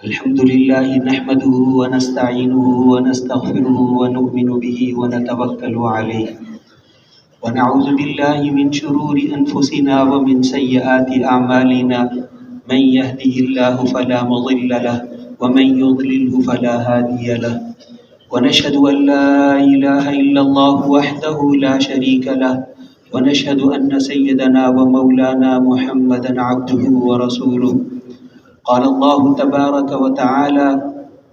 الحمد لله نحمده ونستعينه ونستغفره ونؤمن به ونتوكل عليه ونعوذ بالله من شرور أنفسنا ومن سيئات أعمالنا من يهده الله فلا مضل له ومن يضلله فلا هادي له ونشهد أن لا إله إلا الله وحده لا شريك له ونشهد أن سيدنا ومولانا محمدا عبده ورسوله قال الله تبارك وتعالى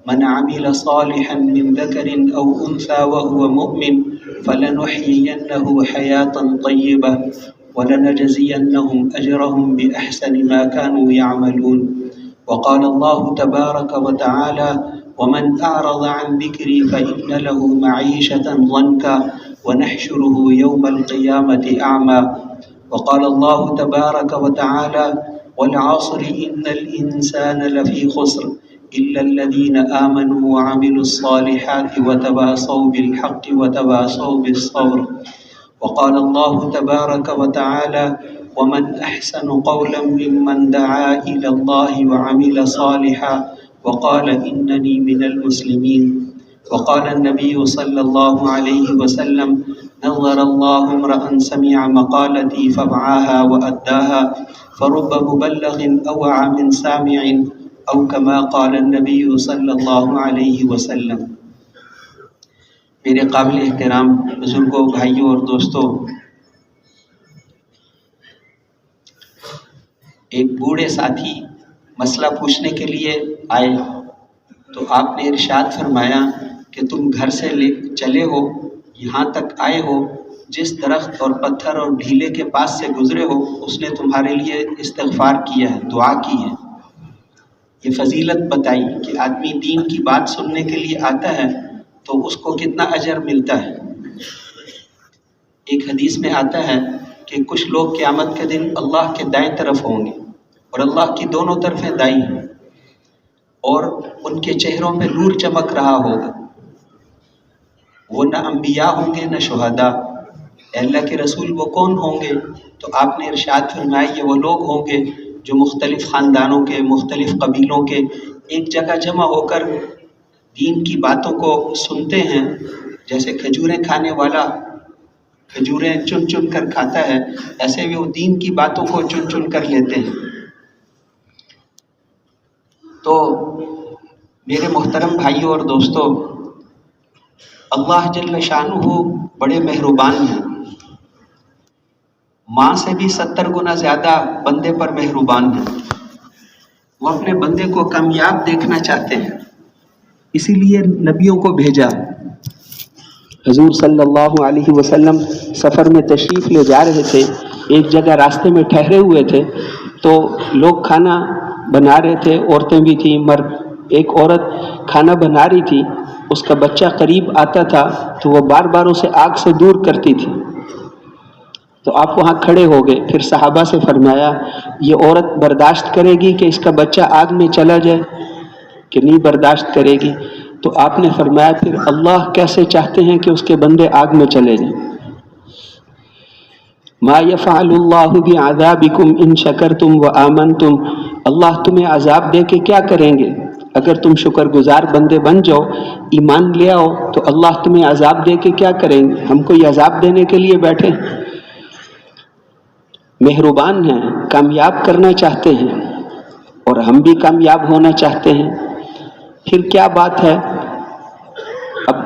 من عمل صالحا من ذكر أو أنثى وهو مؤمن فلنحيينه حياة طيبة ولنجزينهم أجرهم بأحسن ما كانوا يعملون وقال الله تبارك وتعالى ومن أعرض عن ذكري فإن له معيشة ضنكا ونحشره يوم القيامة أعمى وقال الله تبارك وتعالى والعصر إن الإنسان لفي خسر إلا الذين آمنوا وعملوا الصالحات وتواصوا بالحق وتواصوا بالصبر وقال الله تبارك وتعالى ومن أحسن قولا ممن دعا إلى الله وعمل صالحا وقال إنني من المسلمين وقال النبي صلى الله عليه وسلم نظر الله امرأ سمع مقالتي فوعاها وأداها فرب مبلغ أوعى من سامع أو كما قال النبي صلی اللہ علیہ وسلم۔ میرے قابل احترام بزرگوں، بھائیوں اور دوستوں، ایک بوڑھے ساتھی مسئلہ پوچھنے کے لیے آئے تو آپ نے ارشاد فرمایا کہ تم گھر سے چلے ہو، یہاں تک آئے ہو، جس درخت اور پتھر اور ڈھیلے کے پاس سے گزرے ہو اس نے تمہارے لیے استغفار کیا ہے، دعا کی ہے۔ یہ فضیلت بتائی کہ آدمی دین کی بات سننے کے لیے آتا ہے تو اس کو کتنا اجر ملتا ہے۔ ایک حدیث میں آتا ہے کہ کچھ لوگ قیامت کے دن اللہ کے دائیں طرف ہوں گے اور اللہ کی دونوں طرفیں دائیں ہیں اور ان کے چہروں پہ نور چمک رہا ہوگا۔ وہ نہ انبیاء ہوں گے نہ شہداء۔ اے اللہ کے رسول وہ کون ہوں گے؟ تو آپ نے ارشاد فرمایا یہ وہ لوگ ہوں گے جو مختلف خاندانوں کے، مختلف قبیلوں کے ایک جگہ جمع ہو کر دین کی باتوں کو سنتے ہیں۔ جیسے کھجوریں کھانے والا کھجوریں چن چن کر کھاتا ہے، ایسے وہ دین کی باتوں کو چن چن کر لیتے ہیں۔ تو میرے محترم بھائیوں اور دوستوں، اللہ جل شانہ بڑے مہربان ہیں، ماں سے بھی 70 گنا زیادہ بندے پر مہربان ہیں۔ وہ اپنے بندے کو کامیاب دیکھنا چاہتے ہیں، اسی لیے نبیوں کو بھیجا۔ حضور صلی اللہ علیہ وسلم سفر میں تشریف لے جا رہے تھے، ایک جگہ راستے میں ٹھہرے ہوئے تھے تو لوگ کھانا بنا رہے تھے، عورتیں بھی تھیں، مرد۔ ایک عورت کھانا بنا رہی تھی، اس کا بچہ قریب آتا تھا تو وہ بار بار اسے آگ سے دور کرتی تھی۔ تو آپ وہاں کھڑے ہو گئے، پھر صحابہ سے فرمایا یہ عورت برداشت کرے گی کہ اس کا بچہ آگ میں چلا جائے کہ نہیں برداشت کرے گی؟ تو آپ نے فرمایا پھر اللہ کیسے چاہتے ہیں کہ اس کے بندے آگ میں چلے جائیں؟ ما یفعل اللہ بعذابکم ان شکرتم وآمنتم، اللہ تمہیں عذاب دے کے کیا کریں گے؟ اگر تم شکر گزار بندے بن جاؤ، ایمان لے آؤ تو اللہ تمہیں عذاب دے کے کیا کریں گے؟ ہم کو یہ عذاب دینے کے لیے بیٹھے ہیں؟ مہربان ہیں، کامیاب کرنا چاہتے ہیں اور ہم بھی کامیاب ہونا چاہتے ہیں۔ پھر کیا بات ہے؟ اب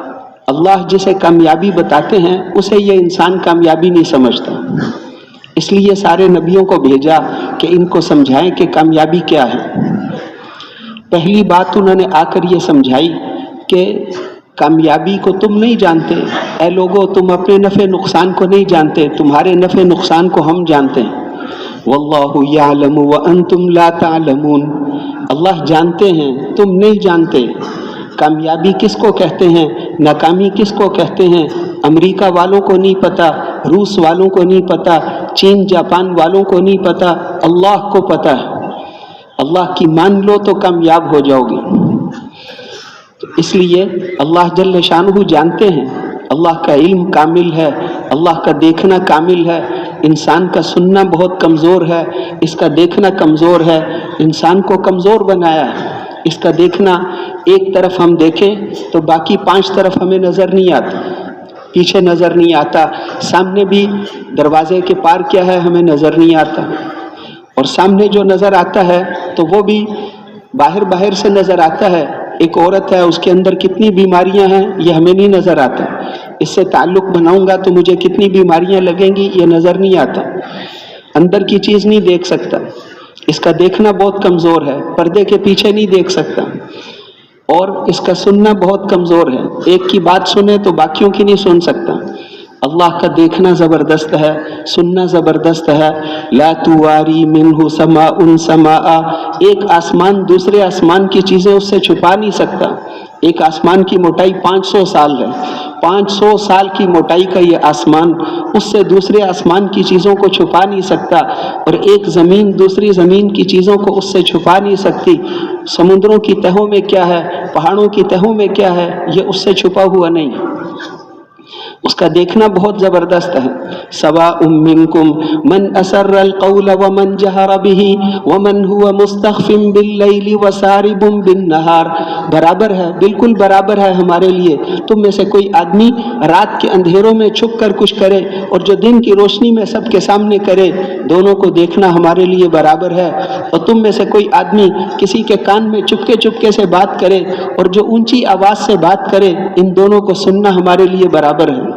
اللہ جسے کامیابی بتاتے ہیں اسے یہ انسان کامیابی نہیں سمجھتا، اس لیے سارے نبیوں کو بھیجا کہ ان کو سمجھائیں کہ کامیابی کیا ہے۔ پہلی بات انہوں نے آ کر یہ سمجھائی کہ کامیابی کو تم نہیں جانتے، اے لوگو تم اپنے نفع نقصان کو نہیں جانتے، تمہارے نفع نقصان کو ہم جانتے ہیں۔ واللہ یعلم وانتم لا تعلمون، اللہ جانتے ہیں تم نہیں جانتے۔ کامیابی کس کو کہتے ہیں، ناکامی کس کو کہتے ہیں، امریکہ والوں کو نہیں پتہ، روس والوں کو نہیں پتہ، چین جاپان والوں کو نہیں پتہ، اللہ کو پتہ ہے۔ اللہ کی مان لو تو کامیاب ہو جاؤ گے۔ تو اس لیے اللہ جل شانہ جانتے ہیں، اللہ کا علم کامل ہے، اللہ کا دیکھنا کامل ہے، انسان کا سننا بہت کمزور ہے، اس کا دیکھنا کمزور ہے، انسان کو کمزور بنایا ہے۔ اس کا دیکھنا ایک طرف ہم دیکھیں تو باقی 5 طرف ہمیں نظر نہیں آتا، پیچھے نظر نہیں آتا، سامنے بھی دروازے کے پار کیا ہے ہمیں نظر نہیں آتا، اور سامنے جو نظر آتا ہے تو وہ بھی باہر سے نظر آتا ہے۔ ایک عورت ہے، اس کے اندر کتنی بیماریاں ہیں یہ ہمیں نہیں نظر آتا، اس سے تعلق بناؤں گا تو مجھے کتنی بیماریاں لگیں گی یہ نظر نہیں آتا، اندر کی چیز نہیں دیکھ سکتا، اس کا دیکھنا بہت کمزور ہے، پردے کے پیچھے نہیں دیکھ سکتا، اور اس کا سننا بہت کمزور ہے، ایک کی بات سنے تو باقیوں کی نہیں سن سکتا۔ اللہ کا دیکھنا زبردست ہے، سننا زبردست ہے۔ لا تواری منہ سماء سماء، ایک آسمان دوسرے آسمان کی چیزیں اس سے چھپا نہیں سکتا۔ ایک آسمان کی موٹائی 500 سال ہے، 500 سال کی موٹائی کا یہ آسمان اس سے دوسرے آسمان کی چیزوں کو چھپا نہیں سکتا، اور ایک زمین دوسری زمین کی چیزوں کو اس سے چھپا نہیں سکتی۔ سمندروں کی تہوں میں کیا ہے، پہاڑوں کی تہوں میں کیا ہے، یہ اس سے چھپا ہوا نہیں۔ اس کا دیکھنا بہت زبردست ہے۔ سواء منکم من اسر القول ومن جہر به ومن هو مستخف باللیل وسارب بالنہار، برابر ہے، بالکل برابر ہے ہمارے لیے، تم میں سے کوئی آدمی رات کے اندھیروں میں چھپ کر کچھ کرے اور جو دن کی روشنی میں سب کے سامنے کرے، دونوں کو دیکھنا ہمارے لیے برابر ہے۔ اور تم میں سے کوئی آدمی کسی کے کان میں چپکے سے بات کرے اور جو اونچی آواز سے بات کرے، ان دونوں کو سننا ہمارے لیے برابر ہے۔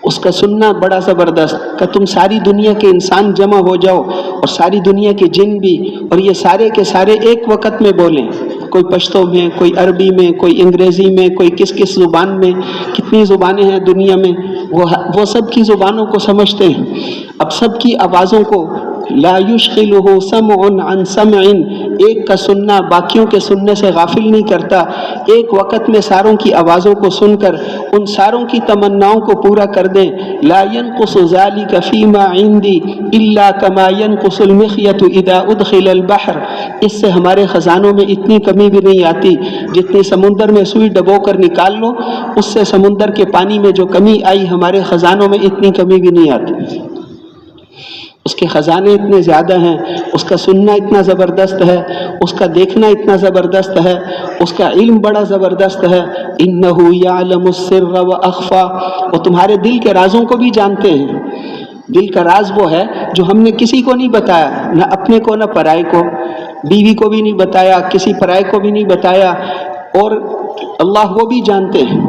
اس کا سننا بڑا زبردست کہ تم ساری دنیا کے انسان جمع ہو جاؤ اور ساری دنیا کے جن بھی، اور یہ سارے کے سارے ایک وقت میں بولیں، کوئی پشتو میں، کوئی عربی میں، کوئی انگریزی میں، کوئی کس زبان میں، کتنی زبانیں ہیں دنیا میں، وہ سب کی زبانوں کو سمجھتے ہیں۔ اب سب کی آوازوں کو لا یشغلہ سمع عن سمع، ایک کا سننا باقیوں کے سننے سے غافل نہیں کرتا، ایک وقت میں ساروں کی آوازوں کو سن کر ان ساروں کی تمناؤں کو پورا کر دیں۔ لا ينقص ذلك فيما عندي الا كما ينقص المخيط اذا ادخل البحر، اس سے ہمارے خزانوں میں اتنی کمی بھی نہیں آتی، جتنی سمندر میں سوئی ڈبو کر نکال لو اس سے سمندر کے پانی میں جو کمی آئی ہمارے خزانوں میں اتنی کمی بھی نہیں آتی۔ اس کے خزانے اتنے زیادہ ہیں، اس کا سننا اتنا زبردست ہے، اس کا دیکھنا اتنا زبردست ہے، اس کا علم بڑا زبردست ہے۔ انہ یعلم السر واخفی، وہ تمہارے دل کے رازوں کو بھی جانتے ہیں۔ دل کا راز وہ ہے جو ہم نے کسی کو نہیں بتایا، نہ اپنے کو نہ پرائے کو، بیوی کو بھی نہیں بتایا، کسی پرائے کو بھی نہیں بتایا، اور اللہ وہ بھی جانتے ہیں،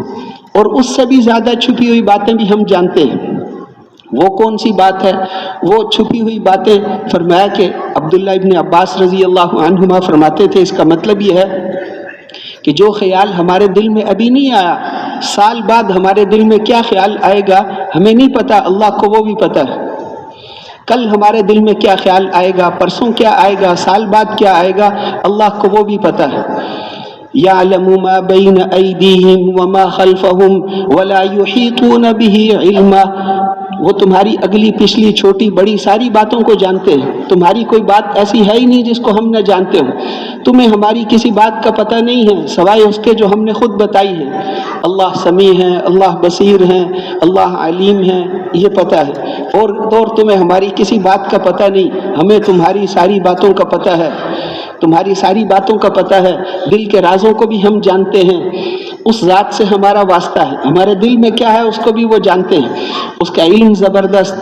اور اس سے بھی زیادہ چھپی ہوئی باتیں بھی ہم جانتے ہیں۔ وہ کون سی بات ہے؟ وہ چھپی ہوئی باتیں فرمایا کہ عبداللہ ابن عباس رضی اللہ عنہما فرماتے تھے، اس کا مطلب یہ ہے کہ جو خیال ہمارے دل میں ابھی نہیں آیا، سال بعد ہمارے دل میں کیا خیال آئے گا ہمیں نہیں پتا، اللہ کو وہ بھی پتا ہے۔ کل ہمارے دل میں کیا خیال آئے گا، پرسوں کیا آئے گا، سال بعد کیا آئے گا، اللہ کو وہ بھی پتا ہے۔ یعلم ما بین ایدیہم وما خلفہم ولا یحیطون بہ علما، وہ تمہاری اگلی پچھلی چھوٹی بڑی ساری باتوں کو جانتے ہیں، تمہاری کوئی بات ایسی ہے ہی نہیں جس کو ہم نہ جانتے ہوں، تمہیں ہماری کسی بات کا پتہ نہیں ہے سوائے اس کے جو ہم نے خود بتائی ہے۔ اللہ سمیع ہے، اللہ بصیر ہیں، اللہ علیم ہیں، یہ پتہ ہے، اور تمہیں ہماری کسی بات کا پتہ نہیں، ہمیں تمہاری ساری باتوں کا پتہ ہے، تمہاری ساری باتوں کا پتہ ہے، دل کے رازوں کو بھی ہم جانتے ہیں۔ اس ذات سے ہمارا واسطہ ہے، ہمارے دل میں کیا ہے اس کو بھی وہ جانتے ہیں۔ اس کا علم زبردست،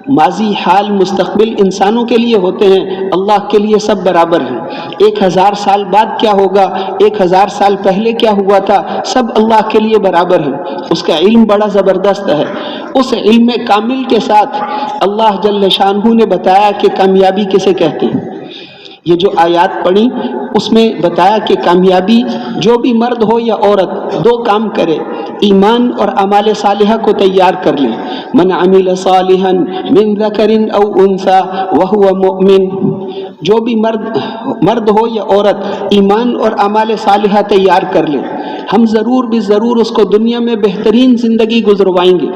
ماضی، حال، مستقبل انسانوں کے لیے ہوتے ہیں، اللہ کے لیے سب برابر ہیں۔ 1000 سال بعد کیا ہوگا، 1000 سال پہلے کیا ہوا تھا، سب اللہ کے لیے برابر ہے۔ اس کا علم بڑا زبردست ہے۔ اس علم کامل کے ساتھ اللہ جل شانہ نے بتایا کہ کامیابی کسے کہتے ہیں۔ یہ جو آیات پڑھی اس میں بتایا کہ کامیابی جو بھی مرد ہو یا عورت 2 کام کرے، ایمان اور اعمال صالحہ کو تیار کر لے۔ من عمل صالحا من ذکر او انثی وهو مؤمن، جو بھی مرد ہو یا عورت ایمان اور اعمال صالحہ تیار کر لے، ہم ضرور بھی ضرور اس کو دنیا میں بہترین زندگی گزروائیں گے۔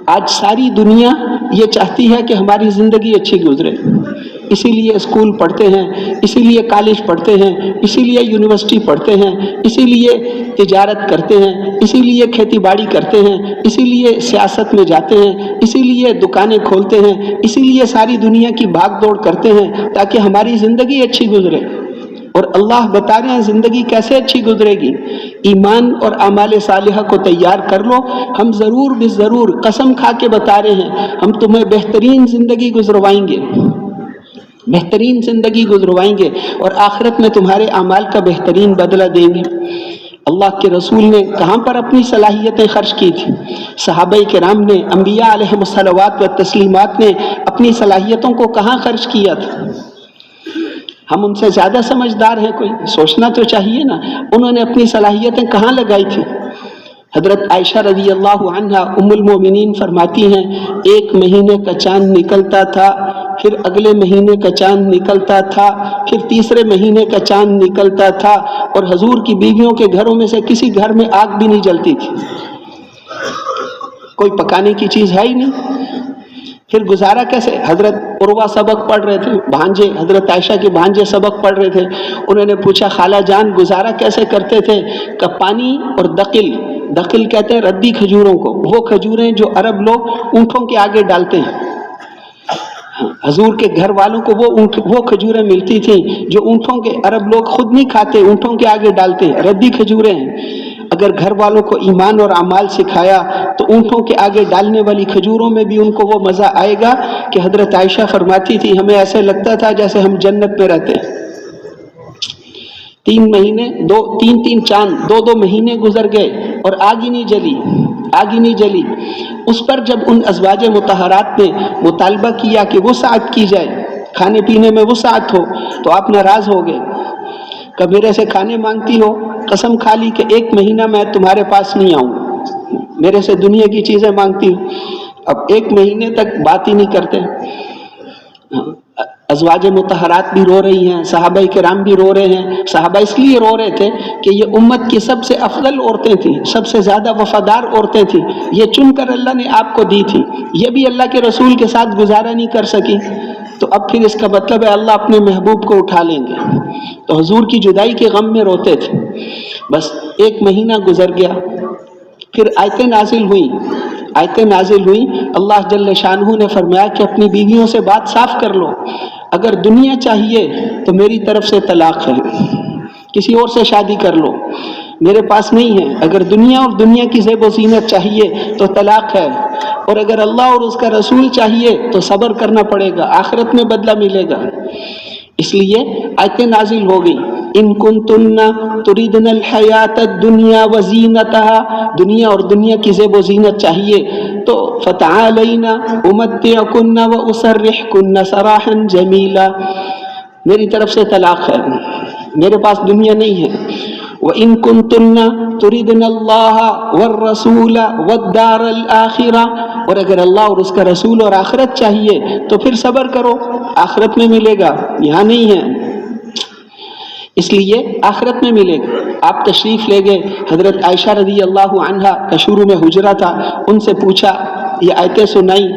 آج ساری دنیا یہ چاہتی ہے کہ ہماری زندگی اچھی گزرے، اسی لیے اسکول پڑھتے ہیں، اسی لیے کالج پڑھتے ہیں، اسی لیے یونیورسٹی پڑھتے ہیں، اسی لیے تجارت کرتے ہیں، اسی لیے کھیتی باڑی کرتے ہیں، اسی لیے سیاست میں جاتے ہیں، اسی لیے دکانیں کھولتے ہیں، اسی لیے ساری دنیا کی بھاگ دوڑ کرتے ہیں تاکہ ہماری زندگی اچھی گزرے۔ اور اللہ بتا رہے ہیں زندگی کیسے اچھی گزرے گی. ایمان اور اعمال صالحہ کو تیار کر لو. ہم ضرور بے ضرور قسم کھا کے بتا رہے ہیں ہم تمہیں بہترین زندگی گزروائیں گے، بہترین زندگی گزروائیں گے، اور آخرت میں تمہارے اعمال کا بہترین بدلہ دیں گے. اللہ کے رسول نے کہاں پر اپنی صلاحیتیں خرچ کی تھی؟ صحابہ کرام نے، انبیاء علیہم الصلوات و تسلیمات نے اپنی صلاحیتوں کو کہاں خرچ کیا تھا؟ ہم ان سے زیادہ سمجھدار ہیں؟ کوئی سوچنا تو چاہیے نا. انہوں نے اپنی صلاحیتیں کہاں لگائی تھی؟ حضرت عائشہ رضی اللہ عنہا ام المومنین فرماتی ہیں 1 مہینے کا چاند نکلتا تھا، پھر اگلے مہینے کا چاند نکلتا تھا، پھر تیسرے مہینے کا چاند نکلتا تھا، اور حضور کی بیویوں کے گھروں میں سے کسی گھر میں آگ بھی نہیں جلتی تھی، کوئی پکانے کی چیز ہے ہی نہیں. پھر گزارا کیسے؟ حضرت عروہ سبق پڑھ رہے تھے، بھانجے حضرت عائشہ کے بھانجے سبق پڑھ رہے تھے. انہوں نے پوچھا خالہ جان گزارا کیسے کرتے تھے؟ کہ پانی اور دقل، دقل کہتے ہیں ردی کھجوروں کو، وہ کھجوریں جو عرب لوگ اونٹوں کے آگے ڈالتے ہیں. حضور کے گھر والوں کو وہ کھجوریں ملتی تھیں جو اونٹوں کے، عرب لوگ خود نہیں کھاتے، اونٹوں کے آگے ڈالتے ہیں، ردی کھجوریں ہیں. اگر گھر والوں کو ایمان اور اعمال سکھایا تو اونٹوں کے آگے ڈالنے والی کھجوروں میں بھی ان کو وہ مزہ آئے گا کہ حضرت عائشہ فرماتی تھی ہمیں ایسے لگتا تھا جیسے ہم جنت میں رہتے ہیں. 3 مہینے، 3 چاند 2 مہینے گزر گئے اور آگ ہی نہیں جلی، آگ ہی نہیں جلی. اس پر جب ان ازواج مطہرات نے مطالبہ کیا کہ وسعت کی جائے، کھانے پینے میں وسعت ہو، تو آپ ناراض ہو گئے کہ میرے سے کھانے مانگتی ہو، قسم کھا لی کہ 1 مہینہ میں تمہارے پاس نہیں آؤں، میرے سے دنیا کی چیزیں مانگتی ہو. اب 1 مہینے تک بات ہی نہیں کرتے. ازواج مطہرات بھی رو رہی ہیں، صحابہ کرام بھی رو رہے ہیں. صحابہ اس لیے رو رہے تھے کہ یہ امت کی سب سے افضل عورتیں تھیں، سب سے زیادہ وفادار عورتیں تھیں، یہ چن کر اللہ نے آپ کو دی تھی، یہ بھی اللہ کے رسول کے ساتھ گزارا نہیں کر سکی، تو اب پھر اس کا مطلب ہے اللہ اپنے محبوب کو اٹھا لیں گے. تو حضور کی جدائی کے غم میں روتے تھے. بس 1 مہینہ گزر گیا، پھر آیتیں نازل ہوئیں. اللہ جل شانہ نے فرمایا کہ اپنی بیویوں سے بات صاف کر لو، اگر دنیا چاہیے تو میری طرف سے طلاق ہے، کسی اور سے شادی کر لو، میرے پاس نہیں ہے. اگر دنیا اور دنیا کی زیب و زینت چاہیے تو طلاق ہے، اور اگر اللہ اور اس کا رسول چاہیے تو صبر کرنا پڑے گا، آخرت میں بدلہ ملے گا. اس لیے آیتیں نازل ہو گئی ان کنتن تریدن الحیات الدنیا وزینتها، دنیا اور دنیا کی زیب و زینت چاہیے تو فتعالینا امتعکن واسرحکن سراحا جمیلا، میری طرف سے طلاق ہے، میرے پاس دنیا نہیں ہے. وَإِن كُنتُنَّ تُرِدْنَ اللَّهَ وَالرَّسُولَ وَالدَّارَ الْآخِرَةَ، اور اگر اللہ اور اس کا رسول اور آخرت چاہیے تو پھر صبر کرو، آخرت میں ملے گا، یہاں نہیں ہے. اس لیے آخرت میں ملے گا. آپ تشریف لے گئے، حضرت عائشہ رضی اللہ عنہا کا شروع میں حجرہ تھا، ان سے پوچھا، یہ آیتیں سنائی.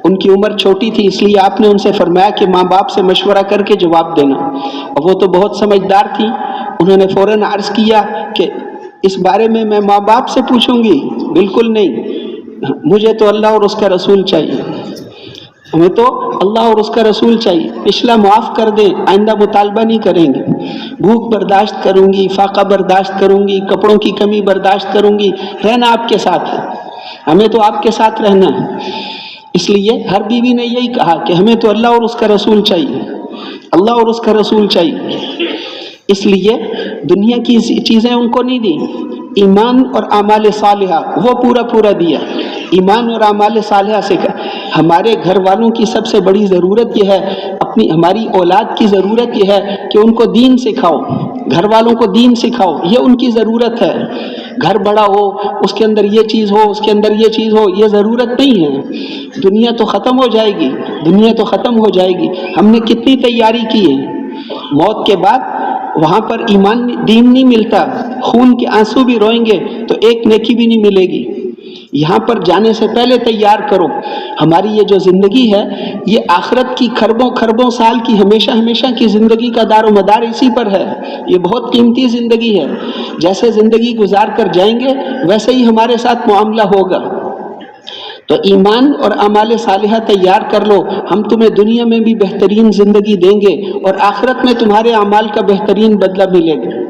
ان کی عمر چھوٹی تھی اس لیے آپ نے ان سے فرمایا کہ ماں باپ سے مشورہ کر کے جواب دینا، اور وہ تو بہت سمجھدار تھی. انہوں نے فوراً عرض کیا کہ اس بارے میں ماں باپ سے پوچھوں گی؟ بالکل نہیں، مجھے تو اللہ اور اس کا رسول چاہیے، ہمیں تو اللہ اور اس کا رسول چاہیے. پچھلا معاف کر دیں، آئندہ مطالبہ نہیں کریں گے. بھوک برداشت کروں گی، فاقہ برداشت کروں گی، کپڑوں کی کمی برداشت کروں گی، رہنا آپ کے ساتھ ہے، ہمیں تو آپ کے ساتھ رہنا ہے. اس لیے ہر بیوی نے یہی کہا کہ ہمیں تو اللہ اور اس کا رسول چاہیے، اللہ اور اس کا رسول چاہیے. اس لیے دنیا کی چیزیں ان کو نہیں دی، ایمان اور اعمال صالحہ وہ پورا دیا. ایمان اور اعمال صالحہ سے ہمارے گھر والوں کی سب سے بڑی ضرورت یہ ہے، ہماری اولاد کی ضرورت یہ ہے کہ ان کو دین سکھاؤ، گھر والوں کو دین سکھاؤ، یہ ان کی ضرورت ہے. گھر بڑا ہو، اس کے اندر یہ چیز ہو، اس کے اندر یہ چیز ہو، یہ ضرورت نہیں ہے. دنیا تو ختم ہو جائے گی، دنیا تو ختم ہو جائے گی. ہم نے کتنی تیاری کی ہے، موت کے بعد وہاں پر ایمان دین نہیں ملتا، خون کے آنسو بھی روئیں گے تو ایک نیکی بھی نہیں ملے گی. یہاں پر جانے سے پہلے تیار کرو. ہماری یہ جو زندگی ہے یہ آخرت کی کھربوں سال کی ہمیشہ کی زندگی کا دار و مدار اسی پر ہے. یہ بہت قیمتی زندگی ہے، جیسے زندگی گزار کر جائیں گے ویسے ہی ہمارے ساتھ معاملہ ہوگا. تو ایمان اور اعمال صالحہ تیار کر لو، ہم تمہیں دنیا میں بھی بہترین زندگی دیں گے اور آخرت میں تمہارے اعمال کا بہترین بدلہ ملے گا۔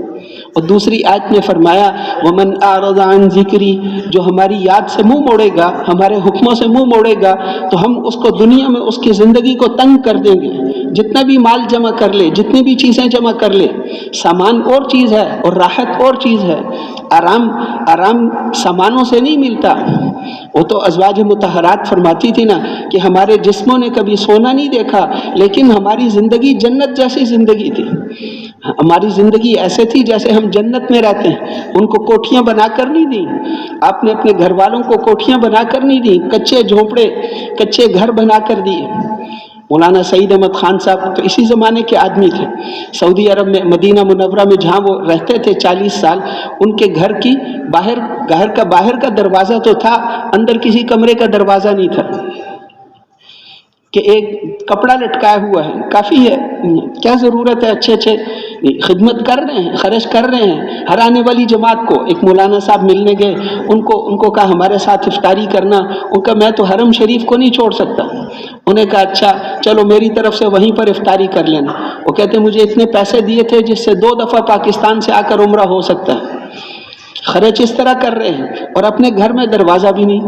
اور دوسری آیت میں فرمایا وَمَنْ أَعْرَضَ عَنْ ذِكْرِي، جو ہماری یاد سے منہ موڑے گا، ہمارے حکموں سے منہ موڑے گا تو ہم اس کو دنیا میں اس کی زندگی کو تنگ کر دیں گے۔ جتنا بھی مال جمع کر لے، جتنی بھی چیزیں جمع کر لے، سامان اور چیز ہے اور راحت اور چیز ہے۔ آرام سامانوں سے نہیں ملتا۔ وہ تو ازواج مطہرات فرماتی تھی نا کہ ہمارے جسموں نے کبھی سونا نہیں دیکھا لیکن ہماری زندگی جنت جیسی زندگی تھی، ہماری زندگی ایسے تھی جیسے ہم جنت میں رہتے ہیں۔ ان کو کوٹھیاں بنا کر نہیں دی، آپ نے اپنے گھر والوں کو کوٹھیاں بنا کر نہیں دی، کچے جھونپڑے کچے گھر بنا کر دیے۔ مولانا سعید احمد خان صاحب تو اسی زمانے کے آدمی تھے، سعودی عرب میں مدینہ منورہ میں جہاں وہ رہتے تھے 40 سال، ان کے گھر کی باہر کا دروازہ تو تھا، اندر کسی کمرے کا دروازہ نہیں تھا کہ ایک کپڑا لٹکایا ہوا ہے، کافی ہے، کیا ضرورت ہے؟ اچھے خدمت کر رہے ہیں، خرچ کر رہے ہیں۔ ہر آنے والی جماعت کو ایک مولانا صاحب ملنے گئے، ان کو کہا ہمارے ساتھ افطاری کرنا، ان کا میں تو حرم شریف کو نہیں چھوڑ سکتا۔ انہیں کہا اچھا چلو میری طرف سے وہیں پر افطاری کر لینا۔ وہ کہتے مجھے اتنے پیسے دیے تھے جس سے 2 دفعہ پاکستان سے آ کر عمرہ ہو سکتا ہے۔ خرچ اس طرح کر رہے ہیں اور اپنے گھر میں دروازہ بھی نہیں،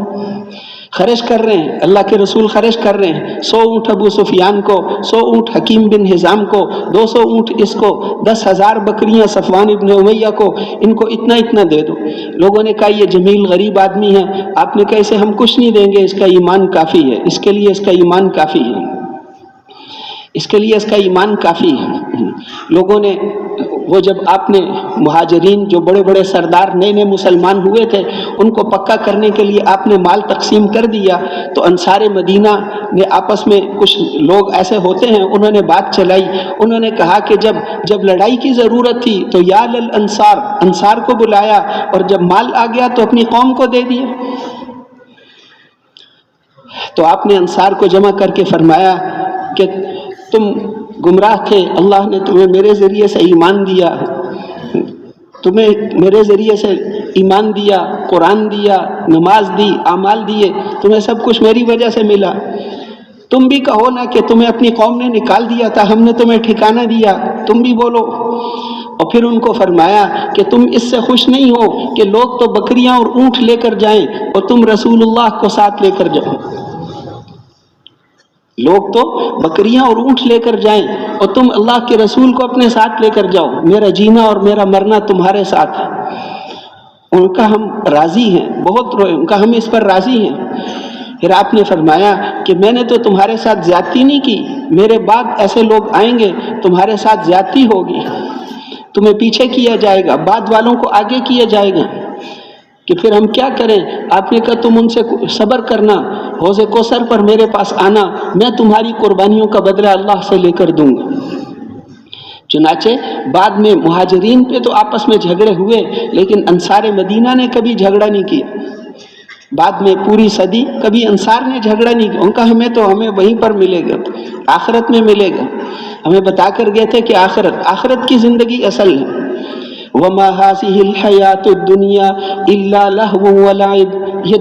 خرچ کر رہے ہیں، اللہ کے رسول خرچ کر رہے ہیں۔ 100 اونٹ ابو سفیان کو، 100 اونٹ حکیم بن حزام کو، 200 اونٹ اس کو، 10,000 بکریاں صفوان ابن امیہ کو، ان کو اتنا دے دو۔ لوگوں نے کہا یہ جمیل غریب آدمی ہے، آپ نے کہا اسے ہم کچھ نہیں دیں گے، اس کا ایمان کافی ہے، اس کے لیے اس کا ایمان کافی ہے، اس کے لیے اس کا ایمان کافی ہے۔ لوگوں نے وہ جب آپ نے مہاجرین جو بڑے بڑے سردار نئے مسلمان ہوئے تھے ان کو پکا کرنے کے لیے آپ نے مال تقسیم کر دیا تو انصار مدینہ نے آپس میں کچھ لوگ ایسے ہوتے ہیں، انہوں نے بات چلائی، انہوں نے کہا کہ جب لڑائی کی ضرورت تھی تو یا للانصار، انصار کو بلایا، اور جب مال آ گیا تو اپنی قوم کو دے دیا۔ تو آپ نے انصار کو جمع کر کے فرمایا کہ تم گمراہ تھے، اللہ نے تمہیں میرے ذریعے سے ایمان دیا، تمہیں میرے ذریعے سے ایمان دیا، قرآن دیا، نماز دی، اعمال دیے، تمہیں سب کچھ میری وجہ سے ملا۔ تم بھی کہو نا کہ تمہیں اپنی قوم نے نکال دیا تھا، ہم نے تمہیں ٹھکانہ دیا، تم بھی بولو۔ اور پھر ان کو فرمایا کہ تم اس سے خوش نہیں ہو کہ لوگ تو بکریاں اور اونٹ لے کر جائیں اور تم رسول اللہ کو ساتھ لے کر جاؤ، لوگ تو بکریاں اور اونٹ لے کر جائیں اور تم اللہ کے رسول کو اپنے ساتھ لے کر جاؤ، میرا جینا اور میرا مرنا تمہارے ساتھ ہے۔ ان کا ہم راضی ہیں، بہت روئے، ان کا ہم اس پر راضی ہیں۔ پھر آپ نے فرمایا کہ میں نے تو تمہارے ساتھ زیادتی نہیں کی، میرے بعد ایسے لوگ آئیں گے تمہارے ساتھ زیادتی ہوگی، تمہیں پیچھے کیا جائے گا، بعد والوں کو آگے کیا جائے گا، کہ پھر ہم کیا کریں؟ آپ نے کہا تم ان سے صبر کرنا، حوض کوثر پر میرے پاس آنا، میں تمہاری قربانیوں کا بدلہ اللہ سے لے کر دوں گا۔ چنانچہ بعد میں مہاجرین پہ تو آپس میں جھگڑے ہوئے لیکن انصار مدینہ نے کبھی جھگڑا نہیں کیا۔ بعد میں پوری صدی کبھی انصار نے جھگڑا نہیں کیا، ان کا ہمیں وہیں پر ملے گا، آخرت میں ملے گا۔ ہمیں بتا کر گئے تھے کہ آخرت کی زندگی اصل ہے۔ وَمَا هَٰذِهِ الْحَيَاةُ الدُّنْيَا إِلَّا لَهْوٌ وَلَعِبٌ، یہ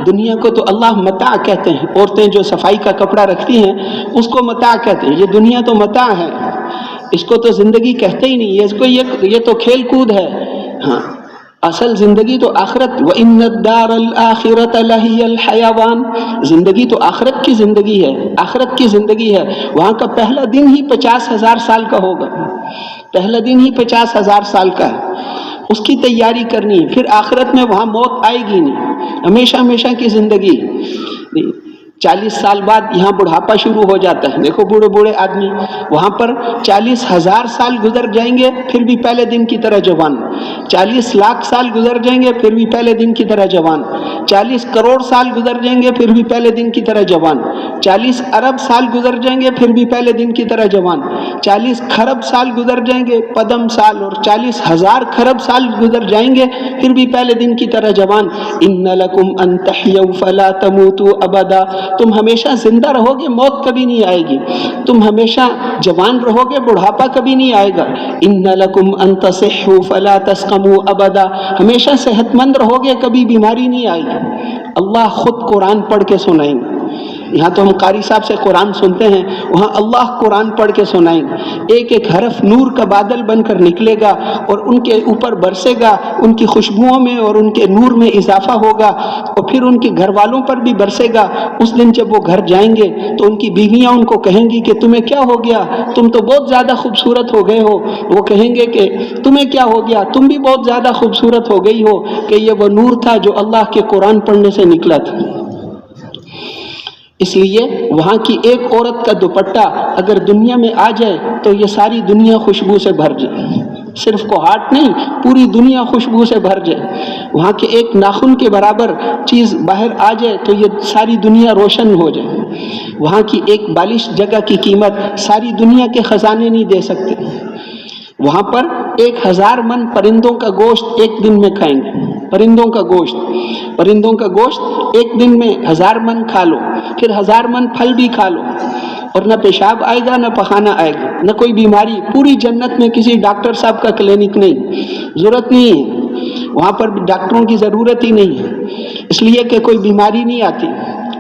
دنیا کو تو اللہ متاع کہتے ہیں، عورتیں جو صفائی کا کپڑا رکھتی ہیں اس کو متاع کہتے ہیں، یہ دنیا تو متاع ہے، اس کو تو زندگی کہتے ہی نہیں، یہ تو کھیل کود ہے۔ ہاں اصل زندگی تو آخرت، وَإِنَّ الدَّارَ الْآخِرَةَ لَهِيَ الْحَيَوَانُ، زندگی تو آخرت کی زندگی ہے، آخرت کی زندگی ہے۔ وہاں کا پہلا دن ہی 50,000 سال کا ہوگا، پہلا دن ہی 50,000 سال کا ہے، اس کی تیاری کرنی ہے۔ پھر آخرت میں وہاں موت آئے گی نہیں، ہمیشہ کی زندگی۔ 40 سال بعد یہاں بڑھاپا شروع ہو جاتا ہے، دیکھو بوڑھے آدمی وہاں پر 40,000 سال گزر جائیں گے پھر بھی پہلے دن کی طرح جوان، 40 لاکھ سال گزر جائیں گے پھر بھی پہلے دن کی طرح جوان، 40 کروڑ سال گزر جائیں گے پھر بھی پہلے دن کی طرح جوان، 40 ارب سال گزر جائیں گے پھر بھی پہلے دن کی طرح جوان، 40 کھرب سال گزر جائیں گے پدم سال، اور 40,000 کھرب سال گزر جائیں گے پھر بھی پہلے دن کی طرح جوان۔ ان لکم ان تحیوا فلا تموتوا ابدا تم ہمیشہ زندہ رہو گے، موت کبھی نہیں آئے گی، تم ہمیشہ جوان رہو گے، بڑھاپا کبھی نہیں آئے گا، ان لکم ان تصحوا فلا تسقموا ابدا، ہمیشہ صحت مند رہو گے، کبھی بیماری نہیں آئے گی۔ اللہ خود قرآن پڑھ کے سنائیں گے، یہاں تو ہم قاری صاحب سے قرآن سنتے ہیں، وہاں اللہ قرآن پڑھ کے سنائیں گے، ایک ایک حرف نور کا بادل بن کر نکلے گا اور ان کے اوپر برسے گا، ان کی خوشبوؤں میں اور ان کے نور میں اضافہ ہوگا، اور پھر ان کے گھر والوں پر بھی برسے گا۔ اس دن جب وہ گھر جائیں گے تو ان کی بیویاں ان کو کہیں گی کہ تمہیں کیا ہو گیا، تم تو بہت زیادہ خوبصورت ہو گئے ہو۔ وہ کہیں گے کہ تمہیں کیا ہو گیا، تم بھی بہت زیادہ خوبصورت ہو گئی ہو، کہ یہ وہ نور تھا جو اللہ کے قرآن پڑھنے سے نکلا تھا۔ اس لیے وہاں کی ایک عورت کا دوپٹہ اگر دنیا میں آ جائے تو یہ ساری دنیا خوشبو سے بھر جائے، صرف کوہاٹ نہیں، پوری دنیا خوشبو سے بھر جائے۔ وہاں کے ایک ناخن کے برابر چیز باہر آ جائے تو یہ ساری دنیا روشن ہو جائے۔ وہاں کی ایک بالش جگہ کی قیمت ساری دنیا کے خزانے نہیں دے سکتے۔ وہاں پر 1000 من پرندوں کا گوشت ایک دن میں کھائیں گے، پرندوں کا گوشت ایک دن میں 1000 من کھا لو، پھر 1000 من پھل بھی کھا لو، اور نہ پیشاب آئے گا نہ پخانہ آئے گا، نہ کوئی بیماری۔ پوری جنت میں کسی ڈاکٹر صاحب کا کلینک نہیں، ضرورت نہیں ہے، وہاں پر ڈاکٹروں کی ضرورت ہی نہیں ہے، اس لیے کہ کوئی بیماری نہیں آتی،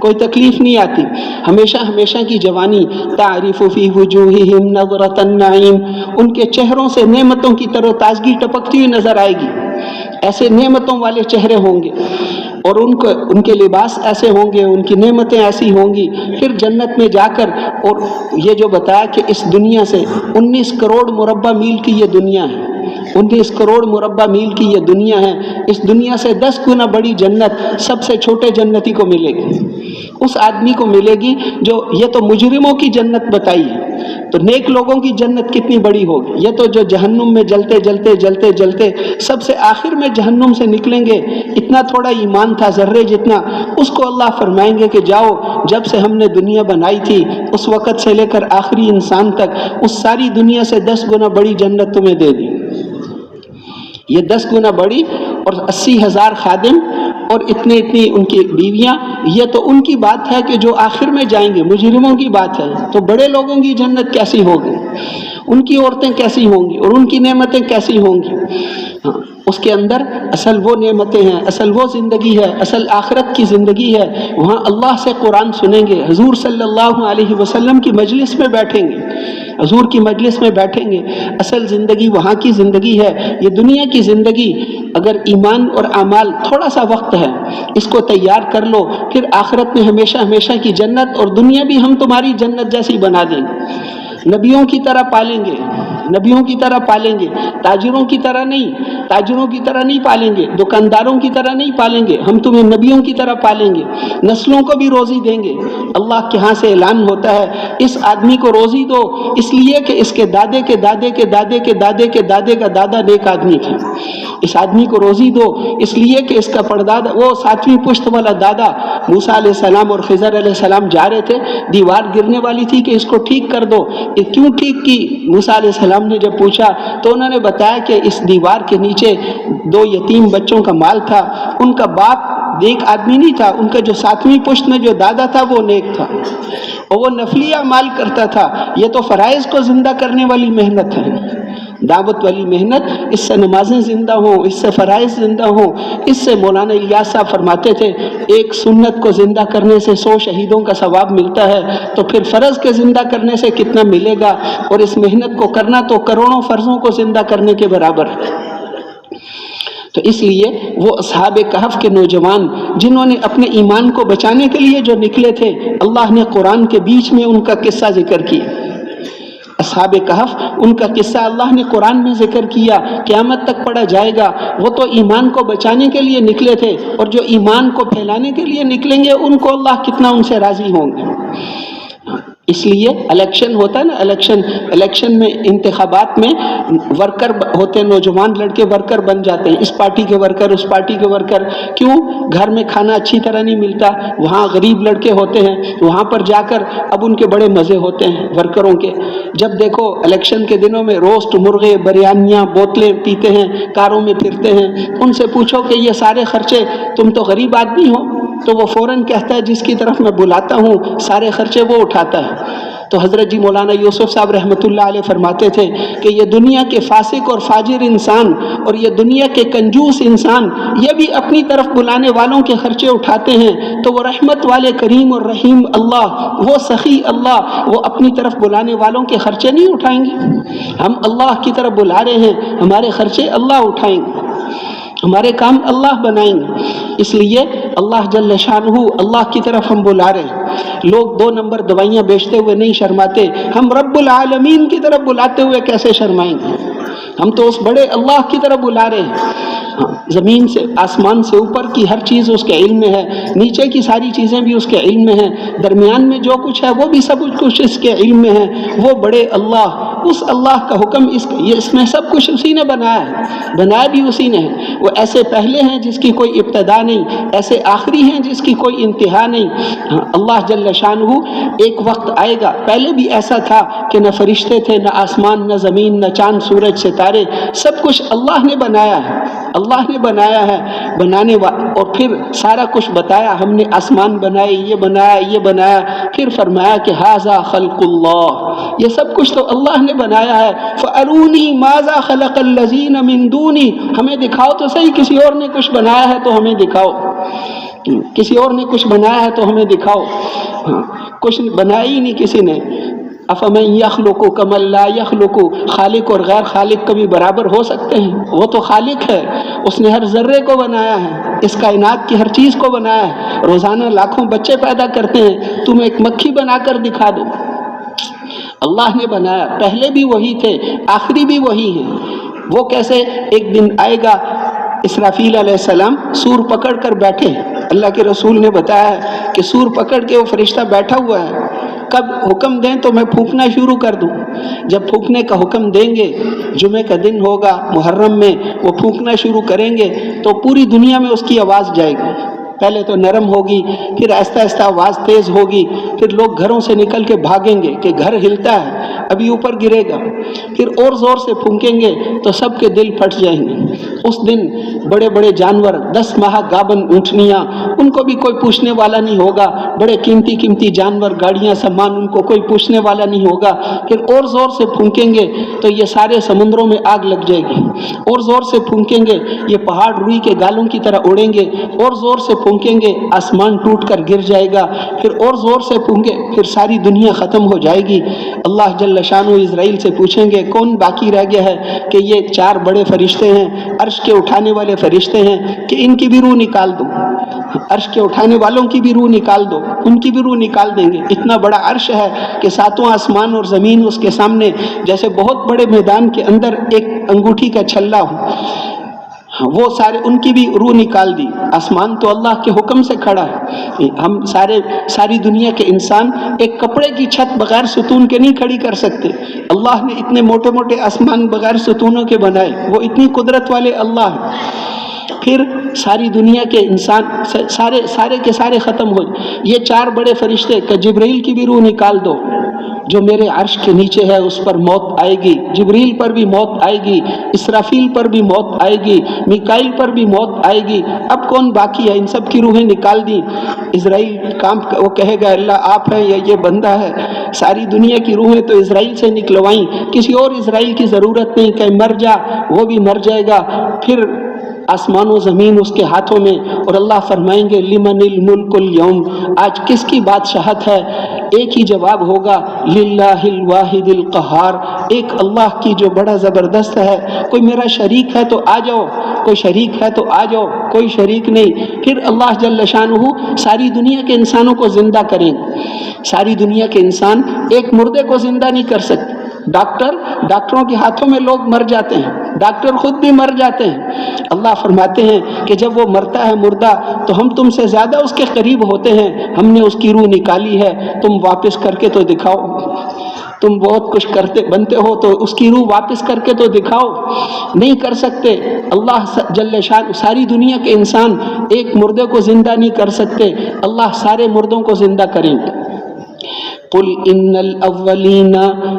کوئی تکلیف نہیں آتی، ہمیشہ کی جوانی۔ تعرف فی وجوہہم نظرۃ النعیم، ان کے چہروں سے نعمتوں کی تر و تازگی ٹپکتی ہوئی نظر آئے گی، ایسے نعمتوں والے چہرے ہوں گے، اور ان کے لباس ایسے ہوں گے، ان کی نعمتیں ایسی ہوں گی۔ پھر جنت میں جا کر، اور یہ جو بتایا کہ اس دنیا سے 19 کروڑ مربع میل کی یہ دنیا ہے، 19 کروڑ مربع میل کی یہ دنیا ہے، اس دنیا سے 10 گنا بڑی جنت سب سے چھوٹے جنتی کو ملے گی، اس آدمی کو ملے گی جو، یہ تو مجرموں کی جنت بتائی ہے، تو نیک لوگوں کی جنت کتنی بڑی ہوگی؟ یہ تو جو جہنم میں جلتے سب سے آخر میں جہنم سے نکلیں گے، اتنا تھوڑا ایمان تھا، ذرے جتنا، اس کو اللہ فرمائیں گے کہ جاؤ، جب سے ہم نے دنیا بنائی تھی اس وقت سے لے کر آخری انسان تک اس ساری دنیا سے 10 گنا بڑی جنت تمہیں دے دی۔ یہ 10 گنا بڑی، اور 80,000 خادم، اور اتنی ان کی بیویاں، یہ تو ان کی بات ہے کہ جو آخر میں جائیں گے، مجرموں کی بات ہے۔ تو بڑے لوگوں کی جنت کیسی ہوگی، ان کی عورتیں کیسی ہوں گی، اور ان کی نعمتیں کیسی ہوں گی؟ اس کے اندر اصل وہ نعمتیں ہیں، اصل وہ زندگی ہے، اصل آخرت کی زندگی ہے۔ وہاں اللہ سے قرآن سنیں گے، حضور صلی اللہ علیہ وسلم کی مجلس میں بیٹھیں گے، حضور کی مجلس میں بیٹھیں گے۔ اصل زندگی وہاں کی زندگی ہے۔ یہ دنیا کی زندگی، اگر ایمان اور اعمال تھوڑا سا وقت ہے، اس کو تیار کر لو، پھر آخرت میں ہمیشہ کی جنت، اور دنیا بھی ہم تمہاری جنت جیسی بنا دیں گے، نبیوں کی طرح پالیں گے، نبیوں کی طرح پالیں گے، تاجروں کی طرح نہیں پالیں گے، دکانداروں کی طرح نہیں پالیں گے، ہم تمہیں نبیوں کی طرح پالیں گے، نسلوں کو بھی روزی دیں گے۔ اللہ کے ہاں سے اعلان ہوتا ہے، اس آدمی کو روزی دو، اس لیے کہ اس کے دادے کے دادے کے دادے کے دادے کے دادے کا دادا نیک آدمی تھا۔ اس آدمی کو روزی دو اس لیے کہ اس کا پردادا، وہ 7ویں پشت والا دادا، موسیٰ علیہ السلام اور خضر علیہ السلام جا رہے تھے، دیوار گرنے والی تھی کہ اس کو ٹھیک کر دو۔ یہ کیوں ٹھیک کی؟ موسیٰ علیہ السلام نے جب پوچھا تو انہوں نے بتایا کہ اس دیوار کے نیچے 2 یتیم بچوں کا مال تھا، ان کا باپ نیک آدمی نہیں تھا، ان کا جو 7ویں پشت میں جو دادا تھا وہ نیک تھا، اور وہ نفلی اعمال کرتا تھا۔ یہ تو فرائض کو زندہ کرنے والی محنت ہے، دعوت والی محنت، اس سے نمازیں زندہ ہوں، اس سے فرائض زندہ ہوں، اس سے مولانا الیاس صاحب فرماتے تھے ایک سنت کو زندہ کرنے سے 100 شہیدوں کا ثواب ملتا ہے، تو پھر فرض کے زندہ کرنے سے کتنا ملے گا؟ اور اس محنت کو کرنا تو کروڑوں فرضوں کو زندہ کرنے کے برابر ہے۔ تو اس لیے وہ اصحاب کہف کے نوجوان جنہوں نے اپنے ایمان کو بچانے کے لیے جو نکلے تھے، اللہ نے قرآن کے بیچ میں ان کا قصہ ذکر کیا۔ اصحاب کہف، ان کا قصہ اللہ نے قرآن میں ذکر کیا، قیامت تک پڑھا جائے گا۔ وہ تو ایمان کو بچانے کے لیے نکلے تھے، اور جو ایمان کو پھیلانے کے لیے نکلیں گے ان کو اللہ کتنا ان سے راضی ہوں گے۔ اس لیے الیکشن ہوتا ہے نا، الیکشن میں، انتخابات میں ورکر ہوتے ہیں، نوجوان لڑکے ورکر بن جاتے ہیں، اس پارٹی کے ورکر، اس پارٹی کے ورکر۔ کیوں؟ گھر میں کھانا اچھی طرح نہیں ملتا، وہاں غریب لڑکے ہوتے ہیں، وہاں پر جا کر اب ان کے بڑے مزے ہوتے ہیں ورکروں کے۔ جب دیکھو الیکشن کے دنوں میں روسٹ مرغے، بریانیاں، بوتلیں پیتے ہیں، کاروں میں پھرتے ہیں، ان سے پوچھو کہ یہ سارے خرچے، تم تو غریب آدمی ہو، تو وہ فوراً کہتا ہے جس کی طرف میں بلاتا ہوں سارے خرچے وہ اٹھاتا ہے۔ تو حضرت جی مولانا یوسف صاحب رحمۃ اللہ علیہ فرماتے تھے کہ یہ دنیا کے فاسق اور فاجر انسان اور یہ دنیا کے کنجوس انسان یہ بھی اپنی طرف بلانے والوں کے خرچے اٹھاتے ہیں، تو وہ رحمت والے کریم اور رحیم اللہ، وہ سخی اللہ، وہ اپنی طرف بلانے والوں کے خرچے نہیں اٹھائیں گے؟ ہم اللہ کی طرف بلا رہے ہیں، ہمارے خرچے اللہ اٹھائیں گے، ہمارے کام اللہ بنائیں گے۔ اس لیے اللہ جل شانہ اللہ کی طرف ہم بلا رہے ہیں۔ لوگ 2 نمبر دوائیاں بیچتے ہوئے نہیں شرماتے، ہم رب العالمین کی طرف بلاتے ہوئے کیسے شرمائیں گے؟ ہم تو اس بڑے اللہ کی طرف بلا رہے ہیں۔ زمین سے آسمان سے اوپر کی ہر چیز اس کے علم میں ہے، نیچے کی ساری چیزیں بھی اس کے علم میں ہیں، درمیان میں جو کچھ ہے وہ بھی سب کچھ اس کے علم میں ہے۔ وہ بڑے اللہ، اس اللہ کا حکم اس میں سب کچھ اسی نے بنایا ہے، بنایا بھی اسی نے ہے۔ وہ ایسے پہلے ہیں جس کی کوئی ابتدا نہیں، ایسے آخری ہیں جس کی کوئی انتہا نہیں۔ اللہ جل شانہ ایک وقت آئے گا، پہلے بھی ایسا تھا کہ نہ فرشتے تھے، نہ آسمان، نہ زمین، نہ چاند سورج ستارے، سب کچھ اللہ نے بنایا ہے، اللہ نے بنایا ہے، اور پھر سارا کچھ بتایا، ہم نے آسمان بنائے، یہ بنایا، یہ بنایا، پھر فرمایا کہ ھذا خلق اللہ، یہ سب کچھ تو اللہ نے بنایا ہے۔ فَأَرُونِي مَاذَا خَلَقَ الَّذِينَ مِن دُونِي، ہمیں دکھاؤ تو صحیح، کسی اور نے کچھ بنایا ہے تو ہمیں دکھاؤ، کسی اور نے کچھ بنایا ہے تو ہمیں دکھاؤ۔ کچھ بنایا ہی نہیں کسی نے۔ افمن یخلق کمن لا یخلق، خالق اور غیر خالق کبھی برابر ہو سکتے ہیں؟ وہ تو خالق ہے، اس نے ہر ذرے کو بنایا ہے، اس کائنات کی ہر چیز کو بنایا ہے، روزانہ لاکھوں بچے پیدا کرتے ہیں، تم ایک مکھی بنا کر دکھا دو۔ اللہ نے بنایا، پہلے بھی وہی تھے، آخری بھی وہی ہیں۔ وہ کیسے؟ ایک دن آئے گا اسرافیل علیہ السلام سور پکڑ کر بیٹھے، اللہ کے رسول نے بتایا ہے کہ سور پکڑ کے وہ فرشتہ بیٹھا ہوا ہے، کب حکم دیں تو میں پھونکنا شروع کر دوں۔ جب پھونکنے کا حکم دیں گے، جمعے کا دن ہوگا محرم میں، وہ پھونکنا شروع کریں گے تو پوری دنیا میں اس کی آواز جائے گی۔ پہلے تو نرم ہوگی، پھر آہستہ آہستہ آواز تیز ہوگی، پھر لوگ گھروں سے نکل کے بھاگیں گے کہ گھر ہلتا ہے، ابھی اوپر گرے گا، پھر اور زور سے پھونکیں گے تو سب کے دل پھٹ جائیں گے۔ اس دن بڑے بڑے جانور، 10 ماہ گابن اونٹنیاں، ان کو بھی کوئی پوچھنے والا نہیں ہوگا، بڑے قیمتی قیمتی جانور، گاڑیاں، سامان، ان کو کوئی پوچھنے والا نہیں ہوگا۔ پھر اور زور سے پھونکیں گے تو یہ سارے سمندروں میں آگ لگ جائے گی، اور زور سے پھونکیں گے یہ پہاڑ روئی کے گالوں کی طرح اڑیں گے، اور زور سے پھونکیں گے آسمان ٹوٹ کر گر جائے گا، پھر اور زور سے پھونکیں پھر ساری دنیا ختم ہو جائے گی۔ اللہ جل شانہ اسرائیل سے پوچھیں گے کون باقی رہ گیا ہے؟ کہ یہ 4 بڑے فرشتے ہیں، عرش کے اٹھانے والے فرشتے ہیں، کہ ان کی بھی روح نکال دو، عرش کے اٹھانے والوں کی بھی روح نکال دو، ان کی بھی روح نکال دیں گے۔ اتنا بڑا عرش ہے کہ 7واں آسمان اور زمین اس کے سامنے جیسے بہت بڑے میدان کے اندر ایک انگوٹھی کا چھلا ہو، وہ سارے ان کی بھی روح نکال دی۔ آسمان تو اللہ کے حکم سے کھڑا ہے، ہم ساری دنیا کے انسان ایک کپڑے کی چھت بغیر ستون کے نہیں کھڑی کر سکتے۔ اللہ نے اتنے موٹے موٹے آسمان بغیر ستونوں کے بنائے، وہ اتنی قدرت والے اللہ ہیں۔ پھر ساری دنیا کے انسان سارے کے سارے ختم ہو جائے۔ یہ 4 بڑے فرشتے کہ جبرائیل کی بھی روح نکال دو، جو میرے عرش کے نیچے ہے اس پر موت آئے گی، جبریل پر بھی موت آئے گی، اسرافیل پر بھی موت آئے گی، میکائیل پر بھی موت آئے گی۔ اب کون باقی ہے؟ ان سب کی روحیں نکال دی۔ اسرائیل وہ کہے گا اللہ آپ ہیں یا یہ بندہ ہے؟ ساری دنیا کی روحیں تو اسرائیل سے نکلوائیں، کسی اور اسرائیل کی ضرورت نہیں، کہ مر جا، وہ بھی مر جائے گا۔ پھر آسمان و زمین اس کے ہاتھوں میں، اور اللہ فرمائیں گے لمن الملک اليوم، آج کس کی بادشاہت ہے؟ ایک ہی جواب ہوگا للہ الواحد القہار، ایک اللہ کی جو بڑا زبردست ہے۔ کوئی میرا شریک ہے تو آ جاؤ، کوئی شریک ہے تو آ جاؤ، کوئی شریک نہیں۔ پھر اللہ جل شانہ ساری دنیا کے انسانوں کو زندہ کریں گے۔ ساری دنیا کے انسان ایک مردے کو زندہ نہیں کر سکتے۔ ڈاکٹروں کے ہاتھوں میں لوگ مر جاتے ہیں، ڈاکٹر خود بھی مر جاتے ہیں۔ اللہ فرماتے ہیں کہ جب وہ مرتا ہے مردہ تو ہم تم سے زیادہ اس کے قریب ہوتے ہیں، ہم نے اس کی روح نکالی ہے، تم واپس کر کے تو دکھاؤ۔ تم بہت کچھ بنتے ہو تو اس کی روح واپس کر کے تو دکھاؤ، نہیں کر سکتے۔ اللہ جل شان ساری دنیا کے انسان ایک مردے کو زندہ نہیں کر سکتے، اللہ سارے مردوں کو زندہ کریں گے۔ قل ان الاولین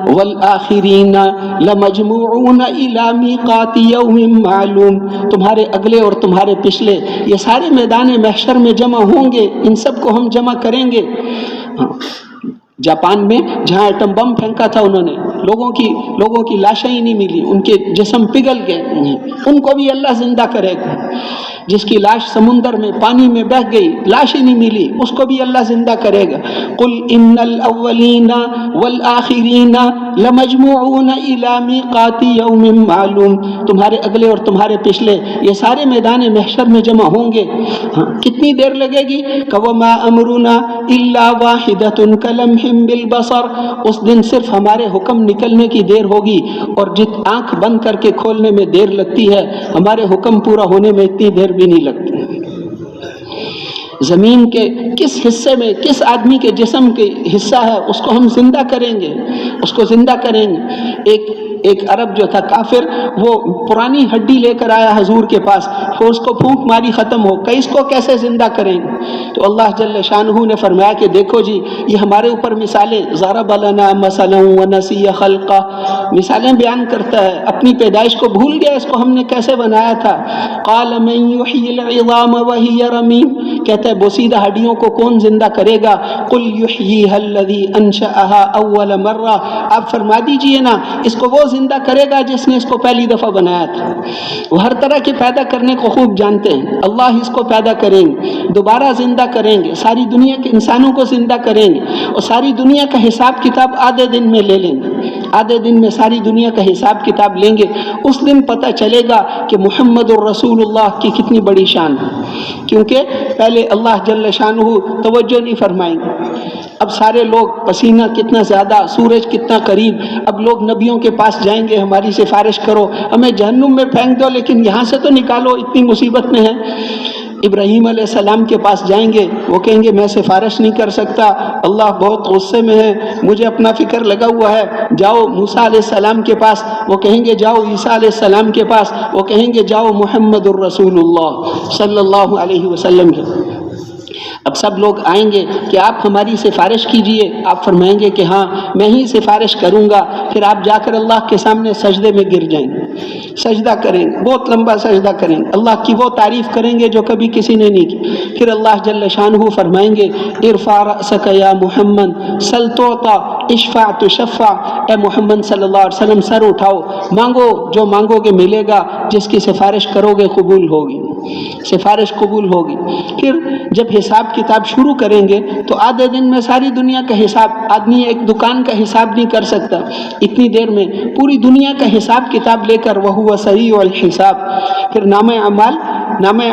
والآخرین لمجموعون الی میقات یوم معلوم، تمہارے اگلے اور تمہارے پچھلے یہ سارے میدان محشر میں جمع ہوں گے، ان سب کو ہم جمع کریں گے۔ جاپان میں جہاں ایٹم بم پھینکا تھا انہوں نے، لوگوں کی لاشیں ہی نہیں ملی، ان کے جسم پگھل گئے، ان کو بھی اللہ زندہ کرے گا۔ جس کی لاش سمندر میں پانی میں بہہ گئی، لاش ہی نہیں ملی، اس کو بھی اللہ زندہ کرے گا۔ قل ان الاولین والآخرین لمجموعون الی میقات یوم معلوم، تمہارے اگلے اور تمہارے پچھلے یہ سارے میدان محشر میں جمع ہوں گے۔ کتنی دیر لگے گی؟ وما امرنا الا واحدۃ کلمح بالبصر، اس دن صرف ہمارے حکم نکلنے کی دیر ہوگی، اور آنکھ بند کر کے کھولنے میں دیر لگتی ہے، ہمارے حکم پورا ہونے میں اتنی دیر بھی نہیں لگتی۔ زمین کے کس حصے میں کس آدمی کے جسم کے حصہ ہے اس کو ہم زندہ کریں گے، اس کو زندہ کریں گے۔ ایک عرب جو تھا کافر، وہ پرانی ہڈی لے کر آیا حضور کے پاس، پھر اس کو پھونک ماری ختم ہو گئی، اس کو کیسے زندہ کریں گے؟ تو اللہ جل شانہ نے فرمایا کہ دیکھو جی، یہ ہمارے اوپر مثالیں، ضرب لنا مثلا ونسی خلقہ، مثالیں بیان کرتا ہے، اپنی پیدائش کو بھول گیا، اس کو ہم نے کیسے بنایا تھا۔ قال من یحیی العظام وہی رمیم، کہتا ہے بوسیدہ ہڈیوں کو کون زندہ کرے گا؟ قل یحییھا الذی انشأھا اول مرہ، آپ فرما دیجئے نا، اس کو وہ زندہ کرے گا جس نے اس کو پہلی دفعہ بنایا تھا۔ وہ ہر طرح کے پیدا کرنے کو خوب جانتے ہیں، اللہ اس کو پیدا کریں گے، دوبارہ زندہ کریں گے، ساری دنیا کے انسانوں کو زندہ کریں گے، اور ساری دنیا کا حساب کتاب آدھے دن میں لے لیں گے، آدھے دن میں ساری دنیا کا حساب کتاب لیں گے۔ اس دن پتہ چلے گا کہ محمد الرسول اللہ کی کتنی بڑی شان ہے، کیونکہ پہلے اللہ جل شانہ توجہ نہیں فرمائیں گے۔ اب سارے لوگ، پسینہ کتنا زیادہ، سورج کتنا قریب، اب لوگ نبیوں کے پاس جائیں گے، ہماری سفارش کرو، ہمیں جہنم میں پھینک دو لیکن یہاں سے تو نکالو، اتنی مصیبت میں ہے۔ ابراہیم علیہ السلام کے پاس جائیں گے، وہ کہیں گے میں سفارش نہیں کر سکتا، اللہ بہت غصے میں ہے، مجھے اپنا فکر لگا ہوا ہے۔ جاؤ موسیٰ علیہ السلام کے پاس، وہ کہیں گے جاؤ عیسیٰ علیہ السلام کے پاس، وہ کہیں گے جاؤ محمد الرسول اللہ صلی اللہ علیہ وسلم کے۔ اب سب لوگ آئیں گے کہ آپ ہماری سفارش کیجئے، آپ فرمائیں گے کہ ہاں میں ہی سفارش کروں گا، پھر آپ جا کر اللہ کے سامنے سجدے میں گر جائیں گے، سجدہ کریں گے، بہت لمبا سجدہ کریں گے، اللہ کی وہ تعریف کریں گے جو کبھی کسی نے نہیں کی۔ پھر اللہ جل شانہ فرمائیں گے ارفع رأسک یا محمد سل تعطیٰ اشفع تشفع، اے محمد صلی اللہ علیہ وسلم سر اٹھاؤ، مانگو، جو مانگو گے ملے گا، جس کی سفارش کرو گے قبول ہوگی، سفارش قبول ہوگی۔ پھر جب حساب کتاب شروع کریں گے تو آدھے دن میں ساری دنیا کا حساب، آدمی ایک دکان کا حساب نہیں کر سکتا، اتنی دیر میں پوری دنیا کا حساب کتاب لے کر وہو سریع الحساب۔ پھر نامہ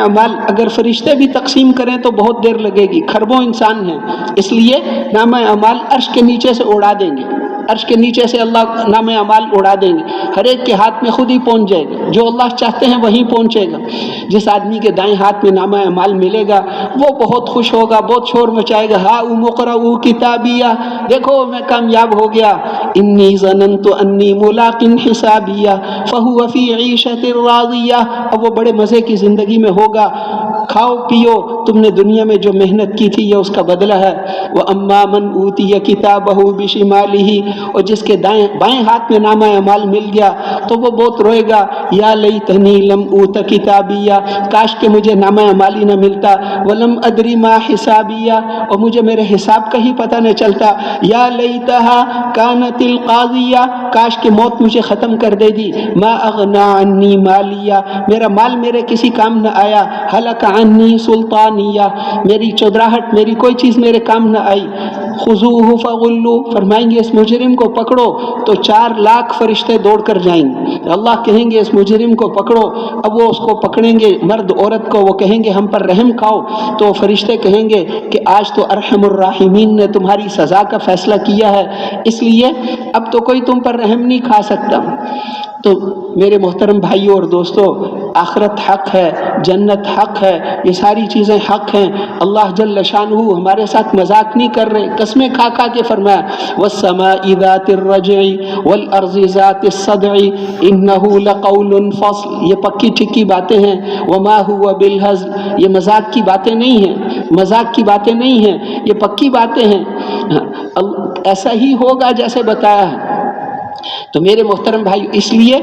اعمال اگر فرشتے بھی تقسیم کریں تو بہت دیر لگے گی، خربوں انسان ہیں، اس لیے نامہ اعمال عرش کے نیچے سے اڑا دیں گے، عرش کے نیچے سے اللہ نامہ اعمال اڑا دیں گے، ہر ایک کے ہاتھ میں خود ہی پہنچ جائے گا، جو اللہ چاہتے ہیں وہیں پہنچے گا۔ جس آدمی کے دائیں ہاتھ میں نامہ اعمال ملے گا وہ بہت خوش ہوگا، بہت شور مچائے گا، ہاؤم اقرؤوا کتابیہ، دیکھو میں کامیاب ہو گیا، انی ظننت انی ملاق حسابیہ فہو فی عیشۃ راضیہ، اب وہ بڑے مزے کی زندگی میں ہوگا، کھاؤ پیو، تم نے دنیا میں جو محنت کی تھی یہ اس کا بدلہ ہے۔ وَأَمَّا مَنْ أُوتِيَ كِتَابَهُ بِشِمَالِهِ، اور جس کے بائیں ہاتھ میں نامہ اعمال مل گیا تو وہ بہت روئے گا، یا لیتنی لم اوت کتابیہ، کاش کہ مجھے نامہ اعمال ہی نہ ملتا، ولم ادری ما حسابیہ، اور مجھے میرے حساب کا ہی پتہ نہ چلتا، یا لیتہا کانت القاضیہ، کاش کہ موت مجھے ختم کر دے دی، ما اغنا عنی مالیہ، میرا مال میرے کسی کام نہ آیا، ہلک عنی سلطانیہ، میری چودراہٹ، میری کوئی چیز میرے کام نہ آئی۔ خذوہ فغلوا، فرمائیں گے اس مجرم کو پکڑو تو 4 لاکھ فرشتے دوڑ کر جائیں گے، اللہ کہیں گے اس مجرم کو پکڑو، اب وہ اس کو پکڑیں گے مرد عورت کو، وہ کہیں گے ہم پر رحم کھاؤ، تو فرشتے کہیں گے کہ آج تو ارحم الراحمین نے تمہاری سزا کا فیصلہ کیا ہے، اس لیے اب تو کوئی تم پر رحم نہیں کھا سکتا۔ تو میرے محترم بھائیوں اور دوستو، آخرت حق ہے، جنت حق ہے، یہ ساری چیزیں حق ہیں. اللہ جل شانہ ہمارے ساتھ مذاق نہیں کر رہے. قسمیں کھا کھا کے فرمایا والسماء ذات الرجع والارض ذات الصدع انه لقول فصل. یہ پکی ٹھکی باتیں ہیں. وما هو بالهزل، یہ مذاق کی باتیں نہیں ہیں، مذاق کی باتیں نہیں ہیں، یہ پکی باتیں ہیں. ایسا ہی ہوگا جیسے بتایا ہے. تو میرے محترم بھائی، اس لیے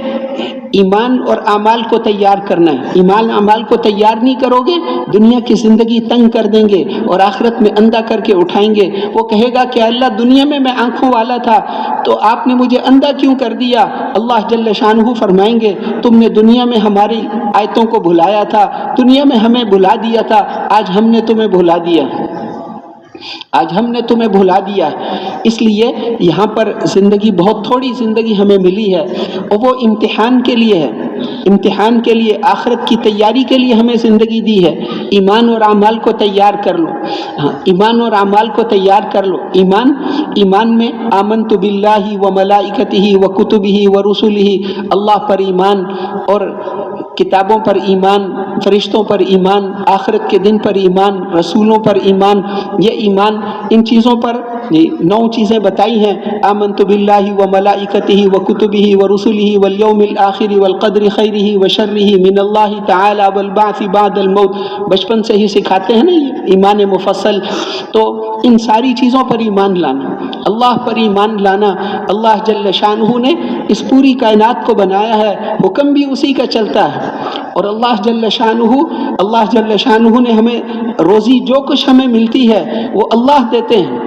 ایمان اور اعمال کو تیار کرنا ہے. ایمان اعمال کو تیار نہیں کرو گے، دنیا کی زندگی تنگ کر دیں گے اور آخرت میں اندھا کر کے اٹھائیں گے. وہ کہے گا کہ اللہ دنیا میں آنکھوں والا تھا تو آپ نے مجھے اندھا کیوں کر دیا؟ اللہ جل شانہ فرمائیں گے تم نے دنیا میں ہماری آیتوں کو بھلایا تھا، دنیا میں ہمیں بھلا دیا تھا، آج ہم نے تمہیں بھلا دیا، آج ہم نے تمہیں بھلا دیا. اس لیے یہاں پر زندگی بہت تھوڑی زندگی ہمیں ملی ہے اور وہ امتحان کے لیے ہے، امتحان کے لیے، آخرت کی تیاری کے لیے ہمیں زندگی دی ہے. ایمان اور اعمال کو تیار کر لو. ایمان اور اعمال کو تیار کر لو. ایمان میں آمنت باللہ و ملائکتہ و کتبہ و رسلہ، اللہ پر ایمان اور کتابوں پر ایمان، فرشتوں پر ایمان، آخرت کے دن پر ایمان، رسولوں پر ایمان. یہ ایمان ان چیزوں پر 9 چیزیں بتائی ہیں. آمنت باللہ و ملائکتہ و کتبہ و رسلہ والیوم الآخر والقدر خیرہ و شرہ من اللہ تعالی والبعث بعد الموت. بچپن سے ہی سکھاتے ہیں نا یہ ایمان مفصل. تو ان ساری چیزوں پر ایمان لانا، اللہ پر ایمان لانا. اللہ جل شانہ نے اس پوری کائنات کو بنایا ہے، حکم بھی اسی کا چلتا ہے. اور اللہ جل شانہ نے ہمیں روزی جو کچھ ہمیں ملتی ہے وہ اللہ دیتے ہیں.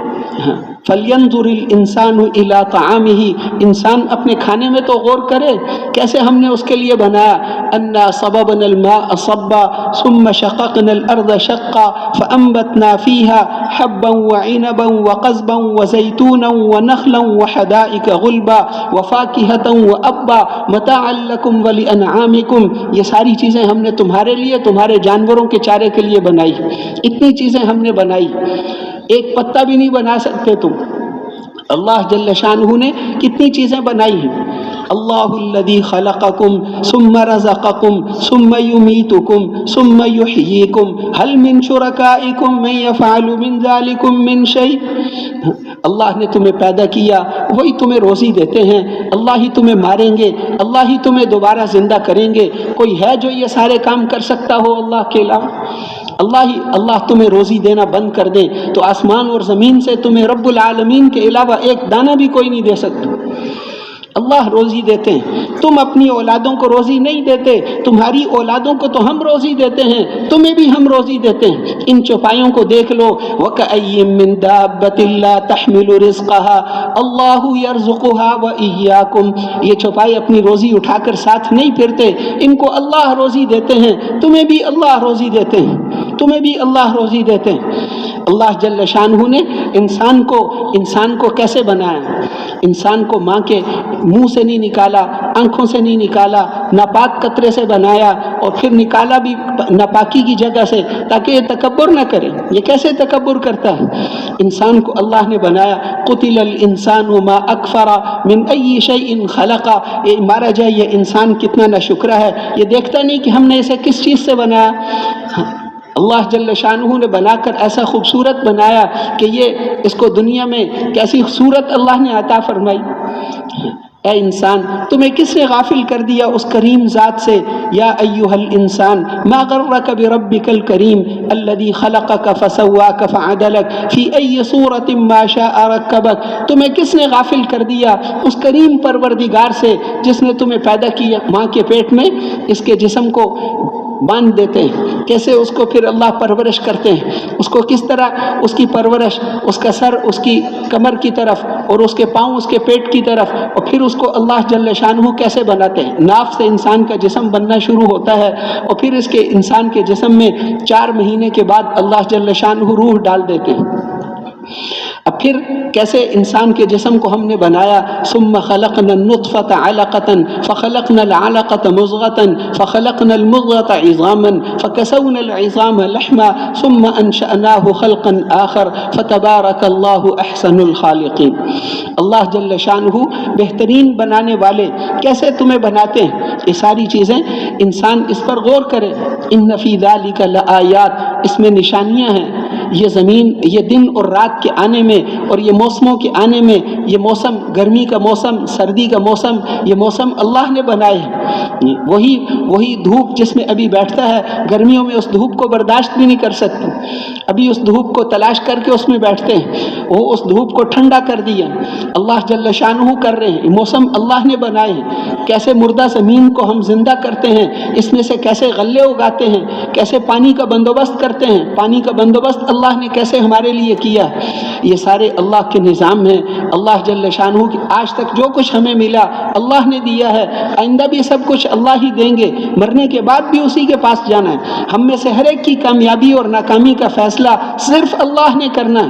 فَلْيَنْظُرِ الْإِنسَانُ إِلَىٰ طَعَامِهِ، انسان اپنے کھانے میں تو غور کرے کیسے ہم نے اس کے لیے بنایا. أَنَّا صَبَبْنَا الْمَاءَ صَبًّا ثُمَّ شَقَقْنَا الْأَرْضَ شَقًّا فَأَنبَتْنَا فِيهَا حَبًّا وَعِنَبًا وَقَضْبًا وَزَيْتُونًا وَنَخْلًا وَحَدَائِقَ غُلْبًا وَفَاكِهَةً وَأَبًّا مَتَاعًا لَكُمْ وَلِأَنْعَامِكُمْ. یہ ساری چیزیں ہم نے تمہارے لیے، تمہارے جانوروں کے چارے کے لیے بنائی. اتنی چیزیں ہم نے بنائی، ایک پتا بھی نہیں بنا سکتے تم. اللہ جل شانہ نے کتنی چیزیں بنائی ہیں. اللہ الذی خلقکم ثم رزقکم ثم یمیتکم ثم یحییکم هل من شرکائکم من یفعل من ذلکم من شیء. اللہ نے تمہیں پیدا کیا، وہی تمہیں روزی دیتے ہیں، اللہ ہی تمہیں ماریں گے، اللہ ہی تمہیں دوبارہ زندہ کریں گے. کوئی ہے جو یہ سارے کام کر سکتا ہو اللہ کے علاوہ؟ اللہ تمہیں روزی دینا بند کر دے تو آسمان اور زمین سے تمہیں رب العالمین کے علاوہ ایک دانہ بھی کوئی نہیں دے سکتا. اللہ روزی دیتے ہیں. تم اپنی اولادوں کو روزی نہیں دیتے، تمہاری اولادوں کو تو ہم روزی دیتے ہیں، تمہیں بھی ہم روزی دیتے ہیں. ان چوپایوں کو دیکھ لو. وَكَأَيٍّ مِّن دَابَّةٍ لَّا تَحْمِلُ رِزْقَهَا اللَّهُ يَرْزُقُهَا وَإِيَّاكُمْ. یہ چوپائے اپنی روزی اٹھا کر ساتھ نہیں پھرتے، ان کو اللہ روزی دیتے ہیں، تمہیں بھی اللہ روزی دیتے ہیں، تمہیں بھی اللہ روزی دیتے ہیں. اللہ جل شانہ نے انسان کو کیسے بنایا؟ انسان کو ماں کے منہ سے نہیں نکالا، آنکھوں سے نہیں نکالا، ناپاک قطرے سے بنایا اور پھر نکالا بھی ناپاکی کی جگہ سے تاکہ یہ تکبر نہ کرے. یہ کیسے تکبر کرتا ہے؟ انسان کو اللہ نے بنایا. قتل الانسان ما اکفر من ای شیء خلق. یہ مارا جائے یہ انسان کتنا ناشکرا ہے، یہ دیکھتا نہیں کہ ہم نے اسے کس چیز سے بنایا. اللہ جل شانہ نے بنا کر ایسا خوبصورت بنایا کہ یہ اس کو دنیا میں کیسی صورت اللہ نے عطا فرمائی. اے انسان، تمہیں کس نے غافل کر دیا اس کریم ذات سے؟ یا ایھا الانسان ما غرک بربک الکریم الذی خلقک فسواک فعدلک فی ای صورۃ ما شاء رکبک. تمہیں کس نے غافل کر دیا اس کریم پروردگار سے جس نے تمہیں پیدا کیا ماں کے پیٹ میں، اس کے جسم کو باندھ دیتے ہیں، کیسے اس کو پھر اللہ پرورش کرتے ہیں، اس کو کس طرح اس کی پرورش، اس کا سر اس کی کمر کی طرف اور اس کے پاؤں اس کے پیٹ کی طرف، اور پھر اس کو اللہ جل شانہ کیسے بناتے ہیں. ناف سے انسان کا جسم بننا شروع ہوتا ہے اور پھر اس کے انسان کے جسم میں 4 مہینے کے بعد اللہ جل شانہ روح ڈال دیتے ہیں. اب پھر کیسے انسان کے جسم کو ہم نے بنایا، ثم خلقنا النطفة علقة فخلقنا العلقة مضغة فخلقنا المضغة عظاما فكسونا العظام لحما ثم انشأناه خلقا آخر فتبارك اللہ احسن الخالقین۔ اللہ جل شانہ بہترین بنانے والے کیسے تمہیں بناتے ہیں، یہ ساری چیزیں انسان اس پر غور کرے۔ ان فی ذلک لآیات، اس میں نشانیاں ہیں۔ یہ زمین، یہ دن اور رات کے آنے میں اور یہ موسموں کے آنے میں، یہ موسم گرمی کا موسم، سردی کا موسم، یہ موسم اللہ نے بنائے ہیں۔ وہی دھوپ جس میں ابھی بیٹھتا ہے، گرمیوں میں اس دھوپ کو برداشت بھی نہیں کر سکتے، ابھی اس دھوپ کو تلاش کر کے اس میں بیٹھتے ہیں، وہ اس دھوپ کو ٹھنڈا کر دیا اللہ جل شانہ کر رہے ہیں۔ یہ موسم اللہ نے بنائے ہیں۔ کیسے مردہ زمین کو ہم زندہ کرتے ہیں، اس میں سے کیسے غلے اگاتے ہیں، کیسے پانی کا بندوبست کرتے ہیں، پانی کا بندوبست اللہ نے کیسے ہمارے لیے کیا، یہ سارے اللہ کے نظام ہیں۔ اللہ جل شانہ کی آج تک جو کچھ ہمیں ملا اللہ نے دیا ہے، آئندہ بھی سب کچھ اللہ ہی دیں گے، مرنے کے بعد بھی اسی کے پاس جانا ہے۔ ہم میں سے ہر ایک کی کامیابی اور ناکامی کا فیصلہ صرف اللہ نے کرنا ہے،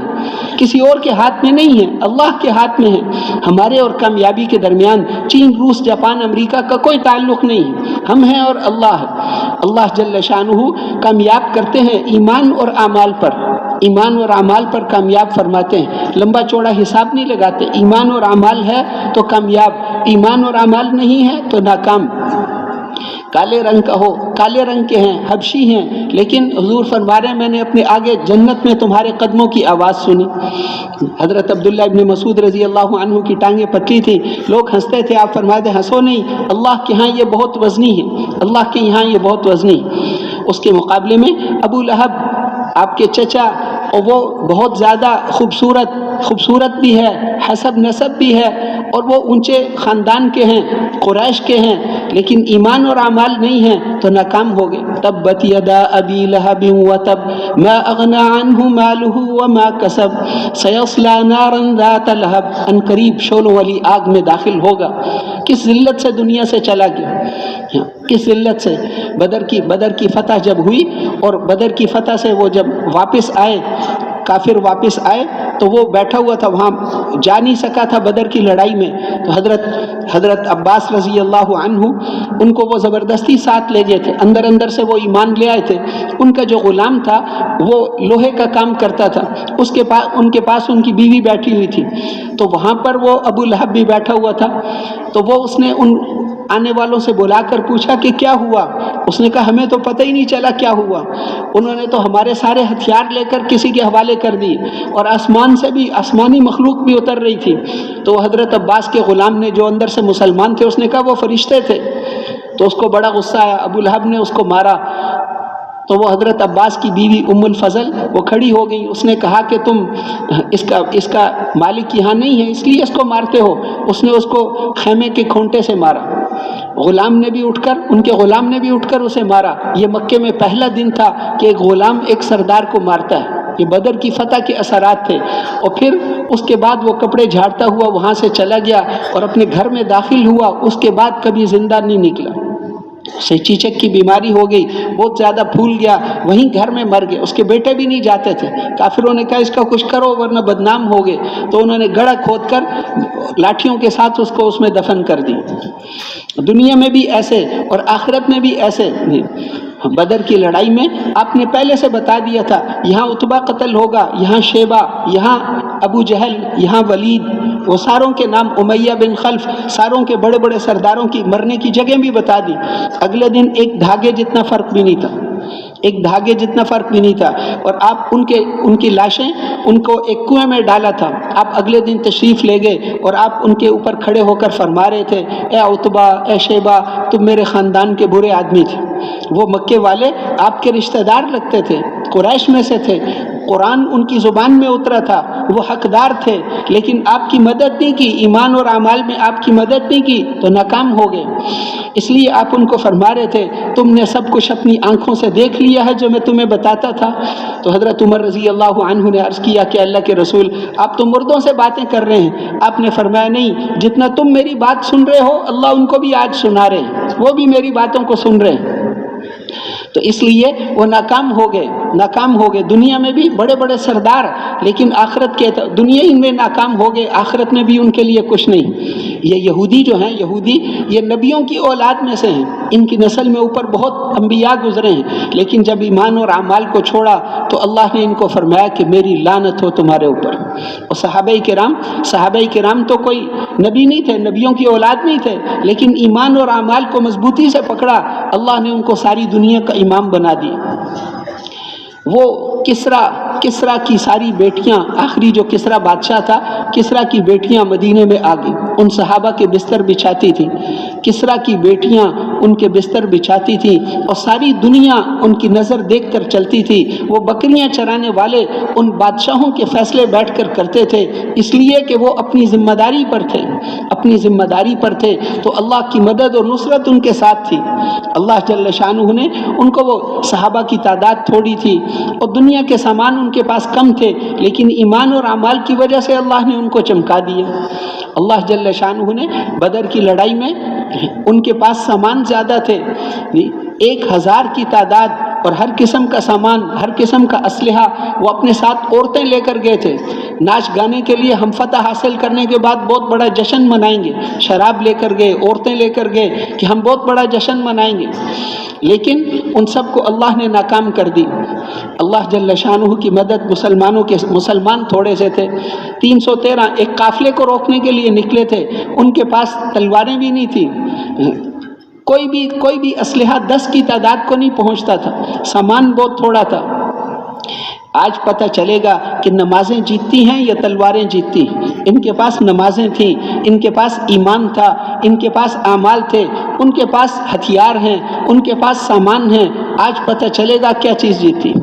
کسی اور کے ہاتھ میں نہیں ہے، اللہ کے ہاتھ میں ہے۔ ہمارے اور کامیابی کے درمیان چین، روس، جاپان، امریکہ کا کوئی تعلق نہیں ہے، ہم ہیں اور اللہ ہے۔ اللہ جل شانہ کامیاب کرتے ہیں ایمان اور اعمال پر، ایمان اور اعمال پر کامیاب فرماتے ہیں، لمبا چوڑا حساب نہیں لگاتے۔ ایمان اور اعمال ہے تو کامیاب، ایمان اور اعمال نہیں ہے تو ناکام۔ کالے رنگ کا ہو، کالے رنگ کے ہیں، حبشی ہیں، لیکن حضور فرما رہے ہیں میں نے اپنے آگے جنت میں تمہارے قدموں کی آواز سنی۔ حضرت عبداللہ ابن مسعود رضی اللہ عنہ کی ٹانگیں پتلی تھی، لوگ ہنستے تھے، آپ فرماتے ہنسو نہیں، اللہ کے ہاں یہ بہت وزنی ہے، اللہ کے یہاں یہ بہت وزنی۔ اس کے مقابلے میں ابو لہب آپ کے چچا، اور وہ بہت زیادہ خوبصورت بھی ہے، حسب نسب بھی ہے، اور وہ اونچے خاندان کے ہیں، قریش کے ہیں، لیکن ایمان اور اعمال نہیں ہیں تو ناکام ہو گئے۔ تبت یدا ابی لہب وتب ما اغنى عنہ مالہ وما کسب سیصلی نارا ذات لہب، ان قریب شعلوں والی آگ میں داخل ہوگا۔ کس ذلت سے دنیا سے چلا گیا، کس ذلت سے۔ بدر کی فتح جب ہوئی اور بدر کی فتح سے وہ جب واپس آئے، کافر واپس آئے تو وہ بیٹھا ہوا تھا، وہاں جا نہیں سکا تھا بدر کی لڑائی میں، تو حضرت عباس رضی اللہ عنہ ان کو وہ زبردستی ساتھ لے گئے تھے، اندر سے وہ ایمان لے آئے تھے۔ ان کا جو غلام تھا وہ لوہے کا کام کرتا تھا، ان کے پاس ان کی بیوی بیٹھی ہوئی تھی، تو وہاں پر وہ ابو لہب بھی بیٹھا ہوا تھا، تو وہ اس نے ان آنے والوں سے بلا کر پوچھا کہ کیا ہوا؟ اس نے کہا ہمیں تو پتہ ہی نہیں چلا کیا ہوا، انہوں نے تو ہمارے سارے ہتھیار لے کر کسی کے حوالے کر دی، اور آسمان سے بھی آسمانی مخلوق بھی اتر رہی تھی۔ تو حضرت عباس کے غلام نے جو اندر سے مسلمان تھے، اس نے کہا وہ فرشتے تھے، تو اس کو بڑا غصہ آیا، ابو لہب نے اس کو مارا۔ تو وہ حضرت عباس کی بیوی ام الفضل وہ کھڑی ہو گئی، اس نے کہا کہ تم اس کا مالک یہاں نہیں ہے اس لیے اس کو مارتے ہو۔ اس نے اس کو خیمے کے کھونٹے سے مارا، ان کے غلام نے بھی اٹھ کر اسے مارا۔ یہ مکے میں پہلا دن تھا کہ ایک غلام ایک سردار کو مارتا ہے، یہ بدر کی فتح کے اثرات تھے۔ اور پھر اس کے بعد وہ کپڑے جھاڑتا ہوا وہاں سے چلا گیا اور اپنے گھر میں داخل ہوا، اس کے بعد کبھی زندہ نہیں نکلا۔ اسے چیچک کی بیماری ہو گئی، بہت زیادہ پھول گیا، وہیں گھر میں مر گئے، اس کے بیٹے بھی نہیں جاتے تھے۔ کافروں نے کہا اس کا کچھ کرو ورنہ بدنام ہو گئے، تو انہوں نے گڑھا کھود کر لاٹھیوں کے ساتھ اس کو اس میں دفن کر دی۔ دنیا میں بھی ایسے اور آخرت میں بھی ایسے۔ بدر کی لڑائی میں آپ نے پہلے سے بتا دیا تھا یہاں عتبہ قتل ہوگا، یہاں شیبہ، یہاں ابو جہل، یہاں ولید، وہ ساروں کے نام، امیہ بن خلف، ساروں کے بڑے بڑے سرداروں کی مرنے کی جگہ بھی بتا دی۔ اگلے دن ایک دھاگے جتنا فرق بھی نہیں تھا، اور آپ ان کی لاشیں ان کو ایک کنویں میں ڈالا تھا۔ آپ اگلے دن تشریف لے گئے اور آپ ان کے اوپر کھڑے ہو کر فرما رہے تھے اے عتبہ، اے شیبہ، تم میرے خاندان کے برے آدمی تھے۔ وہ مکے والے آپ کے رشتہ دار لگتے تھے، قریش میں سے تھے، قرآن ان کی زبان میں اترا تھا، وہ حقدار تھے، لیکن آپ کی مدد نہیں کی، ایمان اور اعمال میں آپ کی مدد نہیں کی تو ناکام ہو گئے۔ اس لیے آپ ان کو فرما رہے تھے تم نے سب کچھ اپنی آنکھوں سے دیکھ لیا ہے جو میں تمہیں بتاتا تھا۔ تو حضرت عمر رضی اللہ عنہ نے عرض کیا کہ اللہ کے رسول آپ تو مردوں سے باتیں کر رہے ہیں۔ آپ نے فرمایا نہیں، جتنا تم میری بات سن رہے ہو اللہ ان کو بھی آج سنا رہے ہیں، وہ بھی میری باتوں کو سن رہے ہیں۔ تو اس لیے وہ ناکام ہو گئے دنیا میں بھی بڑے بڑے سردار، لیکن آخرت کے دنیا ہی میں ناکام ہو گئے، آخرت میں بھی ان کے لیے کچھ نہیں۔ یہ یہودی جو ہیں، یہ نبیوں کی اولاد میں سے ہیں، ان کی نسل میں اوپر بہت انبیاء گزرے ہیں، لیکن جب ایمان اور اعمال کو چھوڑا تو اللہ نے ان کو فرمایا کہ میری لعنت ہو تمہارے اوپر۔ اور صحابہ کرام تو کوئی نبی نہیں تھے، نبیوں کی اولاد نہیں تھے، لیکن ایمان اور اعمال کو مضبوطی سے پکڑا، اللہ نے ان کو ساری دنیا کا امام بنا دیا۔ وہ کسرا کی ساری بیٹیاں، آخری جو کسرا بادشاہ تھا، کسرا کی بیٹیاں مدینے میں آ گئیں، ان صحابہ کے بستر بچھاتی تھیں، کسرا کی بیٹیاں ان کے بستر بچھاتی تھیں، اور ساری دنیا ان کی نظر دیکھ کر چلتی تھی۔ وہ بکریاں چرانے والے ان بادشاہوں کے فیصلے بیٹھ کر کرتے تھے، اس لیے کہ وہ اپنی ذمہ داری پر تھے، تو اللہ کی مدد اور نصرت ان کے ساتھ تھی۔ اللہ جل شانہ نے ان کو، وہ صحابہ کی تعداد تھوڑی تھی اور دنیا کے سامان ان کے پاس کم تھے، لیکن ایمان اور اعمال کی وجہ سے اللہ نے ان کو چمکا دیا۔ اللہ جل شانہ نے بدر کی لڑائی میں ان کے پاس سامان زیادہ تھے، 1000 کی تعداد، اور ہر قسم کا سامان، ہر قسم کا اسلحہ وہ اپنے ساتھ عورتیں لے کر گئے تھے۔ ناچ گانے کے لیے ہم فتح حاصل کرنے کے بعد بہت بڑا جشن منائیں گے، شراب لے کر گئے، عورتیں لے کر گئے کہ ہم بہت بڑا جشن منائیں گے، لیکن ان سب کو اللہ نے ناکام کر دی۔ اللہ جل شانہ کی مدد، مسلمان تھوڑے سے تھے، 313 ایک قافلے کو روکنے کے لیے نکلے تھے، ان کے پاس تلواریں بھی نہیں تھیں، کوئی بھی اسلحہ 10 کی تعداد کو نہیں پہنچتا تھا، سامان بہت تھوڑا تھا۔ آج پتہ چلے گا کہ نمازیں جیتتی ہیں یا تلواریں جیتتی ہیں۔ ان کے پاس نمازیں تھیں، ان کے پاس ایمان تھا، ان کے پاس اعمال تھے، ان کے پاس ہتھیار ہیں، ان کے پاس سامان ہیں۔ آج پتہ چلے گا کیا چیز جیتی۔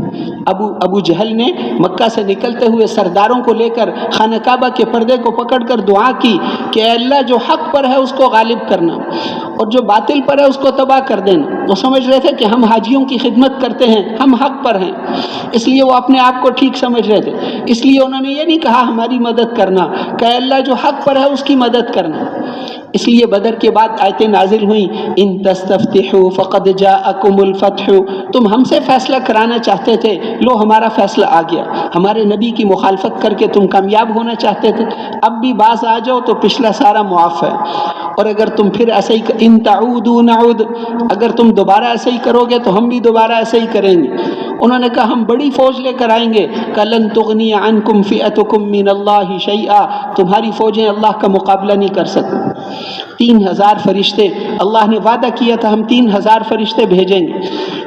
ابو جہل نے مکہ سے نکلتے ہوئے سرداروں کو لے کر خانہ کعبہ کے پردے کو پکڑ کر دعا کی کہ اے اللہ جو حق پر ہے اس کو غالب کرنا اور جو باطل پر ہے اس کو تباہ کر دینا۔ وہ سمجھ رہے تھے کہ ہم حاجیوں کی خدمت کرتے ہیں، ہم حق پر ہیں، اس لیے وہ اپنے آپ کو ٹھیک سمجھ رہے تھے، اس لیے انہوں نے یہ نہیں کہا ہماری مدد کرنا، کہ اے اللہ جو حق پر ہے اس کی مدد کرنا۔ اس لیے بدر کے بعد آیتیں نازل ہوئیں، ان تستفتحوا فقد جاءکم الفتح، تم ہم سے فیصلہ کرانا چاہتے تھے، لو ہمارا فیصلہ آ گیا، ہمارے نبی کی مخالفت کر کے تم کامیاب ہونا چاہتے تھے، اب بھی باز آ جاؤ تو پچھلا سارا معاف ہے، اور اگر تم پھر ایسے ہی ان تعودوا نعود، اگر تم دوبارہ ایسے ہی کرو گے تو ہم بھی دوبارہ ایسے ہی کریں گے۔ انہوں نے کہا ہم بڑی فوج لے کر آئیں گے، لن تغنی عنکم فئتکم من اللہ شیئا، تمہاری فوجیں اللہ کا مقابلہ نہیں کر سکتی۔ 3000 فرشتے، اللہ نے وعدہ کیا تھا ہم 3000 فرشتے بھیجیں گے۔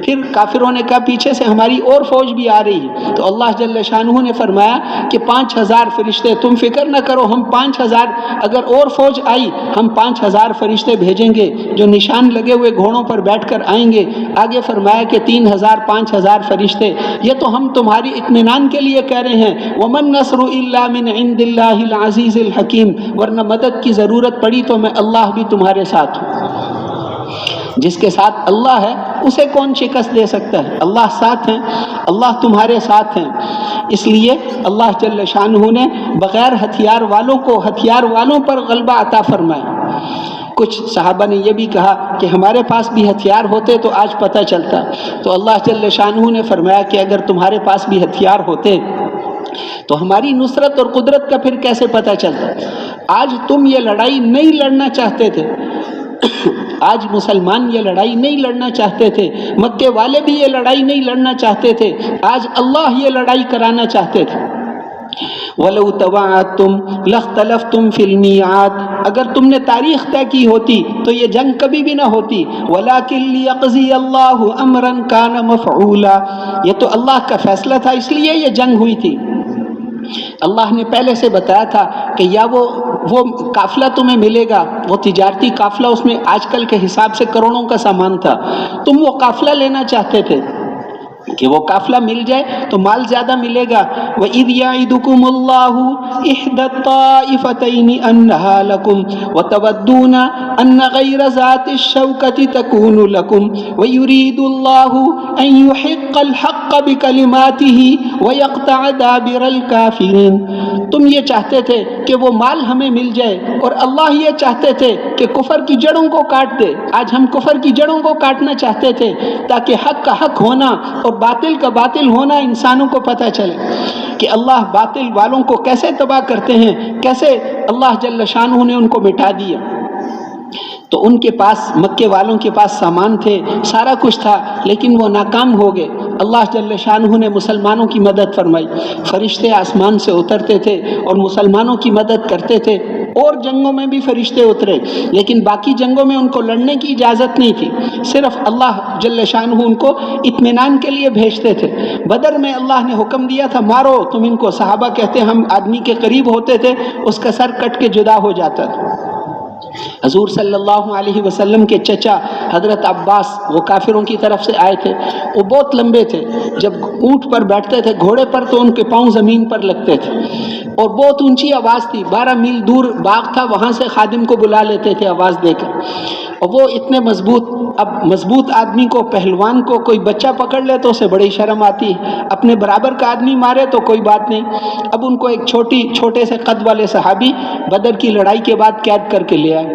پھر کافروں نے کہا پیچھے سے ہماری اور فوج بھی آ رہی ہے، تو اللہ جل شانہ نے فرمایا کہ 5000 فرشتے، تم فکر نہ کرو، ہم 5000، اگر اور فوج آئی ہم 5000 فرشتے بھیجیں گے جو نشان لگے ہوئے گھوڑوں پر بیٹھ کر آئیں گے۔ آگے فرمایا کہ 3000 5000 فرشتے، یہ تو ہم تمہاری اطمینان کے لیے کہہ رہے ہیں، وَمَن نَّصْرُ إِلَّا مِنْ عِنْدِ اللَّهِ الْعَزِيزِ الْحَكِيمِ، ورنہ مدد کی ضرورت پڑی تو میں اللہ بھی تمہارے ساتھ ہوں۔ جس کے ساتھ اللہ ہے اسے کون شکست دے سکتا ہے؟ اللہ ساتھ ہیں، اللہ تمہارے ساتھ ہیں۔ اس لیے اللہ جل شانہ نے بغیر ہتھیار والوں کو ہتھیار والوں پر غلبہ عطا فرمایا۔ کچھ صحابہ نے یہ بھی کہا کہ ہمارے پاس بھی ہتھیار ہوتے تو آج پتہ چلتا، تو اللہ جل شانہ نے فرمایا کہ اگر تمہارے پاس بھی ہتھیار ہوتے تو ہماری نصرت اور قدرت کا پھر کیسے پتہ چلتا؟ آج تم یہ لڑائی نہیں لڑنا چاہتے تھے، آج مسلمان یہ لڑائی نہیں لڑنا چاہتے تھے، مکے والے بھی یہ لڑائی نہیں لڑنا چاہتے تھے، آج اللہ یہ لڑائی کرانا چاہتے تھے۔ وَلَوْ تَوَعَدتُّمْ لَاخْتَلَفْتُمْ فِي الْمِيعَادِ، اگر تم نے تاریخ طے کی ہوتی تو یہ جنگ کبھی بھی نہ ہوتی۔ وَلَكِنْ لِيَقْضِيَ اللَّهُ أَمْرًا كَانَ مَفْعُولًا، یہ تو اللہ کا فیصلہ تھا اس لیے یہ جنگ ہوئی تھی۔ اللہ نے پہلے سے بتایا تھا کہ یا وہ قافلہ تمہیں ملے گا، وہ تجارتی قافلہ، اس میں آج کل کے حساب سے کروڑوں کا سامان تھا، تم وہ قافلہ لینا چاہتے تھے، کہ وہ قافلہ مل جائے تو مال زیادہ ملے گا. وَإِذْ يَعِدُكُمُ اللَّهُ إِحْدَى الطَّائِفَتَيْنِ أَنَّهَا لَكُمْ وَتَوَدُّونَ أَنَّ غَيْرَ ذَاتِ الشَّوْكَةِ تَكُونُ لَكُمْ وَيُرِيدُ اللَّهُ أَن يُحِقَّ الْحَقَّ بِكَلِمَاتِهِ وَيَقْطَعَ دَابِرَ الْكَافِرِينَ. تم یہ چاہتے تھے کہ وہ مال ہمیں مل جائے اور اللہ یہ چاہتے تھے کہ کفر کی جڑوں کو کاٹ دے. آج ہم کفر کی جڑوں کو کاٹنا چاہتے تھے تاکہ حق کا حق ہونا اور باطل کا باطل ہونا انسانوں کو پتہ چلے کہ اللہ باطل والوں کو کیسے تباہ کرتے ہیں، کیسے اللہ جل شانہ نے ان کو مٹا دیا. تو ان کے پاس، مکے والوں کے پاس سامان تھے، سارا کچھ تھا، لیکن وہ ناکام ہو گئے. اللہ جل شانہ نے مسلمانوں کی مدد فرمائی. فرشتے آسمان سے اترتے تھے اور مسلمانوں کی مدد کرتے تھے. اور جنگوں میں بھی فرشتے اترے، لیکن باقی جنگوں میں ان کو لڑنے کی اجازت نہیں تھی. صرف اللہ جل شانہ ان کو اطمینان کے لیے بھیجتے تھے. بدر میں اللہ نے حکم دیا تھا مارو تم ان کو. صحابہ کہتے ہم آدمی کے قریب ہوتے تھے اس کا سر کٹ کے جدا ہو جاتا تھا. حضور صلی اللہ علیہ وسلم کے چچا حضرت عباس وہ کافروں کی طرف سے آئے تھے. وہ بہت لمبے تھے، جب اونٹ پر بیٹھتے تھے گھوڑے پر تو ان کے پاؤں زمین پر لگتے تھے اور بہت اونچی آواز تھی. 12 میل دور باغ تھا، وہاں سے خادم کو بلا لیتے تھے آواز دے کر. اور وہ اتنے مضبوط، اب مضبوط آدمی کو، پہلوان کو کوئی بچہ پکڑ لے تو اسے بڑی شرم آتی ہے، اپنے برابر کا آدمی مارے تو کوئی بات نہیں. اب ان کو ایک چھوٹے سے قد والے صحابی بدر کی لڑائی کے بعد قید کر کے لے آئے.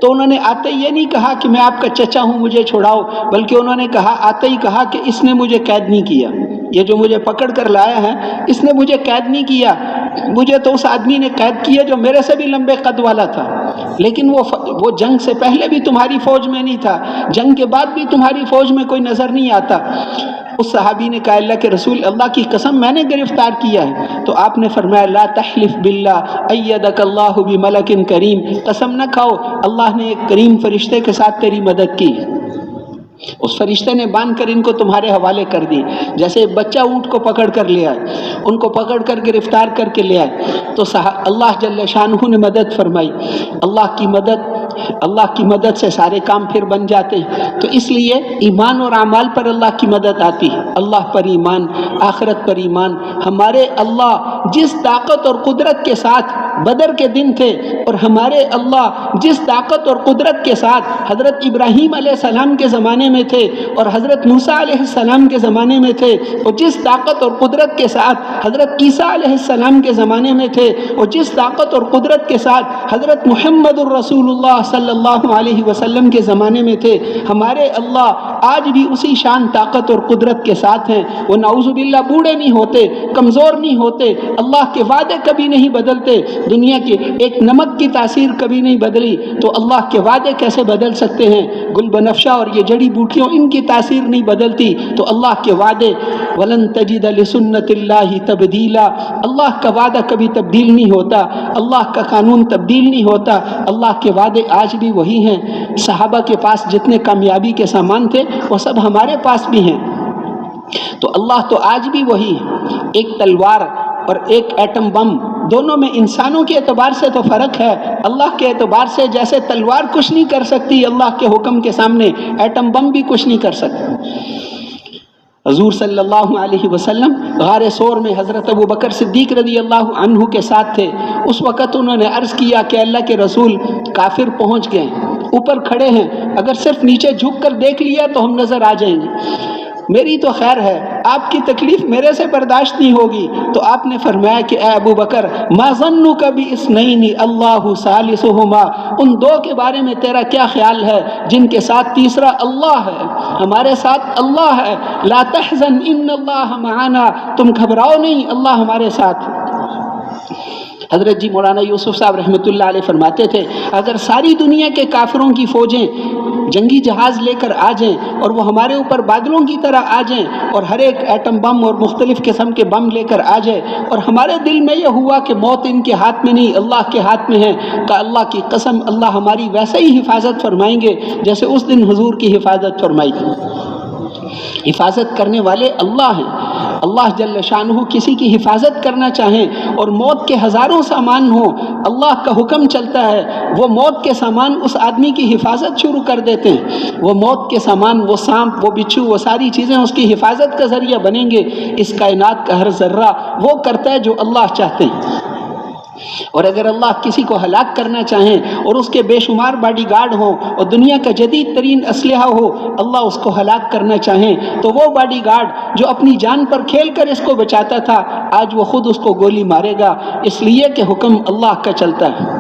تو انہوں نے آتے یہ نہیں کہا کہ میں آپ کا چچا ہوں مجھے چھڑاؤ، بلکہ انہوں نے آتے ہی کہا کہ اس نے مجھے قید نہیں کیا، یہ جو مجھے پکڑ کر لایا ہے اس نے مجھے قید نہیں کیا، مجھے تو اس آدمی نے قید کیا جو میرے سے بھی لمبے قد والا تھا. لیکن وہ جنگ سے پہلے بھی تمہاری فوج میں نہیں تھا، جنگ کے بعد بھی تمہاری فوج میں کوئی نظر نہیں آتا. اس صحابی نے کہا اللہ کے رسول، اللہ کی قسم میں نے گرفتار کیا ہے. تو آپ نے فرمایا لا تحلف باللہ ایدک اللہ بملک کریم، قسم نہ کھاؤ، اللہ نے ایک کریم فرشتے کے ساتھ تیری مدد کی. اس فرشتے نے باندھ کر ان کو تمہارے حوالے کر دی. جیسے ایک بچہ اونٹ کو پکڑ کر لے آئے، ان کو پکڑ کر گرفتار کر کے لے آئے تو اللہ جل شانہ نے مدد فرمائی. اللہ کی مدد سے سارے کام پھر بن جاتے ہیں. تو اس لیے ایمان اور اعمال پر اللہ کی مدد آتی ہے. اللہ پر ایمان، آخرت پر ایمان. ہمارے اللہ جس طاقت اور قدرت کے ساتھ بدر کے دن تھے اور ہمارے اللہ جس طاقت اور قدرت کے ساتھ حضرت ابراہیم علیہ السلام کے زمانے میں تھے اور حضرت موسیٰ علیہ السلام کے زمانے میں تھے، اور جس طاقت اور قدرت کے ساتھ حضرت عیسیٰ علیہ السلام کے زمانے میں تھے، اور جس طاقت اور قدرت کے ساتھ حضرت محمد الرسول اللہ صلی اللہ علیہ وسلم کے زمانے میں تھے، ہمارے اللہ آج بھی اسی شان طاقت اور قدرت کے ساتھ ہیں. وہ نعوذ باللہ بوڑھے نہیں ہوتے، کمزور نہیں ہوتے، اللہ کے وعدے کبھی نہیں بدلتے. دنیا کے ایک نمک کی تاثیر کبھی نہیں بدلی تو اللہ کے وعدے کیسے بدل سکتے ہیں؟ گل بنفشہ اور یہ جڑی بوٹیوں ان کی تاثیر نہیں بدلتی تو اللہ کے وعدے وَلَن تَجِدَ لِسُنَّةِ اللَّهِ تَبْدِيلًا، اللہ کا وعدہ کبھی تبدیل نہیں ہوتا، اللہ کا قانون تبدیل نہیں ہوتا. اللہ کے وعدے آج بھی وہی ہیں. صحابہ کے پاس جتنے کامیابی کے سامان تھے وہ سب ہمارے پاس بھی ہیں. تو اللہ تو آج بھی وہی ہے. ایک تلوار اور ایک ایٹم بم، دونوں میں انسانوں کے اعتبار سے تو فرق ہے. اللہ کے اعتبار سے جیسے تلوار کچھ نہیں کر سکتی اللہ کے حکم کے سامنے، ایٹم بم بھی کچھ نہیں کر سکتا. حضور صلی اللہ علیہ وسلم غار ثور میں حضرت ابو بکر صدیق رضی اللہ عنہ کے ساتھ تھے. اس وقت انہوں نے عرض کیا کہ اللہ کے رسول کافر پہنچ گئے، اوپر کھڑے ہیں، اگر صرف نیچے جھک کر دیکھ لیا تو ہم نظر آ جائیں گے. میری تو خیر ہے، آپ کی تکلیف میرے سے برداشت نہیں ہوگی. تو آپ نے فرمایا کہ اے ابو بکر ما ظنک باثنین اللہ ثالثہما، ان دو کے بارے میں تیرا کیا خیال ہے جن کے ساتھ تیسرا اللہ ہے؟ ہمارے ساتھ اللہ ہے. لا تحزن ان اللہ معنا، تم گھبراؤ نہیں، اللہ ہمارے ساتھ. حضرت جی مولانا یوسف صاحب رحمۃ اللہ علیہ فرماتے تھے اگر ساری دنیا کے کافروں کی فوجیں جنگی جہاز لے کر آ جائیں اور وہ ہمارے اوپر بادلوں کی طرح آ جائیں اور ہر ایک ایٹم بم اور مختلف قسم کے بم لے کر آ جائے اور ہمارے دل میں یہ ہوا کہ موت ان کے ہاتھ میں نہیں اللہ کے ہاتھ میں ہے، کہ اللہ کی قسم اللہ ہماری ویسے ہی حفاظت فرمائیں گے جیسے اس دن حضور کی حفاظت فرمائی. حفاظت کرنے والے اللہ ہیں. اللہ جل شانہ کسی کی حفاظت کرنا چاہیں اور موت کے ہزاروں سامان ہوں، اللہ کا حکم چلتا ہے، وہ موت کے سامان اس آدمی کی حفاظت شروع کر دیتے ہیں۔ وہ موت کے سامان، وہ سانپ، وہ بچھو، وہ ساری چیزیں اس کی حفاظت کا ذریعہ بنیں گے۔ اس کائنات کا ہر ذرہ وہ کرتا ہے جو اللہ چاہتے ہیں۔ اور اگر اللہ کسی کو ہلاک کرنا چاہیں اور اس کے بے شمار باڈی گارڈ ہوں اور دنیا کا جدید ترین اسلحہ ہو، اللہ اس کو ہلاک کرنا چاہیں تو وہ باڈی گارڈ جو اپنی جان پر کھیل کر اس کو بچاتا تھا، آج وہ خود اس کو گولی مارے گا، اس لیے کہ حکم اللہ کا چلتا ہے۔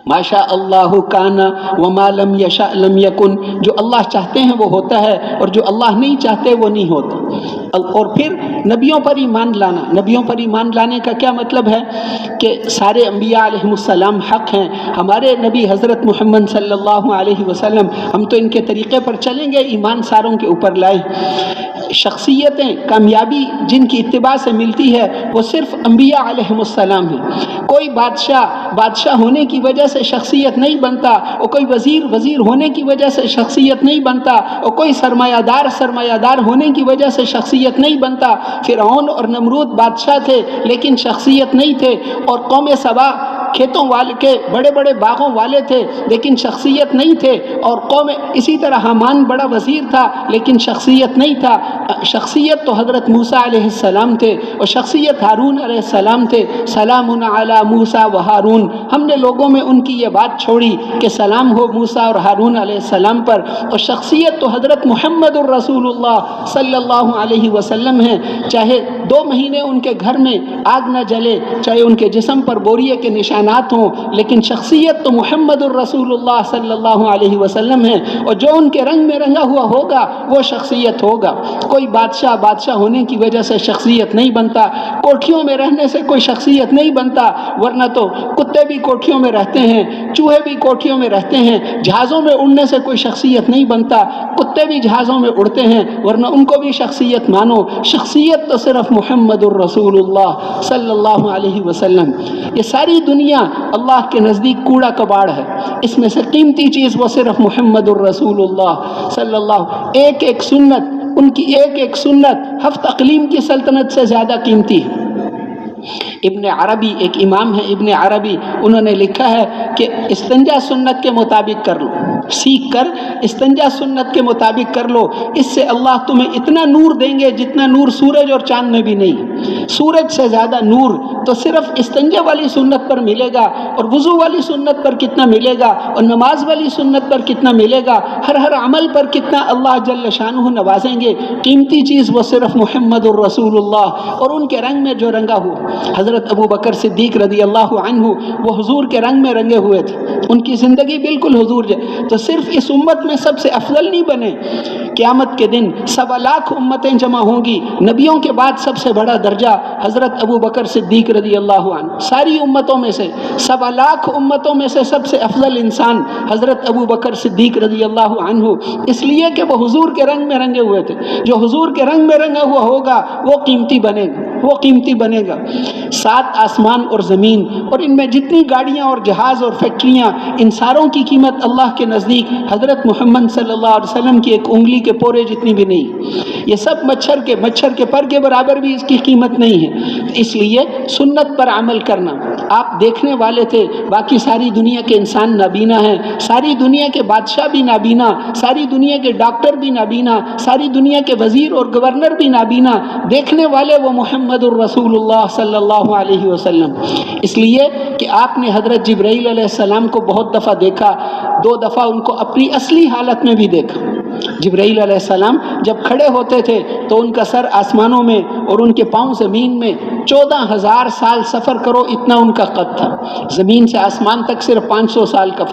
ما شاء اللہ کان وما لم یشاء لم یکن، جو اللہ چاہتے ہیں وہ ہوتا ہے اور جو اللہ نہیں چاہتے وہ نہیں ہوتا۔ اور پھر نبیوں پر ایمان لانا، نبیوں پر ایمان لانے کا کیا مطلب ہے کہ سارے انبیاء علیہم السلام حق ہیں، ہمارے نبی حضرت محمد صلی اللہ علیہ وسلم، ہم تو ان کے طریقے پر چلیں گے، ایمان ساروں کے اوپر لائیں۔ شخصیتیں، کامیابی جن کی اتباع سے ملتی ہے وہ صرف انبیاء علیہم السلام ہیں۔ کوئی بادشاہ ہونے کی وجہ سے شخصیت نہیں بنتا، اور کوئی وزیر ہونے کی وجہ سے شخصیت نہیں بنتا، اور کوئی سرمایہ دار ہونے کی وجہ سے شخصیت نہیں بنتا۔ فرعون اور نمرود بادشاہ تھے لیکن شخصیت نہیں تھے، اور قوم سبا کھیتوں والے کے بڑے بڑے باغوں والے تھے لیکن شخصیت نہیں تھے، اور قوم اسی طرح حامان بڑا وزیر تھا لیکن شخصیت نہیں تھا۔ شخصیت تو حضرت موسیٰ علیہ السلام تھے، اور شخصیت ہارون علیہ السلام تھے۔ سلام علی موسیٰ و ہارون، ہم نے لوگوں میں ان کی یہ بات چھوڑی کہ سلام ہو موسیٰ اور ہارون علیہ السلام پر، اور شخصیت تو حضرت محمد الرسول اللہ صلی اللہ علیہ وسلم ہیں۔ چاہے 2 مہینے ان کے گھر میں آگ نہ جلے، چاہے ان کے جسم پر بوریے کے نشانات ہوں، لیکن شخصیت تو محمد الرسول اللہ صلی اللہ علیہ وسلم ہے، اور جو ان کے رنگ میں رنگا ہوا ہوگا وہ شخصیت ہوگا۔ کوئی بادشاہ ہونے کی وجہ سے شخصیت نہیں بنتا، کوٹھیوں میں رہنے سے کوئی شخصیت نہیں بنتا، ورنہ تو کتے بھی کوٹھیوں میں رہتے ہیں، چوہے بھی کوٹھیوں میں رہتے ہیں۔ جہازوں میں اڑنے سے کوئی شخصیت نہیں بنتا، کتے بھی جہازوں میں اڑتے ہیں، ورنہ ان کو بھی شخصیت مانو۔ شخصیت تو صرف محمد الرسول اللہ صلی اللہ علیہ وسلم۔ یہ ساری دنیا اللہ کے نزدیک کوڑا کباڑ ہے، اس میں سے قیمتی چیز وہ صرف محمد الرسول اللہ صلی اللہ۔ ایک سنت، ان کی ایک سنت 7 اقلیم کی سلطنت سے زیادہ قیمتی ہے۔ ابن عربی ایک امام ہے، ابن عربی، انہوں نے لکھا ہے کہ استنجا سنت کے مطابق کر لو، سیکھ کر استنجا سنت کے مطابق کر لو، اس سے اللہ تمہیں اتنا نور دیں گے جتنا نور سورج اور چاند میں بھی نہیں۔ سورج سے زیادہ نور تو صرف استنجا والی سنت پر ملے گا، اور وضو والی سنت پر کتنا ملے گا، اور نماز والی سنت پر کتنا ملے گا، ہر عمل پر کتنا اللہ جل شانہ نوازیں گے۔ قیمتی چیز وہ صرف محمد الرسول اللہ، اور ان کے رنگ میں جو رنگا ہو۔ حضرت ابو بکر صدیق رضی اللہ عنہ وہ حضور کے رنگ میں رنگے ہوئے تھے، ان کی زندگی بالکل حضور تو صرف اس امت میں سب سے افضل نہیں بنے، قیامت کے دن 1.25 لاکھ امتیں جمع ہوں گی، نبیوں کے بعد سب سے بڑا درجہ حضرت ابو بکر صدیق رضی اللہ عنہ، ساری امتوں میں سے 1.25 لاکھ امتوں میں سے سب سے افضل انسان حضرت ابو بکر صدیق رضی اللہ عنہ، اس لیے کہ وہ حضور کے رنگ میں رنگے ہوئے تھے۔ جو حضور کے رنگ میں رنگا ہوا ہوگا وہ قیمتی بنے گا، وہ قیمتی بنے گا۔ 7 آسمان اور زمین اور ان میں جتنی گاڑیاں اور جہاز اور فیکٹریاں، ان ساروں کی قیمت اللہ کے نزدیک حضرت محمد صلی اللہ علیہ وسلم کی ایک انگلی کے پورے جتنی بھی نہیں۔ یہ سب مچھر کے پر کے برابر بھی اس کی قیمت نہیں ہے۔ اس لیے سنت پر عمل کرنا۔ آپ دیکھنے والے تھے، باقی ساری دنیا کے انسان نابینا ہیں، ساری دنیا کے بادشاہ بھی نابینا، ساری دنیا کے ڈاکٹر بھی نابینا، ساری دنیا کے وزیر اور گورنر بھی نابینا، دیکھنے والے وہ محمد الرسول اللہ صلی اللہ علیہ وسلم۔ اس لیے کہ آپ نے حضرت جبرائیل علیہ السلام کو بہت دفعہ دیکھا، 2 دفعہ ان کو اپنی اصلی حالت میں بھی دیکھا۔ جبرائیل علیہ السلام جب کھڑے ہوتے تھے تو ان کا سر آسمانوں میں اور ان کے پاؤں زمین میں، 14,000 سال سفر کرو اتنا ان کا قد تھا۔ زمین سے آسمان تک صرف 500 سال کا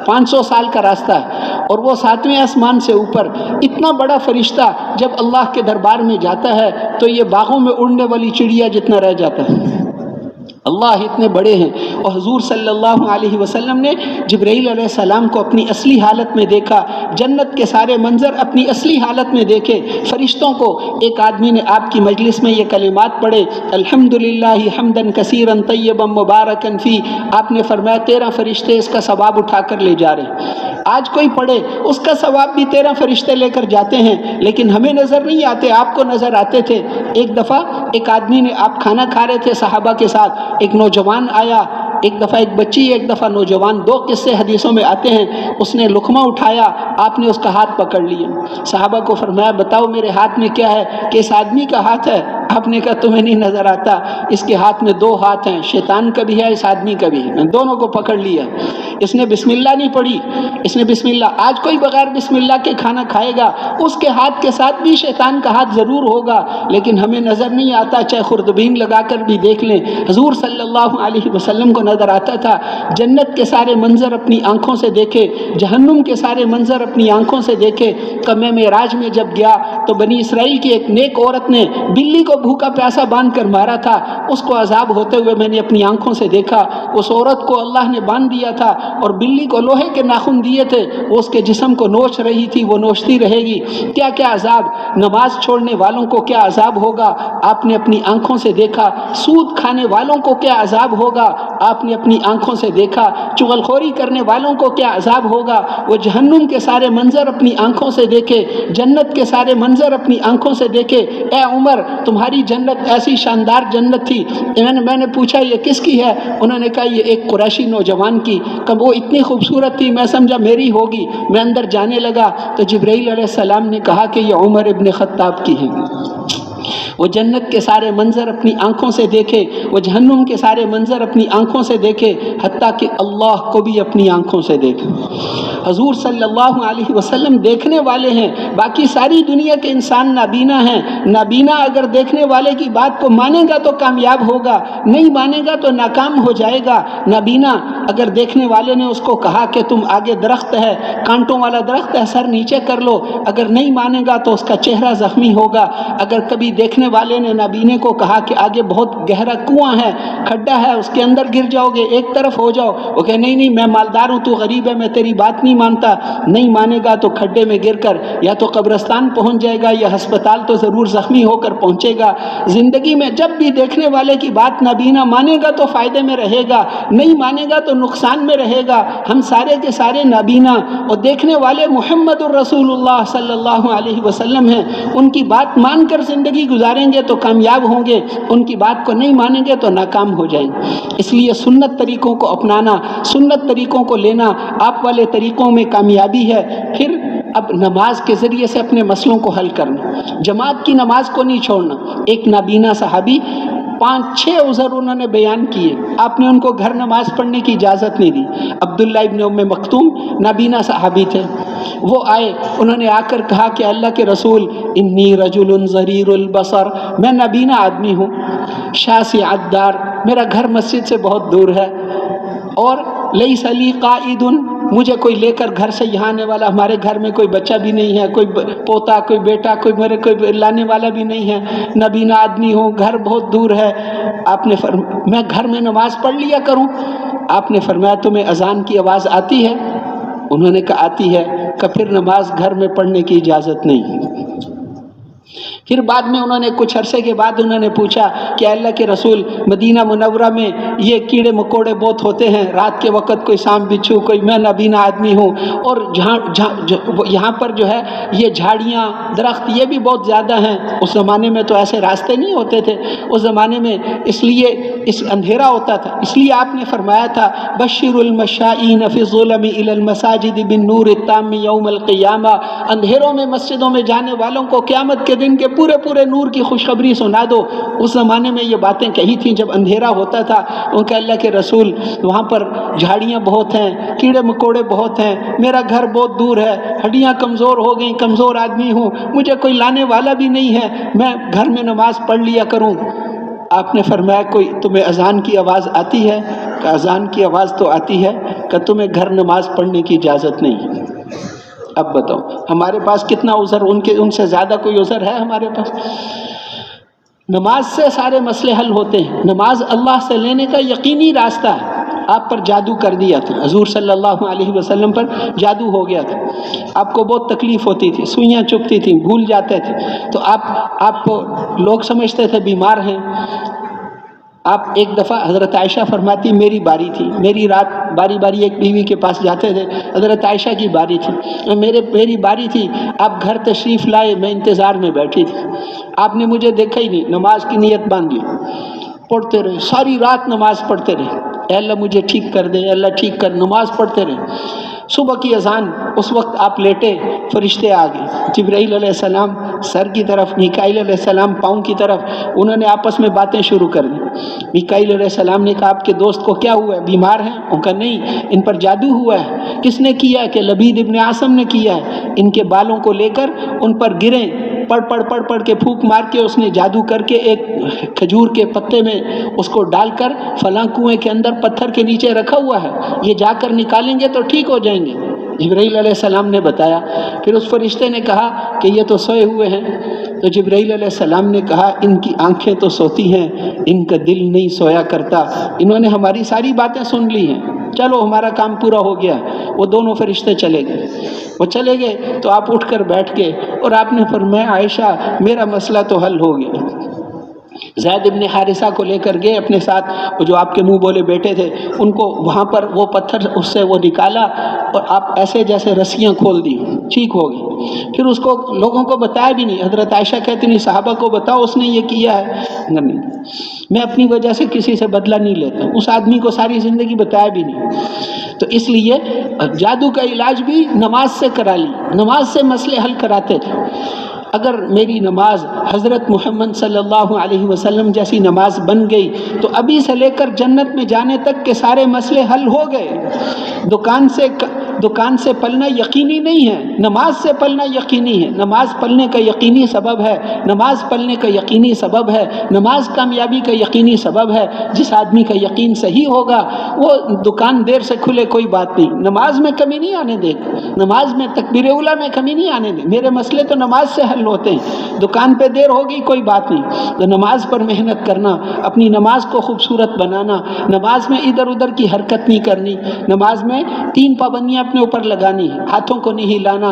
500 سال کا راستہ ہے، اور وہ 7ویں آسمان سے اوپر اتنا بڑا فرشتہ جب اللہ کے دربار میں جاتا ہے تو یہ باغوں میں اڑنے والی چڑیا جتنا رہ جاتا ہے۔ اللہ اتنے بڑے ہیں، اور حضور صلی اللہ علیہ وسلم نے جبرائیل علیہ السلام کو اپنی اصلی حالت میں دیکھا، جنت کے سارے منظر اپنی اصلی حالت میں دیکھے، فرشتوں کو۔ ایک آدمی نے آپ کی مجلس میں یہ کلمات پڑھے، الحمدللہ حمدن کثیرا طیبا مبارکا فی، آپ نے فرمایا 13 فرشتے اس کا ثواب اٹھا کر لے جا رہے ہیں۔ آج کوئی پڑھے اس کا ثواب بھی 13 فرشتے لے کر جاتے ہیں، لیکن ہمیں نظر نہیں آتے، آپ کو نظر آتے تھے۔ ایک دفعہ ایک آدمی نے، آپ کھانا کھا رہے تھے صحابہ کے ساتھ، ایک نوجوان آیا، ایک دفعہ ایک بچی، ایک دفعہ نوجوان، 2 قصے حدیثوں میں آتے ہیں۔ اس نے لقمہ اٹھایا، آپ نے اس کا ہاتھ پکڑ لیا، صحابہ کو فرمایا بتاؤ میرے ہاتھ میں کیا ہے؟ کہ اس آدمی کا ہاتھ ہے۔ آپ نے کہا تمہیں نہیں نظر آتا، اس کے ہاتھ میں 2 ہاتھ ہیں، شیطان کا بھی ہے، اس آدمی کا بھی ہے، میں دونوں کو پکڑ لیا۔ اس نے بسم اللہ نہیں پڑھی، اس نے بسم اللہ، آج کوئی بغیر بسم اللہ کے کھانا کھائے گا، اس کے ہاتھ کے ساتھ بھی شیطان کا ہاتھ ضرور ہوگا، لیکن ہمیں نظر نہیں آتا، چاہے خوردبین لگا کر بھی دیکھ لیں۔ حضور صلی اللہ علیہ وسلم کو نظر آتا تھا، جنت کے سارے منظر اپنی آنکھوں سے دیکھے، جہنم کے سارے منظر اپنی آنکھوں سے دیکھے۔ کہ میں معراج میں جب گیا تو بنی اسرائیل کی ایک نیک عورت نے بلی کو بھوکا پیاسا باندھ کر مارا تھا، اس کو عذاب ہوتے ہوئے میں نے اپنی آنکھوں سے دیکھا۔ اس عورت کو اللہ نے باندھ دیا تھا اور بلی کو لوہے کے ناخن دیے تھے، وہ اس کے جسم کو نوچ رہی تھی، وہ نوچتی رہے گی۔ کیا کیا عذاب! نماز چھوڑنے والوں کو کیا عذاب ہوگا، آپ نے اپنی آنکھوں سے دیکھا۔ سود کھانے والوں کو کیا عذاب ہوگا، آپ نے اپنی آنکھوں سے دیکھا۔ چغلخوری کرنے والوں کو کیا عذاب ہوگا، وہ جہنم کے سارے منظر اپنی آنکھوں سے دیکھے، جنت کے سارے منظر اپنی آنکھوں سے دیکھے۔ اے عمر، تمہاری جنت ایسی شاندار جنت تھی، میں نے پوچھا یہ کس کی ہے؟ انہوں نے کہا یہ ایک قریشی نوجوان کی۔ کہ وہ اتنی خوبصورت تھی، میں سمجھا میری ہوگی۔ میں اندر جانے لگا تو جبرائیل علیہ السلام نے کہا کہ یہ عمر ابن خطاب کی ہے۔ وہ جنت کے سارے منظر اپنی آنکھوں سے دیکھے، وہ جہنم کے سارے منظر اپنی آنکھوں سے دیکھے، حتیٰ کہ اللہ کو بھی اپنی آنکھوں سے دیکھے۔ حضور صلی اللہ علیہ وسلم دیکھنے والے ہیں، باقی ساری دنیا کے انسان نابینا ہیں۔ نابینا اگر دیکھنے والے کی بات کو مانے گا تو کامیاب ہوگا، نہیں مانے گا تو ناکام ہو جائے گا۔ نابینا اگر دیکھنے والے نے اس کو کہا کہ تم آگے درخت ہے، کانٹوں والا درخت ہے، سر نیچے کر لو، اگر نہیں مانے گا تو اس کا چہرہ زخمی ہوگا۔ اگر کبھی دیکھنے والے نے نابینے کو کہا کہ آگے بہت گہرا کنواں ہے، کھڈا ہے، اس کے اندر گر جاؤ گے، ایک طرف ہو جاؤ، وہ کہ نہیں میں مالدار ہوں، تو غریب ہے، میں تیری بات نہیں مانتا، نہیں مانے گا تو کھڈے میں گر کر یا تو قبرستان پہنچ جائے گا یا ہسپتال تو ضرور زخمی ہو کر پہنچے گا۔ زندگی میں جب بھی دیکھنے والے کی بات نابینا مانے گا تو فائدے میں رہے گا، نہیں مانے گا تو نقصان میں رہے گا۔ ہم سارے کے سارے نابینا اور دیکھنے والے محمد الرسول اللہ صلی اللہ علیہ وسلم ہیں، ان کی بات مان کر زندگی گزاریں گے تو کامیاب ہوں گے، ان کی بات کو نہیں مانیں گے تو ناکام ہو جائیں گے۔ اس لیے سنت طریقوں کو اپنانا، سنت طریقوں کو لینا، آپ والے طریقوں میں کامیابی ہے۔ پھر اب نماز کے ذریعے سے اپنے مسئلوں کو حل کرنا، جماعت کی نماز کو نہیں چھوڑنا۔ ایک نابینا صحابی 5-6 عذر انہوں نے بیان کیے، آپ نے ان کو گھر نماز پڑھنے کی اجازت نہیں دی۔ عبداللہ ابن ام مکتوم نابینا صحابی تھے، وہ آئے، انہوں نے آ کر کہا کہ اللہ کے رسول انی رجل ضریر البصر، میں نابینا آدمی ہوں، شاسع الدار، میرا گھر مسجد سے بہت دور ہے، اور لیس لی قائد، مجھے کوئی لے کر گھر سے یہاں آنے والا، ہمارے گھر میں کوئی بچہ بھی نہیں ہے، کوئی پوتا، کوئی بیٹا، کوئی لانے والا بھی نہیں ہے، نابینا آدمی ہوں، گھر بہت دور ہے۔ آپ نے فرمایا میں گھر میں نماز پڑھ لیا کروں؟ آپ نے فرمایا تمہیں اذان کی آواز آتی ہے؟ انہوں نے کہا آتی ہے۔ کہ پھر نماز گھر میں پڑھنے کی اجازت نہیں۔ پھر بعد میں انہوں نے کچھ عرصے کے بعد انہوں نے پوچھا کہ اللہ کے رسول مدینہ منورہ میں یہ کیڑے مکوڑے بہت ہوتے ہیں، رات کے وقت کوئی سانپ بچھو، کوئی، میں نابینا آدمی ہوں، اور یہاں پر جو ہے یہ جھاڑیاں درخت یہ بھی بہت زیادہ ہیں، اس زمانے میں تو ایسے راستے نہیں ہوتے تھے اس زمانے میں، اس لیے اندھیرا ہوتا تھا، اس لیے آپ نے فرمایا تھا بشر المشائین فی الظلم الی المساجد بالنور التام یوم القیامہ، اندھیروں میں مسجدوں میں جانے والوں کو قیامت کے دن کے پورے نور کی خوشخبری سنا دو۔ اس زمانے میں یہ باتیں کہی تھیں جب اندھیرا ہوتا تھا، ان کا اللہ کے رسول وہاں پر جھاڑیاں بہت ہیں، کیڑے مکوڑے بہت ہیں، میرا گھر بہت دور ہے، ہڈیاں کمزور ہو گئیں، کمزور آدمی ہوں، مجھے کوئی لانے والا بھی نہیں ہے، میں گھر میں نماز پڑھ لیا کروں۔ آپ نے فرمایا کوئی تمہیں اذان کی آواز آتی ہے؟ کہ اذان کی آواز تو آتی ہے، کہ تمہیں گھر نماز پڑھنے کی اجازت نہیں۔ اب بتاؤ ہمارے پاس کتنا عذر، ان سے زیادہ کوئی عذر ہے ہمارے پاس؟ نماز سے سارے مسئلے حل ہوتے ہیں، نماز اللہ سے لینے کا یقینی راستہ ہے۔ آپ پر جادو کر دیا تھا، حضور صلی اللہ علیہ وسلم پر جادو ہو گیا تھا، آپ کو بہت تکلیف ہوتی تھی، سوئیاں چبھتی تھیں، بھول جاتے تھے، تو آپ کو لوگ سمجھتے تھے بیمار ہیں، آپ ایک دفعہ حضرت عائشہ فرماتی میری باری تھی، میری رات باری باری ایک بیوی کے پاس جاتے تھے، حضرت عائشہ کی باری تھی، میری باری تھی، آپ گھر تشریف لائے، میں انتظار میں بیٹھی تھی، آپ نے مجھے دیکھا ہی نہیں، نماز کی نیت باندھی، پڑھتے رہے، ساری رات نماز پڑھتے رہے، اے اللہ مجھے ٹھیک کر دے، اے اللہ ٹھیک کر، نماز پڑھتے رہے۔ صبح کی اذان، اس وقت آپ لیٹے، فرشتے آ گئے، جبرائیل علیہ السلام سر کی طرف، میکائیل علیہ السلام پاؤں کی طرف، انہوں نے آپس میں باتیں شروع کر دی۔ میکائیل علیہ السلام نے کہا آپ کے دوست کو کیا ہوا ہے، بیمار ہیں؟ ان کا نہیں، ان پر جادو ہوا ہے۔ کس نے کیا ہے؟ کہ لبید ابن عاصم نے کیا ہے، ان کے بالوں کو لے کر ان پر گریں، پڑھ کے پھونک مار کے اس نے جادو کر کے ایک کھجور کے پتے میں اس کو ڈال کر فلاں کنویں کے اندر پتھر کے نیچے رکھا ہوا ہے، یہ جا کر نکالیں گے تو ٹھیک ہو جائیں گے۔ جبرائیل علیہ السلام نے بتایا، پھر اس فرشتے نے کہا کہ یہ تو سوئے ہوئے ہیں، تو جبرائیل علیہ السلام نے کہا ان کی آنکھیں تو سوتی ہیں، ان کا دل نہیں سویا کرتا، انہوں نے ہماری ساری باتیں سن لی ہیں، چلو ہمارا کام پورا ہو گیا۔ وہ دونوں فرشتے چلے گئے، وہ چلے گئے تو آپ اٹھ کر بیٹھ گئے اور آپ نے فرمایا عائشہ میرا مسئلہ تو حل ہو گیا۔ زید ابن حارثہ کو لے کر گئے اپنے ساتھ، وہ جو آپ کے منہ بولے بیٹے تھے، ان کو وہاں پر وہ پتھر اس سے وہ نکالا اور آپ ایسے جیسے رسیاں کھول دی، ٹھیک ہو گئی۔ پھر اس کو لوگوں کو بتایا بھی نہیں، حضرت عائشہ کہتی نہیں صحابہ کو بتاؤ اس نے یہ کیا ہے، نہیں، میں اپنی وجہ سے کسی سے بدلہ نہیں لیتا، اس آدمی کو ساری زندگی بتایا بھی نہیں۔ تو اس لیے جادو کا علاج بھی نماز سے کرا لی، نماز سے مسئلے حل کراتے تھے۔ اگر میری نماز حضرت محمد صلی اللہ علیہ وسلم جیسی نماز بن گئی تو ابھی سے لے کر جنت میں جانے تک کے سارے مسئلے حل ہو گئے۔ دکان سے پلنا یقینی نہیں ہے، نماز سے پلنا یقینی ہے، نماز پلنے کا یقینی سبب ہے، نماز پلنے کا یقینی سبب ہے، نماز کامیابی کا یقینی سبب ہے۔ جس آدمی کا یقین صحیح ہوگا وہ دکان دیر سے کھلے کوئی بات نہیں، نماز میں کمی نہیں آنے دے گا، نماز میں تکبیر اولیٰ میں کمی نہیں آنے دے، میرے مسئلے تو نماز سے حل ہوتے ہیں، دکان پہ دیر ہوگی کوئی بات نہیں، تو نماز پر محنت کرنا، اپنی نماز کو خوبصورت بنانا، نماز میں ادھر ادھر کی حرکت نہیں کرنی، نماز میں 3 پابندیاں اپنے اوپر لگانی، ہاتھوں کو نہیں ہلانا،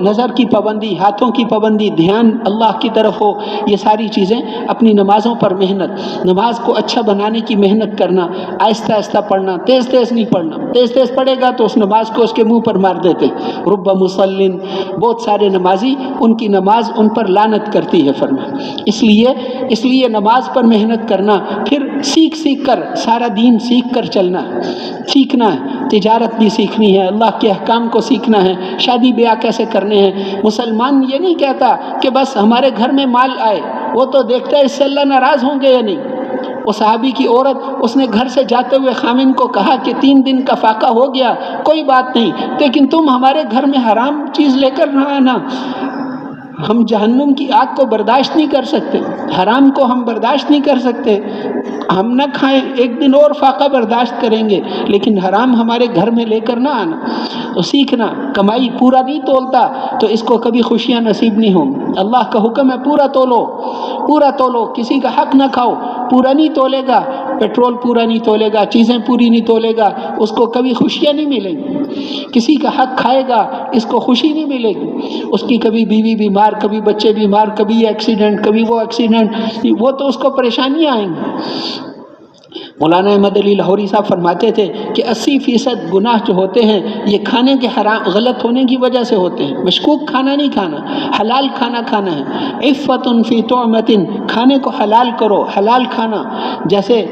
نظر کی پابندی، ہاتھوں کی پابندی، دھیان اللہ کی طرف ہو، یہ ساری چیزیں اپنی نمازوں پر محنت، نماز کو اچھا بنانے کی محنت کرنا، آہستہ آہستہ پڑھنا، تیز تیز نہیں پڑھنا، تیز تیز پڑھے گا تو اس نماز کو اس کے منہ پر مار دیتے، رب مصلٍ، بہت سارے نمازی ان کی نماز ان پر لعنت کرتی ہے فرمایا۔ اس لیے نماز پر محنت کرنا، پھر سیکھ کر سارا دین سیکھ کر چلنا ہے، سیکھنا ہے، تجارت بھی سیکھنی ہے، اللہ کے احکام کو سیکھنا ہے، شادی بیاہ کیسے کرنے ہیں۔ مسلمان یہ نہیں کہتا کہ بس ہمارے گھر میں مال آئے، وہ تو دیکھتا ہے اس سے اللہ ناراض ہوں گے یا نہیں۔ وہ صحابی کی عورت، اس نے گھر سے جاتے ہوئے خامن کو کہا کہ 3 دن کا فاقہ ہو گیا، کوئی بات نہیں، لیکن تم ہمارے گھر میں حرام چیز لے کر نہ آنا، ہم جہنم کی آگ کو برداشت نہیں کر سکتے، حرام کو ہم برداشت نہیں کر سکتے، ہم نہ کھائیں، 1 دن اور فاقہ برداشت کریں گے، لیکن حرام ہمارے گھر میں لے کر نہ آنا۔ تو سیکھنا، کمائی پورا نہیں تولتا تو اس کو کبھی خوشیاں نصیب نہیں ہوں۔ اللہ کا حکم ہے پورا تولو، کسی کا حق نہ کھاؤ، پورا نہیں تولے گا، پیٹرول پورا نہیں تولے گا، چیزیں پوری نہیں تولے گا، اس کو کبھی خوشیاں نہیں ملیں گی۔ کسی کا حق کھائے گا، اس کو خوشی نہیں ملے گی، اس کی کبھی بیوی بیمار، کبھی بچے بیمار، کبھی یہ ایکسیڈنٹ، کبھی وہ ایکسیڈنٹ، وہ تو اس کو پریشانیاں آئیں گی۔ مولانا احمد علی لاہوری صاحب فرماتے تھے کہ 80% گناہ جو ہوتے ہیں یہ کھانے کے غلط ہونے کی وجہ سے ہوتے ہیں۔ مشکوک کھانا نہیں کھانا، حلال کھانا کھانا ہے۔ عفت فی طعمۃ، کھانے کو حلال کرو، حلال کھانا، جیسے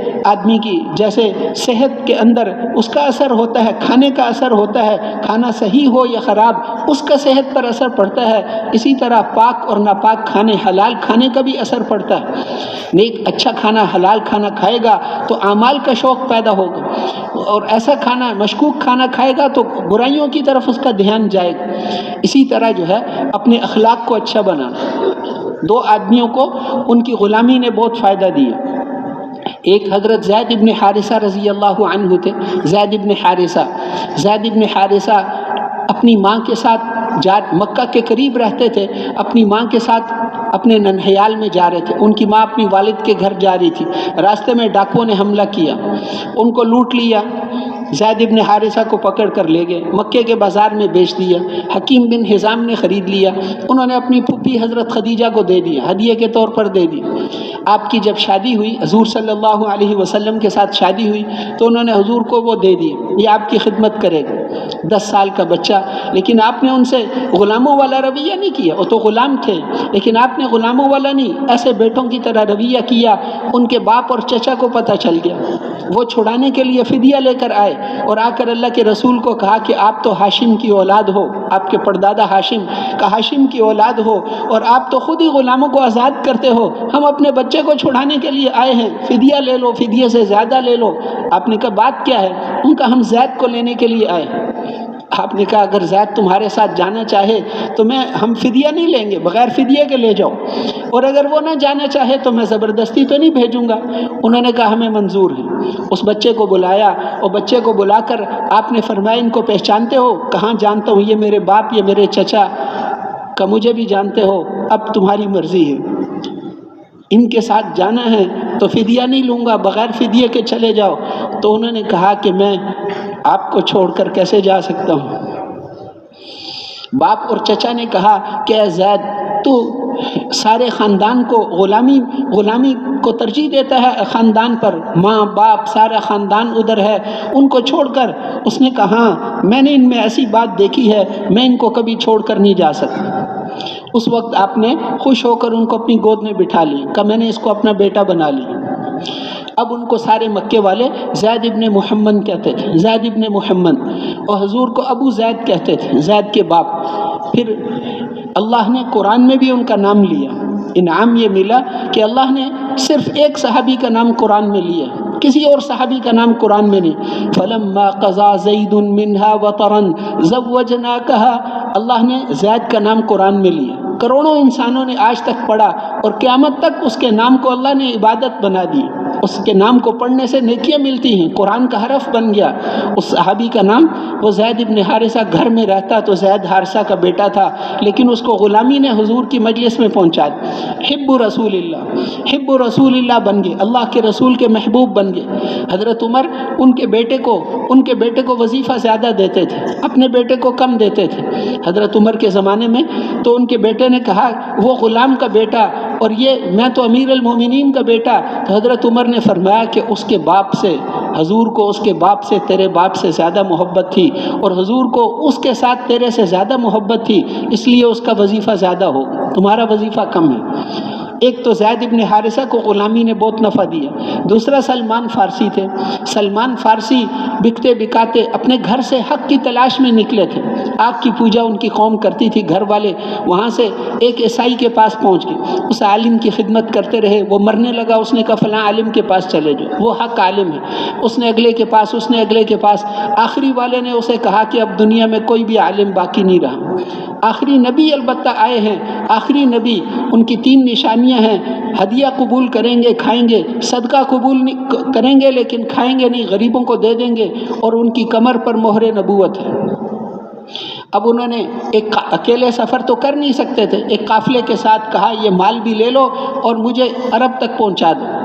صحت کے اندر اس کا اثر ہوتا ہے، کھانے کا اثر ہوتا ہے، کھانا صحیح ہو یا خراب اس کا صحت پر اثر پڑتا ہے، اسی طرح پاک اور ناپاک کھانے، حلال کھانے کا بھی اثر پڑتا ہے۔ نیک اچھا کھانا، حلال کھانا کھائے گا تو اعمال کا شوق پیدا ہوگا، اور ایسا کھانا، مشکوک کھانا کھائے گا تو برائیوں کی طرف اس کا دھیان جائے گا۔ اسی طرح جو ہے اپنے اخلاق کو اچھا بنانا۔ 2 آدمیوں کو ان کی غلامی نے بہت فائدہ دیا۔ ایک حضرت زید ابن حارثہ رضی اللہ عنہ تھے۔ زید ابن حارثہ اپنی ماں کے ساتھ مکہ کے قریب رہتے تھے، اپنی ماں کے ساتھ اپنے ننہیال میں جا رہے تھے، ان کی ماں اپنی والد کے گھر جا رہی تھی، راستے میں ڈاکوؤں نے حملہ کیا، ان کو لوٹ لیا، زید ابن حارثہ کو پکڑ کر لے گئے، مکے کے بازار میں بیچ دیا۔ حکیم بن حزام نے خرید لیا، انہوں نے اپنی پھوپھی حضرت خدیجہ کو دے دیا، ہدیے کے طور پر دے دی۔ آپ کی جب شادی ہوئی، حضور صلی اللہ علیہ وسلم کے ساتھ شادی ہوئی، تو انہوں نے حضور کو وہ دے دیے، یہ آپ کی خدمت کرے گا۔ 10 سال کا بچہ، لیکن آپ نے ان سے غلاموں والا رویہ نہیں کیا، وہ تو غلام تھے، لیکن آپ نے غلاموں والا نہیں، ایسے بیٹوں کی طرح رویہ کیا۔ ان کے باپ اور چچا کو پتہ چل گیا، وہ چھڑانے کے لیے فدیہ لے کر آئے اور آ کر اللہ کے رسول کو کہا کہ آپ تو ہاشم کی اولاد ہو، آپ کے پردادا ہاشم کا ہاشم کی اولاد ہو، اور آپ تو خود ہی غلاموں کو آزاد کرتے ہو، ہم اپنے بچے کو چھڑانے کے لیے آئے ہیں، فدیہ لے لو، فدیہ سے زیادہ لے لو۔ آپ نے کہا بات کیا ہے؟ ان کا ہم زید کو لینے کے لیے آئے ہیں۔ آپ نے کہا اگر زید تمہارے ساتھ جانا چاہے تو ہم فدیہ نہیں لیں گے، بغیر فدیہ کے لے جاؤ، اور اگر وہ نہ جانا چاہے تو میں زبردستی تو نہیں بھیجوں گا۔ انہوں نے کہا ہمیں منظور ہے۔ اس بچے کو بلایا، اور بچے کو بلا کر آپ نے فرمایا ان کو پہچانتے ہو؟ کہاں جانتا ہوں، یہ میرے باپ، یہ میرے چچا کا، مجھے بھی جانتے ہو، اب تمہاری مرضی ہے، ان کے ساتھ جانا ہے تو فدیہ نہیں لوں گا، بغیر فدیہ کے چلے جاؤ۔ تو انہوں نے کہا کہ میں آپ کو چھوڑ کر کیسے جا سکتا ہوں؟ باپ اور چچا نے کہا کہ اے زید، تو سارے خاندان کو غلامی کو ترجیح دیتا ہے، خاندان پر، ماں باپ سارا خاندان ادھر ہے، ان کو چھوڑ کر؟ اس نے کہا ہاں، میں نے ان میں ایسی بات دیکھی ہے، میں ان کو کبھی چھوڑ کر نہیں جا سکتا۔ اس وقت آپ نے خوش ہو کر ان کو اپنی گود میں بٹھا لی، کہ میں نے اس کو اپنا بیٹا بنا لیا۔ اب ان کو سارے مکے والے زید ابن محمد کہتے تھے، زید ابن محمد، اور حضور کو ابو زید کہتے تھے، زید کے باپ۔ پھر اللہ نے قرآن میں بھی ان کا نام لیا۔ انعام یہ ملا کہ اللہ نے صرف ایک صحابی کا نام قرآن میں لیا، کسی اور صحابی کا نام قرآن میں نہیں۔ فلما قضى زید منها وطرا زوجناکها، اللہ نے زید کا نام قرآن میں لیا۔ کروڑوں انسانوں نے آج تک پڑھا، اور قیامت تک اس کے نام کو اللہ نے عبادت بنا دی، اس کے نام کو پڑھنے سے نیکیاں ملتی ہیں، قرآن کا حرف بن گیا۔ اس صحابی کا نام، وہ زید ابن حارثہ گھر میں رہتا تو زید حارثہ کا بیٹا تھا، لیکن اس کو غلامی نے حضور کی مجلس میں پہنچا دیا۔ حب رسول اللہ، حب رسول اللہ بن گئے، اللہ کے رسول کے محبوب بن گئے۔ حضرت عمر ان کے بیٹے کو وظیفہ زیادہ دیتے تھے، اپنے بیٹے کو کم دیتے تھے۔ حضرت عمر کے زمانے میں تو ان کے بیٹے نے کہا وہ غلام کا بیٹا اور یہ میں تو امیر المومنین کا بیٹا، تو حضرت عمر نے فرمایا کہ اس کے باپ سے، حضور کو اس کے باپ سے، تیرے باپ سے زیادہ محبت تھی، اور حضور کو اس کے ساتھ تیرے سے زیادہ محبت تھی، اس لیے اس کا وظیفہ زیادہ ہو، تمہارا وظیفہ کم ہے۔ ایک تو زید ابن حارثہ کو غلامی نے بہت نفع دیا، دوسرا سلمان فارسی تھے۔ سلمان فارسی بکتے بکاتے اپنے گھر سے حق کی تلاش میں نکلے تھے، آگ کی پوجا ان کی قوم کرتی تھی، گھر والے وہاں سے ایک عیسائی کے پاس پہنچ گئے، اس عالم کی خدمت کرتے رہے، وہ مرنے لگا، اس نے کہا فلاں عالم کے پاس چلے جاؤ، وہ حق عالم ہے، اس نے اگلے کے پاس، اس نے اگلے کے پاس، آخری والے نے اسے کہا کہ اب دنیا میں کوئی بھی عالم باقی نہیں رہا، آخری نبی البتہ آئے ہیں، آخری نبی، ان کی 3 نشانیاں ہیں، ہدیہ قبول کریں گے کھائیں گے، صدقہ قبول کریں گے لیکن کھائیں گے نہیں، غریبوں کو دے دیں گے، اور ان کی کمر پر مہر نبوت ہے۔ اب انہوں نے ایک اکیلے سفر تو کر نہیں سکتے تھے، ایک قافلے کے ساتھ کہا یہ مال بھی لے لو اور مجھے عرب تک پہنچا دو۔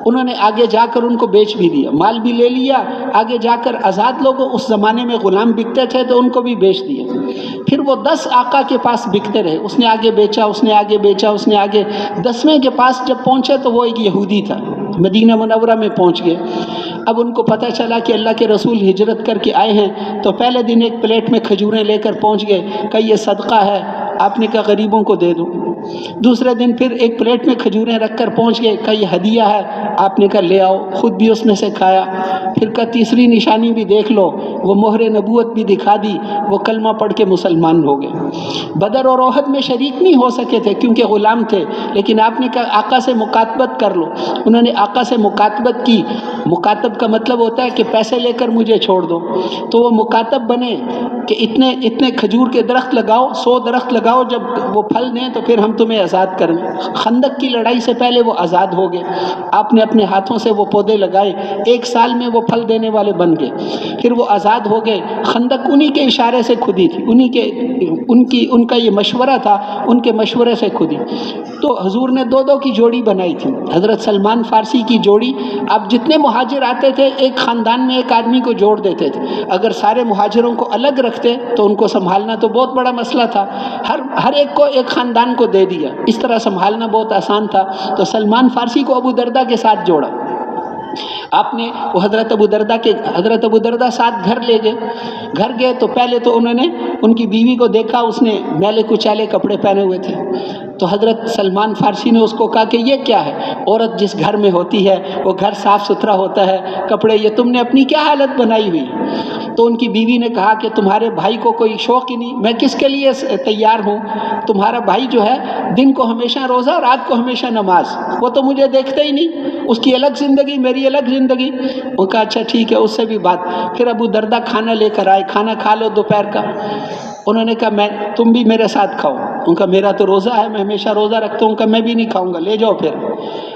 انہوں نے آگے جا کر ان کو بیچ بھی دیا، مال بھی لے لیا، آگے جا کر آزاد لوگوں، اس زمانے میں غلام بکتے تھے تو ان کو بھی بیچ دیا۔ پھر وہ 10 آقا کے پاس بکتے رہے، اس نے آگے بیچا، اس نے آگے بیچا، اس نے آگے، 10ویں کے پاس جب پہنچے تو وہ ایک یہودی تھا، مدینہ منورہ میں پہنچ گئے۔ اب ان کو پتہ چلا کہ اللہ کے رسول ہجرت کر کے آئے ہیں، تو پہلے دن ایک پلیٹ میں کھجوریں لے کر پہنچ گئے، کہ یہ صدقہ ہے، آپ نے کہا غریبوں کو دے دو۔ دوسرے دن پھر ایک پلیٹ میں کھجوریں رکھ کر پہنچ گئے، کہ یہ ہدیہ ہے، آپ نے کہا لے آؤ، خود بھی اس میں سے کھایا۔ پھر کہا تیسری نشانی بھی دیکھ لو، وہ مہر نبوت بھی دکھا دی، وہ کلمہ پڑھ کے مسلمان ہو گئے۔ بدر اور احد میں شریک نہیں ہو سکے تھے کیونکہ غلام تھے، لیکن آپ نے کہا آقا سے مکاتبت کر لو، انہوں نے آقا سے مکاتبت کی۔ مکاتب کا مطلب ہوتا ہے کہ پیسے لے کر مجھے چھوڑ دو، تو وہ مکاتب بنے کہ اتنے کھجور کے درخت لگاؤ، 100 درخت لگاؤ، جب وہ پھل دیں تو پھر ہم تمہیں آزاد کریں۔ خندق کی لڑائی سے پہلے وہ آزاد ہو گئے، آپ نے اپنے ہاتھوں سے وہ پودے لگائے، 1 سال میں وہ پھل دینے والے بن گئے، پھر وہ آزاد ہو گئے۔ خندق انہی کے اشارے سے کھدی تھی، ان کا یہ مشورہ تھا، ان کے مشورے سے کھدی۔ تو حضور نے 2 کی جوڑی بنائی تھی، حضرت سلمان فارسی کی جوڑی۔ آپ جتنے مہاجر آتے تھے ایک خاندان میں ایک آدمی کو جوڑ دیتے تھے. اگر سارے مہاجروں کو الگ رکھتے تو ان کو سنبھالنا تو بہت بڑا مسئلہ تھا. ہر ایک کو ایک خاندان کو دے دیا، اس طرح سنبھالنا بہت آسان تھا. تو سلمان فارسی کو ابو دردہ کے ساتھ جوڑا. آپ نے وہ حضرت ابو دردہ ساتھ گھر لے گئے. گھر گئے تو پہلے تو انہوں نے ان کی بیوی کو دیکھا، اس نے میلے کچالے کپڑے پہنے ہوئے تھے. تو حضرت سلمان فارسی نے اس کو کہا کہ یہ کیا ہے؟ عورت جس گھر میں ہوتی ہے وہ گھر صاف ستھرا ہوتا ہے، کپڑے یہ تم نے اپنی کیا حالت بنائی ہوئی؟ تو ان کی بیوی نے کہا کہ تمہارے بھائی کو کوئی شوق ہی نہیں، میں کس کے لیے تیار ہوں؟ تمہارا بھائی جو ہے دن کو ہمیشہ روزہ، رات کو ہمیشہ نماز، وہ تو مجھے دیکھتا ہی نہیں، اس کی الگ زندگی، میری الگ زندگی. وہ کہا اچھا ٹھیک ہے، اس سے بھی بات. پھر ابو دردہ کھانا لے کر آئے، کھانا کھا لو دوپہر کا. انہوں نے کہا تم بھی میرے ساتھ کھاؤ. ان کا میرا تو روزہ ہے، میں ہمیشہ روزہ رکھتا ہوں، کہ میں بھی نہیں کھاؤں گا، لے جاؤ. پھر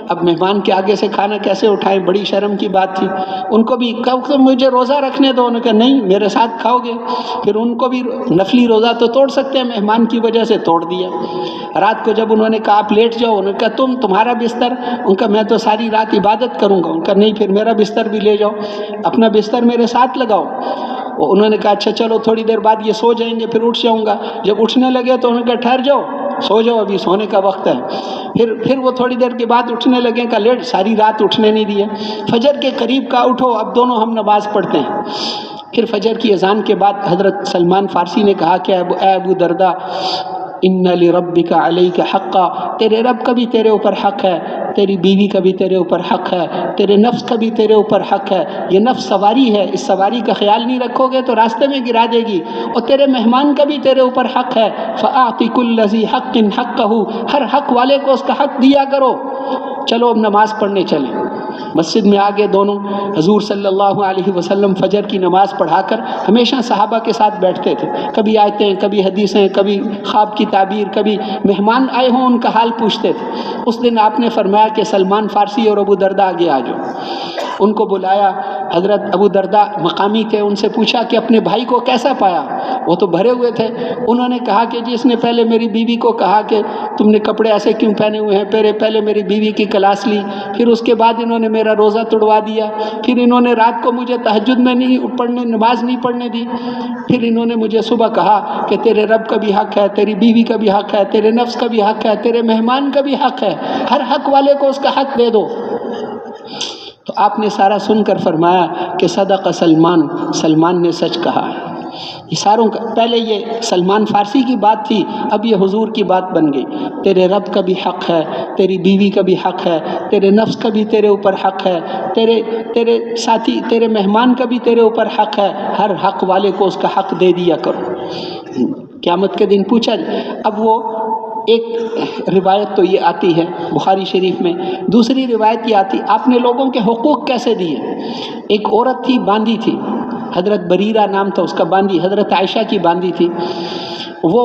اب مہمان کے آگے سے کھانا کیسے اٹھائیں، بڑی شرم کی بات تھی. ان کو بھی کہا مجھے روزہ رکھنے دو. انہوں نے کہا نہیں، میرے ساتھ کھاؤ گے. پھر ان کو بھی نفلی روزہ تو توڑ سکتے ہیں، مہمان کی وجہ سے توڑ دیا. رات کو جب انہوں نے کہا آپ لیٹ جاؤ، انہوں نے کہا تمہارا بستر؟ ان کا میں تو ساری رات عبادت کروں گا. ان کا نہیں، پھر میرا بستر بھی لے جاؤ، اپنا بستر میرے ساتھ لگاؤ. انہوں نے کہا اچھا چلو تھوڑی دیر بعد یہ سو جائیں گے، پھر اٹھ جاؤں گا. جب اٹھنے لگے تو انہوں نے کہا ٹھہر جاؤ، سو جاؤ، ابھی سونے کا وقت ہے. پھر وہ تھوڑی دیر کے بعد اٹھنے لگے، کہا لیٹ، ساری رات اٹھنے نہیں دیا. فجر کے قریب کہا اٹھو، اب دونوں ہم نماز پڑھتے ہیں. پھر فجر کی اذان کے بعد حضرت سلمان فارسی نے کہا کہ اے ابو دردہ، ان لربک علیک حقا، تیرے رب کا بھی تیرے اوپر حق ہے، تیری بیوی کا بھی تیرے اوپر حق ہے، تیرے نفس کا بھی تیرے اوپر حق ہے. یہ نفس سواری ہے، اس سواری کا خیال نہیں رکھو گے تو راستے میں گرا دے گی. اور تیرے مہمان کا بھی تیرے اوپر حق ہے. فاعط کل ذی حق حقہ، ہر حق والے کو اس کا حق دیا کرو. چلو اب نماز پڑھنے چلیں. مسجد میں آگے دونوں حضور صلی اللہ علیہ وسلم فجر کی نماز پڑھا کر ہمیشہ صحابہ کے ساتھ بیٹھتے تھے. کبھی آیتیں، کبھی حدیثیں، کبھی خواب کی تعبیر، کبھی مہمان آئے ہوں ان کا حال پوچھتے تھے. اس دن آپ نے فرمایا کہ سلمان فارسی اور ابو دردہ آگے آ جاؤ. ان کو بلایا. حضرت ابو دردہ مقامی تھے، ان سے پوچھا کہ اپنے بھائی کو کیسا پایا؟ وہ تو بھرے ہوئے تھے. انہوں نے کہا کہ جس نے پہلے میری بیوی کو کہا کہ تم نے کپڑے ایسے کیوں پہنے ہوئے ہیں، پہلے میری بیوی کی کلاس لی، پھر اس کے بعد انہوں نے میرا روزہ توڑوا دیا، پھر انہوں نے رات کو مجھے تہجد میں نماز نہیں پڑھنے دی، پھر انہوں نے مجھے صبح کہا کہ تیرے رب کا بھی حق ہے، تیری بیوی کا بھی حق ہے، تیرے نفس کا بھی حق ہے، تیرے مہمان کا بھی حق ہے، ہر حق والے کو اس کا حق دے دو. تو آپ نے سارا سن کر فرمایا کہ صدق سلمان نے سچ کہا. یہ ساروں کا پہلے یہ سلمان فارسی کی بات تھی، اب یہ حضور کی بات بن گئی. تیرے رب کا بھی حق ہے، تیری بیوی کا بھی حق ہے، تیرے نفس کا بھی تیرے اوپر حق ہے، تیرے ساتھی، تیرے مہمان کا بھی تیرے اوپر حق ہے. ہر حق والے کو اس کا حق دے دیا کرو. قیامت کے دن پوچھا. اب وہ ایک روایت تو یہ آتی ہے بخاری شریف میں، دوسری روایت یہ آتی آپ نے لوگوں کے حقوق کیسے دیے. ایک عورت تھی، باندھی تھی، حضرت بریرہ نام تھا اس کا، باندھی، حضرت عائشہ کی باندھی تھی. وہ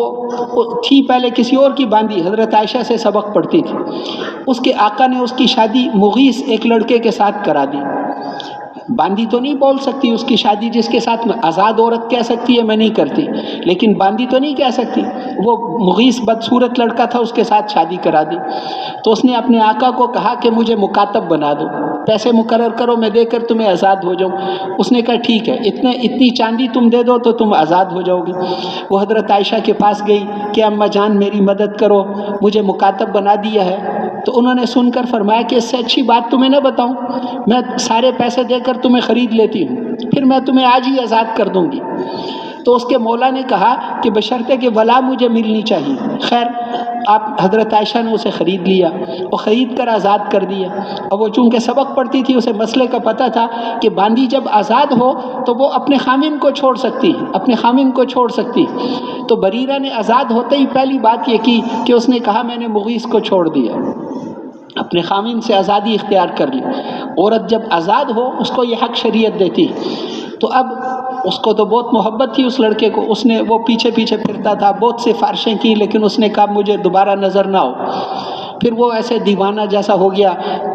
تھی پہلے کسی اور کی باندھی، حضرت عائشہ سے سبق پڑھتی تھی. اس کے آقا نے اس کی شادی مغیث ایک لڑکے کے ساتھ کرا دی. باندھی تو نہیں بول سکتی، اس کی شادی جس کے ساتھ میں آزاد عورت کہہ سکتی ہے میں نہیں کرتی، لیکن باندھی تو نہیں کہہ سکتی. وہ مغیث بدصورت لڑکا تھا، اس کے ساتھ شادی کرا دی. تو اس نے اپنے آقا کو کہا کہ مجھے مکاتب بنا دو، پیسے مقرر کرو، میں دے کر تمہیں آزاد ہو جاؤں. اس نے کہا ٹھیک ہے، اتنی چاندی تم دے دو تو تم آزاد ہو جاؤ گی. وہ حضرت عائشہ کے پاس گئی کہ اماں جان میری مدد کرو، مجھے مکاتب بنا دیا ہے. تو انہوں نے سن کر فرمایا کہ اس سے اچھی بات تمہیں نہ بتاؤں، میں سارے پیسے دے کر تمہیں خرید لیتی ہوں، پھر میں تمہیں آج ہی آزاد کر دوں گی. تو اس کے مولا نے کہا کہ بشرطے کہ ولا مجھے ملنی چاہیے. خیر آپ حضرت عائشہ نے اسے خرید لیا اور خرید کر آزاد کر دیا. اور وہ چونکہ سبق پڑھتی تھی، اسے مسئلے کا پتہ تھا کہ باندھی جب آزاد ہو تو وہ اپنے خامن کو چھوڑ سکتی، اپنے خامن کو چھوڑ سکتی. تو بریرہ نے آزاد ہوتے ہی پہلی بات یہ کی کہ اس نے کہا میں نے مغیث کو چھوڑ دیا، اپنے خامن سے آزادی اختیار کر لی. عورت جب آزاد ہو اس کو یہ حق شریعت دیتی. تو اب اس کو تو بہت محبت تھی اس لڑکے کو، وہ پیچھے پھرتا تھا، بہت سے فارشیں کی، لیکن اس نے کہا مجھے دوبارہ نظر نہ ہو. پھر وہ ایسے دیوانہ جیسا ہو گیا،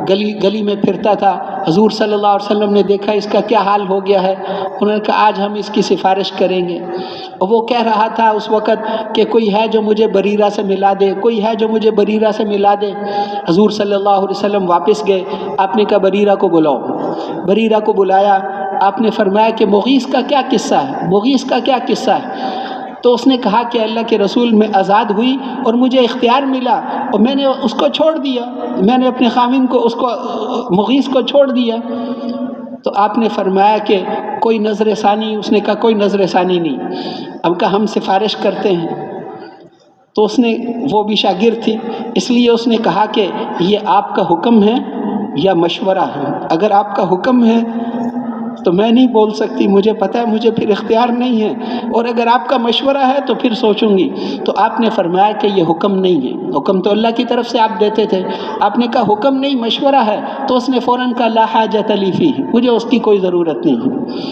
گلی میں پھرتا تھا. حضور صلی اللہ علیہ وسلم نے دیکھا اس کا کیا حال ہو گیا ہے، انہوں نے کہا آج ہم اس کی سفارش کریں گے. اور وہ کہہ رہا تھا اس وقت کہ کوئی ہے جو مجھے بریرہ سے ملا دے، کوئی ہے جو مجھے بریرہ سے ملا دے. حضور صلی اللہ علیہ وسلم واپس گئے. آپ نے کہا بریرہ کو بلاؤ. بریرہ کو بلایا، آپ نے فرمایا کہ مغیث کا کیا قصہ ہے، مغیث کا کیا قصہ ہے؟ تو اس نے کہا کہ اللہ کے رسول میں آزاد ہوئی اور مجھے اختیار ملا اور میں نے اس کو چھوڑ دیا، میں نے اپنے خاوند کو، اس کو مغیث کو چھوڑ دیا۔ تو آپ نے فرمایا کہ کوئی نظر ثانی؟ اس نے کہا کوئی نظر ثانی نہیں۔ اب کہا ہم سفارش کرتے ہیں۔ تو اس نے، وہ بھی شاگرد تھی، اس لیے اس نے کہا کہ یہ آپ کا حکم ہے یا مشورہ ہے؟ اگر آپ کا حکم ہے تو میں نہیں بول سکتی، مجھے پتہ ہے مجھے پھر اختیار نہیں ہے، اور اگر آپ کا مشورہ ہے تو پھر سوچوں گی۔ تو آپ نے فرمایا کہ یہ حکم نہیں ہے، حکم تو اللہ کی طرف سے آپ دیتے تھے۔ آپ نے کہا حکم نہیں، مشورہ ہے، تو اس نے فوراً کہا لا حاجۃ لی فیہ، مجھے اس کی کوئی ضرورت نہیں ہے۔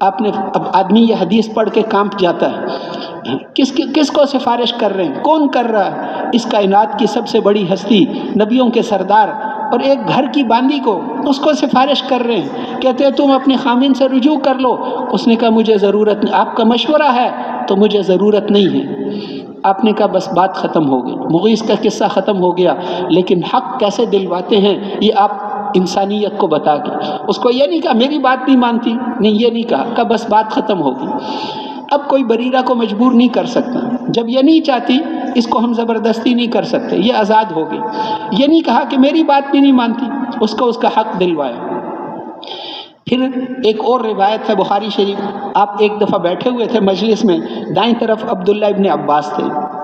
آپ نے، اب آدمی یہ حدیث پڑھ کے کانپ جاتا ہے، کس کو سفارش کر رہے ہیں، کون کر رہا ہے؟ اس کائنات کی سب سے بڑی ہستی، نبیوں کے سردار، اور ایک گھر کی باندی کو، اس کو سفارش کر رہے ہیں، کہتے ہیں تم اپنے خامن سے رجوع کر لو۔ اس نے کہا مجھے ضرورت نہیں، آپ کا مشورہ ہے تو مجھے ضرورت نہیں ہے۔ آپ نے کہا بس بات ختم ہو گئی، مغیث کا قصہ ختم ہو گیا۔ لیکن حق کیسے دلواتے ہیں یہ آپ انسانیت کو بتا کے، اس کو یہ نہیں کہا میری بات نہیں مانتی، نہیں یہ نہیں کہا بس بات ختم ہو گئی۔ اب کوئی بریرہ کو مجبور نہیں کر سکتا، جب یہ نہیں چاہتی اس کو ہم زبردستی نہیں کر سکتے، یہ آزاد ہو گئی۔ یہ نہیں کہا کہ میری بات بھی نہیں مانتی، اس کو اس کا حق دلوایا۔ پھر ایک اور روایت ہے بخاری شریف، آپ ایک دفعہ بیٹھے ہوئے تھے مجلس میں، دائیں طرف عبداللہ ابن عباس تھے،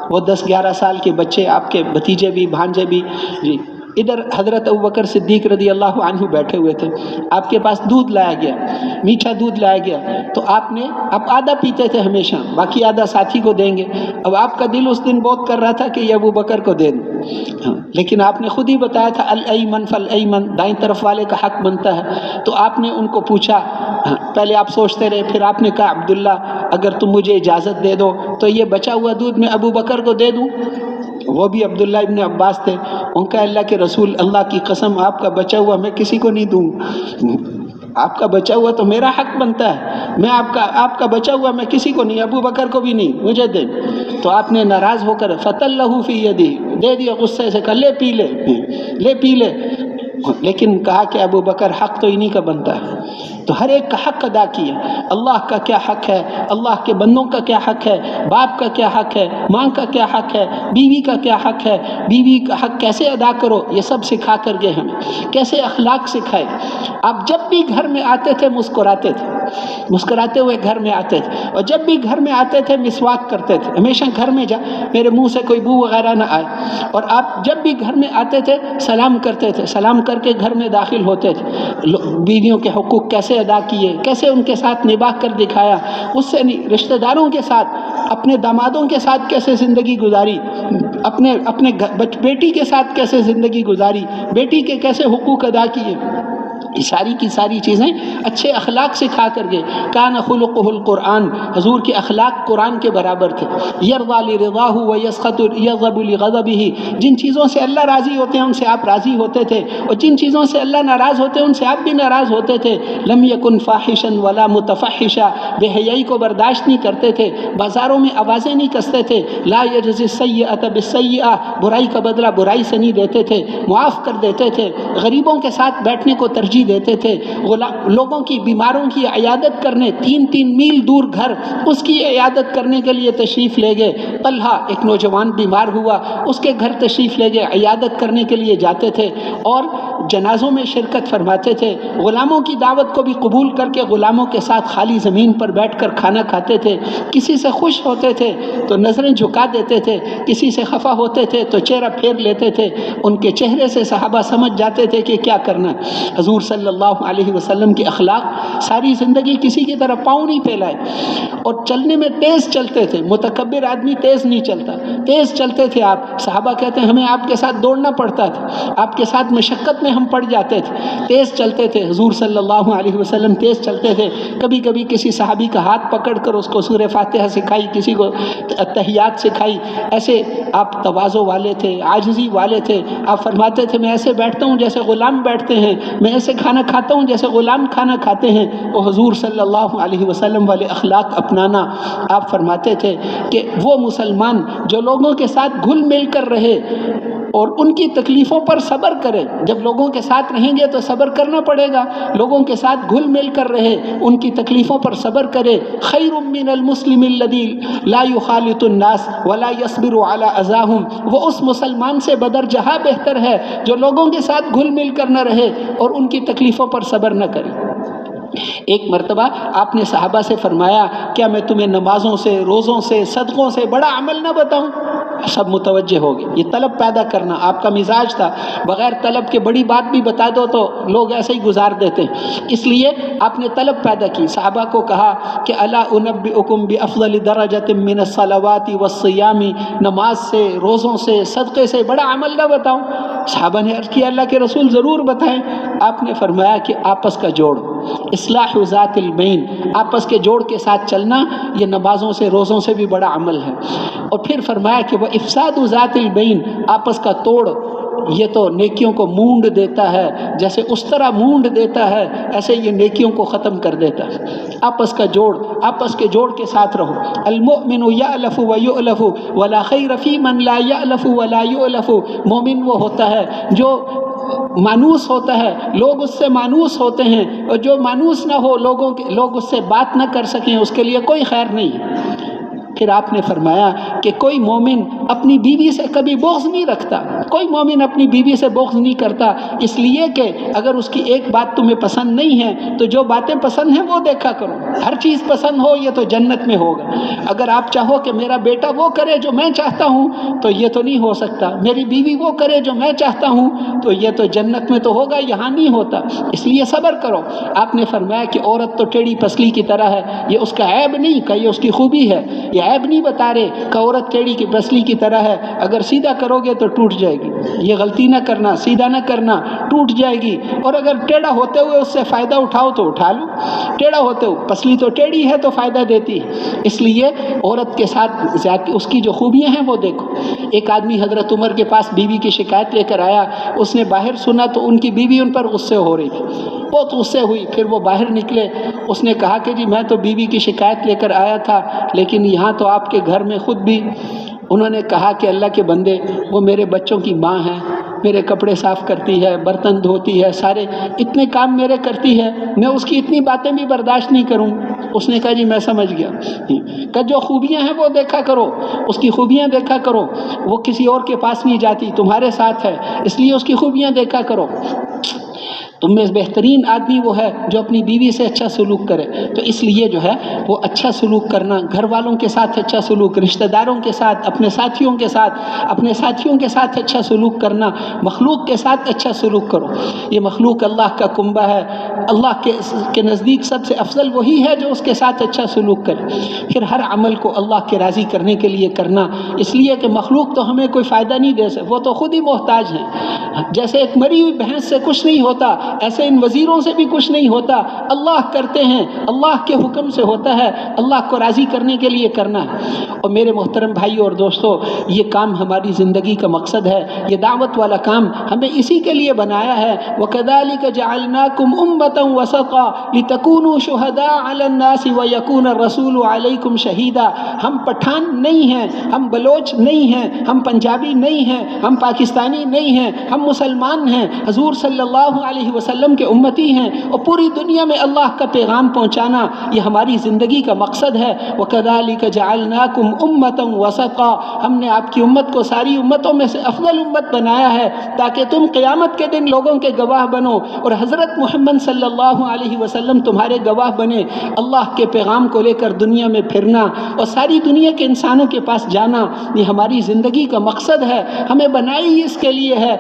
وہ 10-11 سال کے بچے، آپ کے بھتیجے بھی بھانجے بھی، جی ادھر حضرت ابوبکر صدیق رضی اللہ عنہ بیٹھے ہوئے تھے۔ آپ کے پاس دودھ لایا گیا، میٹھا دودھ لایا گیا، تو آپ آدھا پیتے تھے ہمیشہ، باقی آدھا ساتھی کو دیں گے۔ اب آپ کا دل اس دن بہت کر رہا تھا کہ یہ ابوبکر کو دے دوں، لیکن آپ نے خود ہی بتایا تھا الایمن فالایمن، دائیں طرف والے کا حق بنتا ہے۔ تو آپ نے ان کو پوچھا، پہلے آپ سوچتے رہے، پھر آپ نے کہا عبداللہ اگر تم مجھے اجازت دے دو تو یہ بچا ہوا دودھ میں ابوبکر کو دے دوں؟ وہ بھی عبداللہ ابن عباس تھے، ان کا اللہ کے رسول اللہ کی قسم آپ کا بچا ہوا میں کسی کو نہیں دوں، آپ کا بچا ہوا تو میرا حق بنتا ہے، میں آپ کا بچا ہوا میں کسی کو نہیں، ابوبکر کو بھی نہیں، مجھے دے۔ تو آپ نے ناراض ہو کر فَتَلَّهُ فِي يَدِهِ، دے دیا غصے سے، کہا لے پی لے، لیکن کہا کہ ابوبکر حق تو انہی کا بنتا ہے۔ تو ہر ایک کا حق ادا کیا، اللہ کا کیا حق ہے، اللہ کے بندوں کا کیا حق ہے، باپ کا کیا حق ہے، ماں کا کیا حق ہے، بیوی کا کیا حق ہے، بیوی کا حق کیسے ادا کرو، یہ سب سکھا کر گئے ہمیں، کیسے اخلاق سکھائے۔ آپ جب بھی گھر میں آتے تھے مسکراتے ہوئے گھر میں آتے تھے، اور جب بھی گھر میں آتے تھے مسواک کرتے تھے، ہمیشہ گھر میں میرے منہ سے کوئی بو وغیرہ نہ آئے، اور آپ جب بھی گھر میں آتے تھے سلام کرتے تھے، سلام کر کے گھر میں داخل ہوتے تھے۔ بیویوں کے حقوق کیسے ادا کیے، کیسے ان کے ساتھ نبھا کر دکھایا، اس سے نہیں، رشتہ داروں کے ساتھ، اپنے دامادوں کے ساتھ کیسے زندگی گزاری، اپنے بیٹی کے ساتھ کیسے زندگی گزاری، بیٹی کے کیسے حقوق ادا کیے، یہ ساری کی ساری چیزیں اچھے اخلاق سکھا کر گئے۔ کان خلقہ القرآن، حضور کے اخلاق قرآن کے برابر تھے۔ یرضی لرضاہ ویسخط یغضب لغضبہ، جن چیزوں سے اللہ راضی ہوتے ہیں ان سے آپ راضی ہوتے تھے، اور جن چیزوں سے اللہ ناراض ہوتے ہیں ان سے آپ بھی ناراض ہوتے تھے۔ لم یکن فاحشا ولا متفحشا، بے حیائی کو برداشت نہیں کرتے تھے، بازاروں میں آوازیں نہیں کستے تھے۔ لا یجزی السیئۃ بالسیئۃ، برائی کا بدلہ برائی سے نہیں دیتے تھے، معاف کر دیتے تھے، غریبوں کے ساتھ بیٹھنے کو ترجیح دیتے تھے، لوگوں کی بیماروں کی عیادت کرنے 3 میل دور گھر، اس کی عیادت کرنے کے لیے تشریف لے گئے۔ طلحہ ایک نوجوان بیمار ہوا، اس کے گھر تشریف لے گئے، عیادت کرنے کے لیے جاتے تھے، اور جنازوں میں شرکت فرماتے تھے۔ غلاموں کی دعوت کو بھی قبول کر کے غلاموں کے ساتھ خالی زمین پر بیٹھ کر کھانا کھاتے تھے۔ کسی سے خوش ہوتے تھے تو نظریں جھکا دیتے تھے، کسی سے خفا ہوتے تھے تو چہرہ پھیر لیتے تھے۔ ان کے چہرے سے صحابہ سمجھ جاتے تھے کہ کیا کرنا ہے۔ حضور صلی اللہ علیہ وسلم کے اخلاق، ساری زندگی کسی کی طرف پاؤں نہیں پھیلائے، اور چلنے میں تیز چلتے تھے۔ متکبر آدمی تیز نہیں چلتا، تیز چلتے تھے آپ۔ صحابہ کہتے ہیں ہمیں آپ کے ساتھ دوڑنا پڑتا تھا، آپ کے ساتھ مشقت میں ہم پڑ جاتے تھے، تیز چلتے تھے۔ حضور صلی اللہ علیہ وسلم تیز چلتے تھے۔ کبھی کبھی کسی صحابی کا ہاتھ پکڑ کر اس کو سورہ فاتحہ سکھائی، کسی کو تحیات سکھائی۔ ایسے آپ تواضع والے تھے، عاجزی والے تھے۔ آپ فرماتے تھے میں ایسے بیٹھتا ہوں جیسے غلام بیٹھتے ہیں، میں ایسے کھانا کھاتا ہوں جیسے غلام کھانا کھاتے ہیں۔ وہ حضور صلی اللہ علیہ وسلم والے اخلاق اپنانا۔ آپ فرماتے تھے کہ وہ مسلمان جو لوگوں کے ساتھ گھل مل کر رہے، اور ان کی تکلیفوں پر صبر کرے. جب لوگوں کے ساتھ رہیں گے تو صبر کرنا پڑے گا. لوگوں کے ساتھ گھل مل کر رہے, ان کی تکلیفوں پر صبر کرے. خیر من المسلم الذی لا یخالط الناس ولا یصبر علی اذاہم, وہ اس مسلمان سے بدرجہ بہتر ہے جو لوگوں کے ساتھ گھل مل کر نہ رہے اور ان کی تکلیفوں پر صبر نہ کرے. ایک مرتبہ آپ نے صحابہ سے فرمایا, کیا میں تمہیں نمازوں سے, روزوں سے, صدقوں سے بڑا عمل نہ بتاؤں؟ سب متوجہ ہو گئے. یہ طلب پیدا کرنا آپ کا مزاج تھا. بغیر طلب کے بڑی بات بھی بتا دو تو لوگ ایسے ہی گزار دیتے ہیں, اس لیے آپ نے طلب پیدا کی. صحابہ کو کہا کہ الا انبئکم بافضل درجۃ من الصلوات والصیام, نماز سے, روزوں سے, صدقے سے بڑا عمل نہ بتاؤں؟ صحابہ نے عرض کیا اللہ کے رسول ضرور بتائیں. آپ نے فرمایا کہ آپس کا جوڑ, اصلاح ذات البین, آپس کے جوڑ کے ساتھ چلنا, یہ نمازوں سے, روزوں سے بھی بڑا عمل ہے. اور پھر فرمایا کہ وہ افساد ذات البین, آپس کا توڑ, یہ تو نیکیوں کو مونڈ دیتا ہے, جیسے اس طرح مونڈ دیتا ہے ایسے یہ نیکیوں کو ختم کر دیتا ہے. آپس کا جوڑ, آپس کے جوڑ کے ساتھ رہو. المؤمن یألف ویؤلف ولا خیر فی من لا یألف ولا یؤلف, مومن وہ ہوتا ہے جو مانوس ہوتا ہے, لوگ اس سے مانوس ہوتے ہیں, اور جو مانوس نہ ہو, لوگ اس سے بات نہ کر سکیں, اس کے لیے کوئی خیر نہیں. پھر آپ نے فرمایا کہ کوئی مومن اپنی بیوی سے کبھی بغض نہیں رکھتا, کوئی مومن اپنی بیوی سے بغض نہیں کرتا, اس لیے کہ اگر اس کی ایک بات تمہیں پسند نہیں ہے تو جو باتیں پسند ہیں وہ دیکھا کرو. ہر چیز پسند ہو یہ تو جنت میں ہوگا. اگر آپ چاہو کہ میرا بیٹا وہ کرے جو میں چاہتا ہوں تو یہ تو نہیں ہو سکتا, میری بیوی وہ کرے جو میں چاہتا ہوں تو یہ تو جنت میں تو ہوگا, یہاں نہیں ہوتا. اس لیے صبر کرو. آپ نے فرمایا کہ عورت تو ٹیڑھی پسلی کی طرح ہے, یہ اس کا عیب نہیں کہ یہ اس کی خوبی ہے, یہ عیب نہیں بتا رہے کہ عورت ٹیڑھی کی پسلی کی طرح ہے, اگر سیدھا کرو گے تو ٹوٹ جائے گی. یہ غلطی نہ کرنا, سیدھا نہ کرنا, ٹوٹ جائے گی. اور اگر ٹیڑھا ہوتے ہوئے اس سے فائدہ اٹھاؤ تو اٹھا لو, ٹیڑھا ہوتے ہوئے, پسلی تو ٹیڑھی ہے تو فائدہ دیتی ہے. اس لیے عورت کے ساتھ اس کی جو خوبیاں ہیں وہ دیکھو. ایک آدمی حضرت عمر کے پاس بیوی کی شکایت لے کر آیا, اس نے باہر سنا تو ان کی بیوی ان پر غصے ہو رہی تھی, بہت غصے ہوئی. پھر وہ باہر نکلے, اس نے کہا کہ جی میں تو بیوی کی شکایت لے کر آیا تھا, لیکن یہاں تو آپ کے گھر میں خود بھی. انہوں نے کہا کہ اللہ کے بندے, وہ میرے بچوں کی ماں ہیں, میرے کپڑے صاف کرتی ہے, برتن دھوتی ہے, سارے اتنے کام میرے کرتی ہے, میں اس کی اتنی باتیں بھی برداشت نہیں کروں. اس نے کہا جی میں سمجھ گیا, کہ جو خوبیاں ہیں وہ دیکھا کرو, اس کی خوبیاں دیکھا کرو. وہ کسی اور کے پاس نہیں جاتی, تمہارے ساتھ ہے, اس لیے اس کی خوبیاں دیکھا کرو. تم میں بہترین آدمی وہ ہے جو اپنی بیوی سے اچھا سلوک کرے. تو اس لیے جو ہے وہ اچھا سلوک کرنا, گھر والوں کے ساتھ اچھا سلوک, رشتہ داروں کے ساتھ, اپنے ساتھیوں کے ساتھ اچھا سلوک کرنا, مخلوق کے ساتھ اچھا سلوک کرو. یہ مخلوق اللہ کا کنبہ ہے, اللہ کے نزدیک سب سے افضل وہی ہے جو اس کے ساتھ اچھا سلوک کرے. پھر ہر عمل کو اللہ کے راضی کرنے کے لیے کرنا, اس لیے کہ مخلوق تو ہمیں کوئی فائدہ نہیں دے سکتے, وہ تو خود ہی محتاج ہیں. جیسے ایک مری ہوئی بھینس سے کچھ نہیں ہوتا, ایسے ان وزیروں سے بھی کچھ نہیں ہوتا. اللہ کرتے ہیں, اللہ کے حکم سے ہوتا ہے, اللہ کو راضی کرنے کے لیے کرنا ہے. اور میرے محترم بھائی اور دوستو, یہ کام ہماری زندگی کا مقصد ہے, یہ دعوت والا کام ہمیں اسی کے لیے بنایا ہے. وَكَذَلِكَ جَعَلْنَاكُمْ أُمَّةً وَسَطًا لِتَكُونُوا شُهَدَاءَ عَلَى النَّاسِ وَيَكُونَ الرَّسُولُ عَلَيْكُمْ شَهِيدًا. ہم پٹھان نہیں ہیں, ہم بلوچ نہیں ہیں, ہم پنجابی نہیں ہیں, ہم پاکستانی نہیں ہیں, ہم مسلمان ہیں, حضور صلی اللہ علیہ وسلم کے امتی ہیں, اور پوری دنیا میں اللہ کا پیغام پہنچانا یہ ہماری زندگی کا مقصد ہے. وَكَذَلِكَ جَعَلْنَاكُمْ أُمَّةً وَسَطًا, ہم نے آپ کی امت کو ساری امتوں میں سے افضل امت بنایا ہے تاکہ تم قیامت کے دن لوگوں کے گواہ بنو, اور حضرت محمد صلی اللہ علیہ وسلم تمہارے گواہ بنے. اللہ کے پیغام کو لے کر دنیا میں پھرنا اور ساری دنیا کے انسانوں کے پاس جانا, یہ ہماری زندگی کا مقصد ہے. ہمیں بنائی اس کے لیے ہے,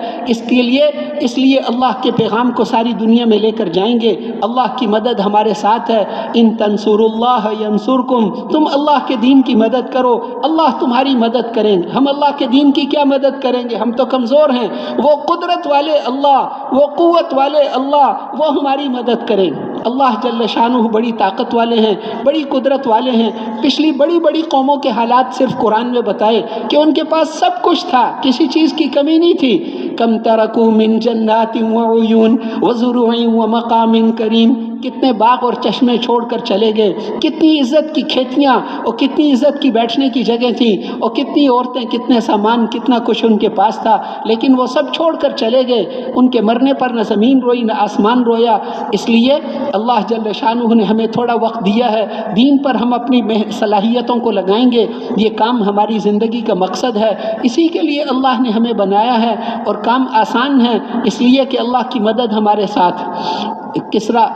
اس لیے اللہ کے پیغام کو ساری دنیا میں لے کر جائیں گے. اللہ کی مدد ہمارے ساتھ ہے. ان تنصروا اللہ ینصرکم, تم اللہ کے دین کی مدد کرو, اللہ تمہاری مدد کریں گے. ہم اللہ کے دین کی کیا مدد کریں گے, ہم تو کمزور ہیں. وہ قدرت والے اللہ, وہ قوت والے اللہ, وہ ہماری مدد کریں گے. اللہ جل شانہ بڑی طاقت والے ہیں, بڑی قدرت والے ہیں. پچھلی بڑی بڑی قوموں کے حالات صرف قرآن میں بتائے کہ ان کے پاس سب کچھ تھا, کسی چیز کی کمی نہیں تھی. کم ترکوا من جنات وعیون وزروع ومقام کریم, کتنے باغ اور چشمے چھوڑ کر چلے گئے، کتنی عزت کی کھیتیاں اور کتنی عزت کی بیٹھنے کی جگہ تھیں، اور کتنی عورتیں، کتنے سامان، کتنا کچھ ان کے پاس تھا، لیکن وہ سب چھوڑ کر چلے گئے۔ ان کے مرنے پر نہ زمین روئی نہ آسمان رویا۔ اس لیے اللہ جل شانہ نے ہمیں تھوڑا وقت دیا ہے، دین پر ہم اپنی صلاحیتوں کو لگائیں گے، یہ کام ہماری زندگی کا مقصد ہے، اسی کے لیے اللہ نے ہمیں بنایا ہے، اور کام آسان ہے اس لیے کہ اللہ کی مدد ہمارے ساتھ۔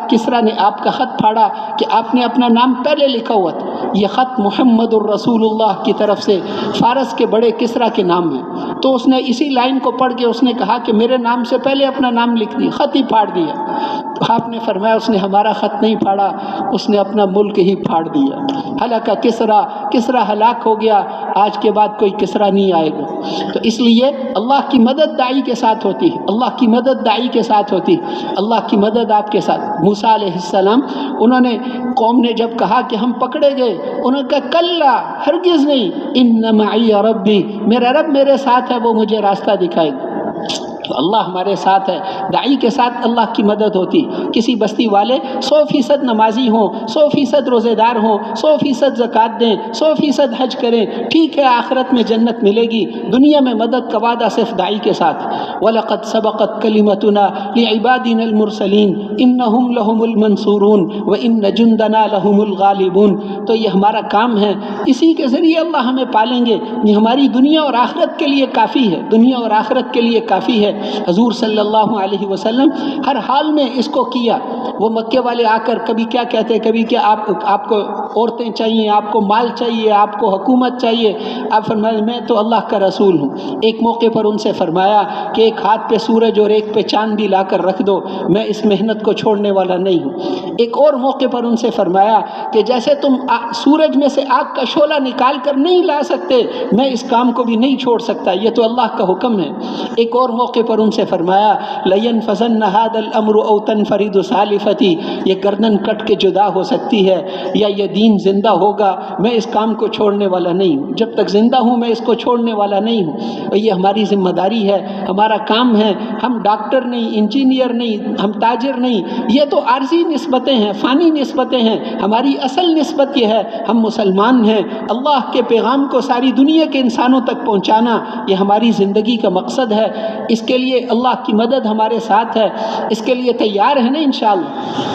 کسرا نے آپ کا خط پھاڑا کہ آپ نے اپنا نام پہلے لکھا ہوا تھا، یہ خط محمد الرسول اللہ کی طرف سے فارس کے بڑے کسرا کے نام ہے، تو اس نے اسی لائن کو پڑھ کے اس نے کہا کہ میرے نام سے پہلے اپنا نام لکھ دیا، خط ہی پھاڑ دیا۔ تو آپ نے فرمایا اس نے ہمارا خط نہیں پھاڑا، اس نے اپنا ملک ہی پھاڑ دیا۔ ہلاکا کسرا ہلاک ہو گیا، آج کے بعد کوئی کسرا نہیں آئے گا۔ تو اس لیے اللہ کی مدد داعی کے ساتھ ہوتی ہے، اللہ کی مدد داعی کے ساتھ ہوتی ہے، اللہ کی مدد آپ کے ساتھ۔ موسیٰ علیہ السلام، انہوں نے قوم نے جب کہا کہ ہم پکڑے گئے، انہوں نے کہا کلا، ہرگز نہیں، ان معی ربی، میرا رب میرے ساتھ ہے، وہ مجھے راستہ دکھائے گا۔ تو اللہ ہمارے ساتھ ہے، داعی کے ساتھ اللہ کی مدد ہوتی۔ کسی بستی والے 100% نمازی ہوں، 100% روزے دار ہوں، 100% زکوٰۃ دیں، 100% حج کریں، ٹھیک ہے، آخرت میں جنت ملے گی، دنیا میں مدد کا وعدہ صرف داعی کے ساتھ۔ وَلَقَدْ سَبَقَتْ كَلِمَتُنَا لِعِبَادِنَا الْمُرْسَلِينَ إِنَّهُمْ لَهُمُ الْمَنْصُورُونَ وَإِنَّ جُنْدَنَا لَهُمُ الْغَالِبُونَ۔ تو یہ ہمارا کام ہے، اسی کے ذریعے اللہ ہمیں پالیں گے، یہ ہماری دنیا اور آخرت کے لیے کافی ہے، دنیا اور آخرت کے لیے کافی ہے۔ حضور صلی اللہ علیہ وسلم ہر حال میں اس کو کیا۔ وہ مکے والے آ کر کبھی کیا کہتے، کبھی کہ آپ کو عورتیں چاہیے، آپ کو مال چاہیے، آپ کو حکومت چاہیے، آپ فرمایا میں تو اللہ کا رسول ہوں۔ ایک موقع پر ان سے فرمایا کہ ایک ہاتھ پہ سورج اور ایک پہ چاند بھی لا کر رکھ دو، میں اس محنت کو چھوڑنے والا نہیں ہوں۔ ایک اور موقع پر ان سے فرمایا کہ جیسے تم سورج میں سے آگ کا شعلہ نکال کر نہیں لا سکتے، میں اس کام کو بھی نہیں چھوڑ سکتا، یہ تو اللہ کا حکم ہے۔ ایک اور موقع پر ان سے فرمایا لَيَنْفَذَنَّ هَذَا الْأَمْرُ أَوْ تَنْفَرِدُ سَالِفَتِي، یہ گردن کٹ کے جدا ہو سکتی ہے، یا یہ دین زندہ ہوگا، میں اس کام کو چھوڑنے والا نہیں ہوں، جب تک زندہ ہوں میں اس کو چھوڑنے والا نہیں ہوں۔ اور یہ ہماری ذمہ داری ہے، ہمارا کام ہے، ہم ڈاکٹر نہیں، انجینئر نہیں، ہم تاجر نہیں، یہ تو عارضی نسبتیں ہیں، فانی نسبتیں ہیں، ہماری اصل نسبت یہ ہے ہم مسلمان ہیں، اللہ کے پیغام کو ساری دنیا کے انسانوں تک پہنچانا، یہ ہماری زندگی کا مقصد ہے۔ اس کے لیے اللہ کی مدد ہمارے ساتھ ہے، اس کے لیے تیار ہیں نا انشاءاللہ۔